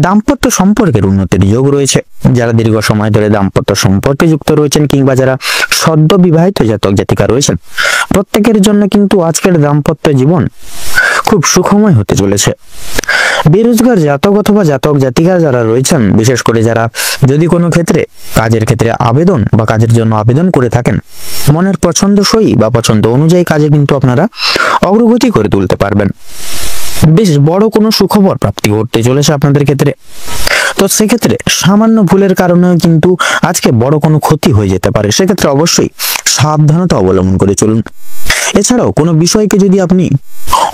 দাম্পত্য সম্পর্কের উন্নতির যোগ রয়েছে। যারা দীর্ঘ সময় ধরে দাম্পত্য সম্পর্কে যুক্ত রয়েছেন কিংবা যারা সদ্য বিবাহিত জাতক জাতিকা রয়েছেন, প্রত্যেকের জন্য কিন্তু আজকের দাম্পত্য জীবন খুব সুখময় হতে চলেছে। বেরোজগার জাতক অথবা জাতক জাতিকা যারা রয়েছেন, বিশেষ করে যারা যদি কোনো ক্ষেত্রে কাজের ক্ষেত্রে আবেদন বা কাজের জন্য আবেদন করে থাকেন, মনের পছন্দসই বা পছন্দ অনুযায়ী কাজে কিন্তু আপনারা অগ্রগতি করে তুলতে পারবেন। বেশ বড় কোনো সুখবর প্রাপ্তি ঘটতে চলেছে আপনাদের ক্ষেত্রে। তো সেক্ষেত্রে সামান্য ভুলের কারণেও কিন্তু আজকে বড় কোনো ক্ষতি হয়ে যেতে পারে, সেক্ষেত্রে অবশ্যই সাবধানতা অবলম্বন করে চলুন। এছাড়াও কোনো বিষয়কে যদি আপনি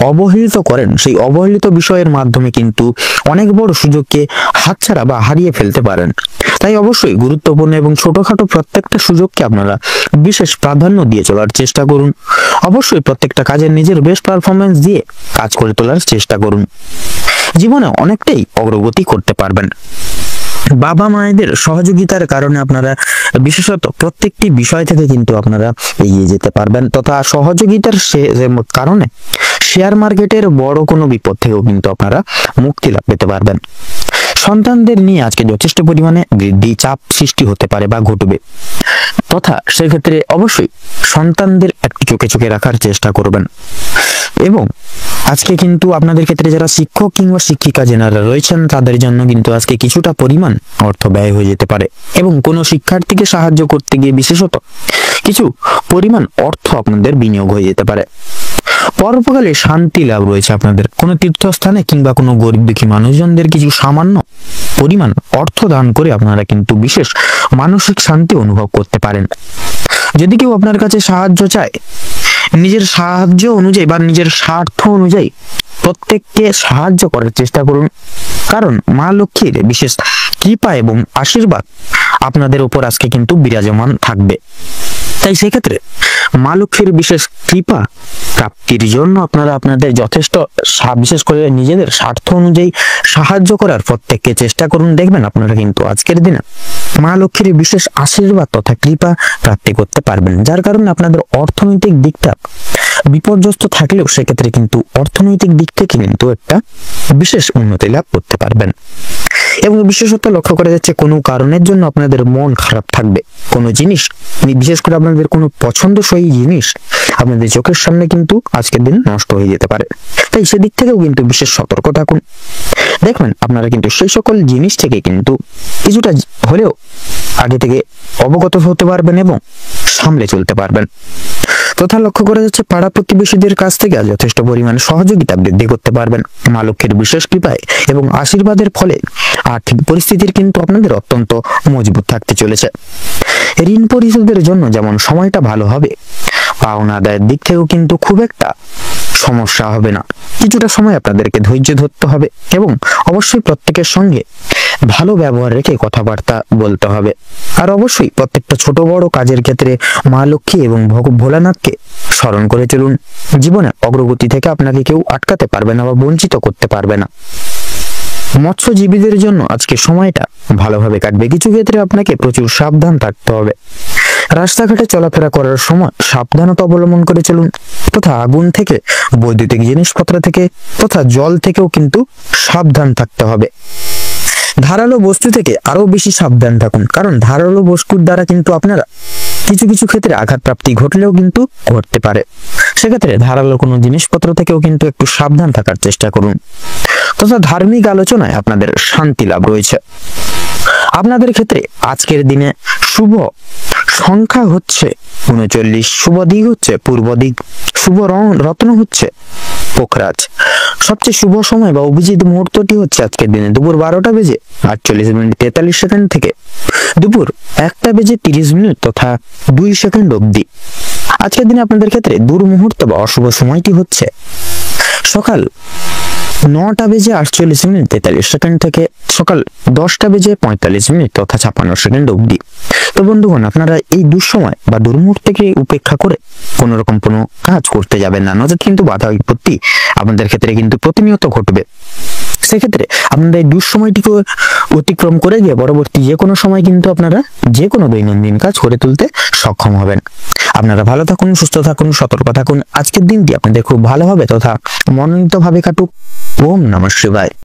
অবহেলিত করেন, সেই অবহেলিত বিষয়ের মাধ্যমে কিন্তু অনেক বড় সুযোগকে হাতছাড়া বা হারিয়ে ফেলতে পারেন। তাই অবশ্যই গুরুত্বপূর্ণ এবং ছোটখাটো প্রত্যেকটা সুযোগকে আপনারা বিশেষ প্রাধান্য দিয়ে চলার চেষ্টা করুন। অবশ্যই প্রত্যেকটা কাজের নিজের বেস্ট পারফরমেন্স দিয়ে কাজ করে তোলার চেষ্টা করুন। জীবনে অনেকটাই অগ্রগতি করতে পারবেন। বাবা মায়েদের সহযোগিতার কারণে আপনারা বিশেষত প্রত্যেকটি বিষয় থেকে কিন্তু আপনারা এগিয়ে যেতে পারবেন, তথা সহযোগিতার কারণে শেয়ার মার্কেটের বড় কোনো বিপদ থেকেও কিন্তু আপনারা মুক্তি লাভ পেতে পারবেন। সন্তানদের নিয়ে আজকে যথেষ্ট পরিমাণে বৃদ্ধি চাপ সৃষ্টি হতে পারে বা ঘটবে, তথা সেক্ষেত্রে অবশ্যই সন্তানদের একটু চোখে চোখে রাখার চেষ্টা করবেন। এবং আজকে কিন্তু আপনাদের ক্ষেত্রে যারা শিক্ষক কিংবা শিক্ষিকা যারা রয়েছেন, তাদের জন্য কিন্তু আজকে কিছুটা পরিমাণ অর্থ ব্যয় হয়ে যেতে পারে এবং কোনো শিক্ষার্থীকে সাহায্য করতে গিয়ে বিশেষত কিছু পরিমাণ অর্থ আপনাদের বিনিয়োগ হয়ে যেতে পারে। পরোপকালে শান্তি লাভ রয়েছে আপনাদের। কোনো তীর্থস্থানে কিংবা কোনো গরিব দুঃখী মানুষজনদের কিছু সামান্য পরিমাণ অর্থ দান করে আপনারা কিন্তু বিশেষ মানসিক শান্তি অনুভব করতে পারেন। যদি কেউ আপনার কাছে সাহায্য চায়, নিজের সাহায্য অনুযায়ী বা নিজের স্বার্থ অনুযায়ী প্রত্যেককে সাহায্য করার চেষ্টা করুন, কারণ মা লক্ষ্মীর বিশেষ কৃপা এবং আশীর্বাদ আপনাদের উপর আজকে কিন্তু বিরাজমান থাকবে। তাই সেক্ষেত্রে মা লক্ষ্মীর বিশেষ কৃপা প্রাপ্তির জন্য আপনারা আপনাদের যথেষ্ট বিশেষ করে নিজেদের স্বার্থ অনুযায়ী সাহায্য করার প্রত্যেককে চেষ্টা করুন। দেখবেন আপনারা কিন্তু আজকের দিনে মা লক্ষ্মীর বিশেষ আশীর্বাদ তথা কৃপা প্রাপ্তি করতে পারবেন, যার কারণে আপনাদের অর্থনৈতিক দিকটা বিপর্যস্ত থাকলেও সেক্ষেত্রে কিন্তু অর্থনৈতিক দিক থেকে কিন্তু একটা বিশেষ উন্নতি লাভ করতে পারবেন। এবং বিশেষত লক্ষ্য করা যাচ্ছে কোনো কারণের জন্য আপনাদের মন খারাপ থাকবে, কোনো জিনিস বিশেষ করে আপনাদের কোনো পছন্দসই জিনিস আপনাদের চোখের সামনে কিন্তু আজকের দিন নষ্ট হয়ে যেতে পারে। তাই সেদিক থেকেও কিন্তু বিশেষ সতর্ক থাকুন। দেখবেন আপনারা কিন্তু সেই সকল জিনিস থেকে কিন্তু কিছুটা হলেও আগে থেকে অবগত হতে পারবেন এবং সামলে চলতে পারবেন। তথা লক্ষ্য করা যাচ্ছে পাড়া প্রতিবেশীদের কাছ থেকে যথেষ্ট পরিমাণে সহযোগিতা বৃদ্ধি করতে পারবেন। মা লক্ষ্মীর বিশেষ কৃপায় এবং আশীর্বাদের ফলে আর্থিক পরিস্থিতির কিন্তু আপনাদের অত্যন্ত মজবুত থাকতে চলেছে। ঋণ পরিশোধের জন্য যেমন সময়টা ভালো হবে, পাওনা আদায়ের দিক থেকেও কিন্তু খুব একটা সমস্যা হবে না। কিছুটা সময় আপনাদেরকে ধৈর্য ধরতে হবে এবং অবশ্যই প্রত্যেকের সঙ্গে ভালো ব্যবহার রেখে কথাবার্তা বলতে হবে। আর অবশ্যই প্রত্যেকটা ছোট বড় কাজের ক্ষেত্রে মা লক্ষ্মী এবং ভোলানাথকে স্মরণ করে চলুন। জীবনে অগ্রগতি থেকে আপনাকে কেউ আটকাতে পারবে না বা বঞ্চিত করতে পারবে না। মৎস্যজীবীদের জন্য আজকে সময়টা ভালোভাবে কাটবে। কিছু ক্ষেত্রে আপনাকে প্রচুর সাবধান থাকতে হবে। রাস্তাঘাটে চলাফেরা করার সময় সাবধানতা অবলম্বন করে চলুন, তথা আগুন থেকে, বৈদ্যুতিক জিনিসপত্র থেকে তথা জল থেকেও কিন্তু সাবধান থাকতে হবে। ধারালো বস্তু থেকে আরো বেশি সাবধান থাকুন, কারণ ধারালো বস্তুর দ্বারা কিন্তু আপনারা কিছু কিছু ক্ষেত্রে আঘাতপ্রাপ্তি ঘটলেও কিন্তু ঘটতে পারে। সেক্ষেত্রে ধারালো কোনো জিনিসপত্র থেকেও কিন্তু একটু সাবধান থাকার চেষ্টা করুন। তথা ধার্মিক আলোচনায় আপনাদের শান্তি লাভ রয়েছে। আপনাদের ক্ষেত্রে আজকের দিনে শুভ সংখ্যা হচ্ছে 39, শুভ দিক হচ্ছে পূর্ব দিক, শুভ রত্ন হচ্ছে পোখরাজ। সবচেয়ে শুভ সময় বা অভিজিৎ মুহূর্তটি হচ্ছে আজকের দিনে দুপুর 12:48 থেকে দুপুর 1:30 তথা 2 সেকেন্ড অবধি। আজকের দিনে আপনাদের ক্ষেত্রে দুর্মুহূর্ত বা অশুভ সময়টি হচ্ছে সকাল 9:48 থেকে সকাল 10:45 তথা 56 অবধি। তো বন্ধুগণ, আপনারা এই দুঃসময় বা দুর্মুহূর্তকে উপেক্ষা করে কোন রকম কোনো কাজ করতে যাবেন না, নচেত কিন্তু বাধা বিপত্তি আপনাদের ক্ষেত্রে কিন্তু প্রতিনিয়ত ঘটবে। সেক্ষেত্রে আপনারা এই দুঃসময়টিকে অতিক্রম করে গিয়ে পরবর্তী যে কোনো সময় কিন্তু আপনারা যে কোনো দৈনন্দিন কাজ করে তুলতে সক্ষম হবেন। আপনারা ভালো থাকুন, সুস্থ থাকুন, সতর্ক থাকুন। আজকের দিনটি আপনাদের খুব ভালো হবে তথা মনোনীত ভাবে কাটুক। ওম নমঃ শিবায়।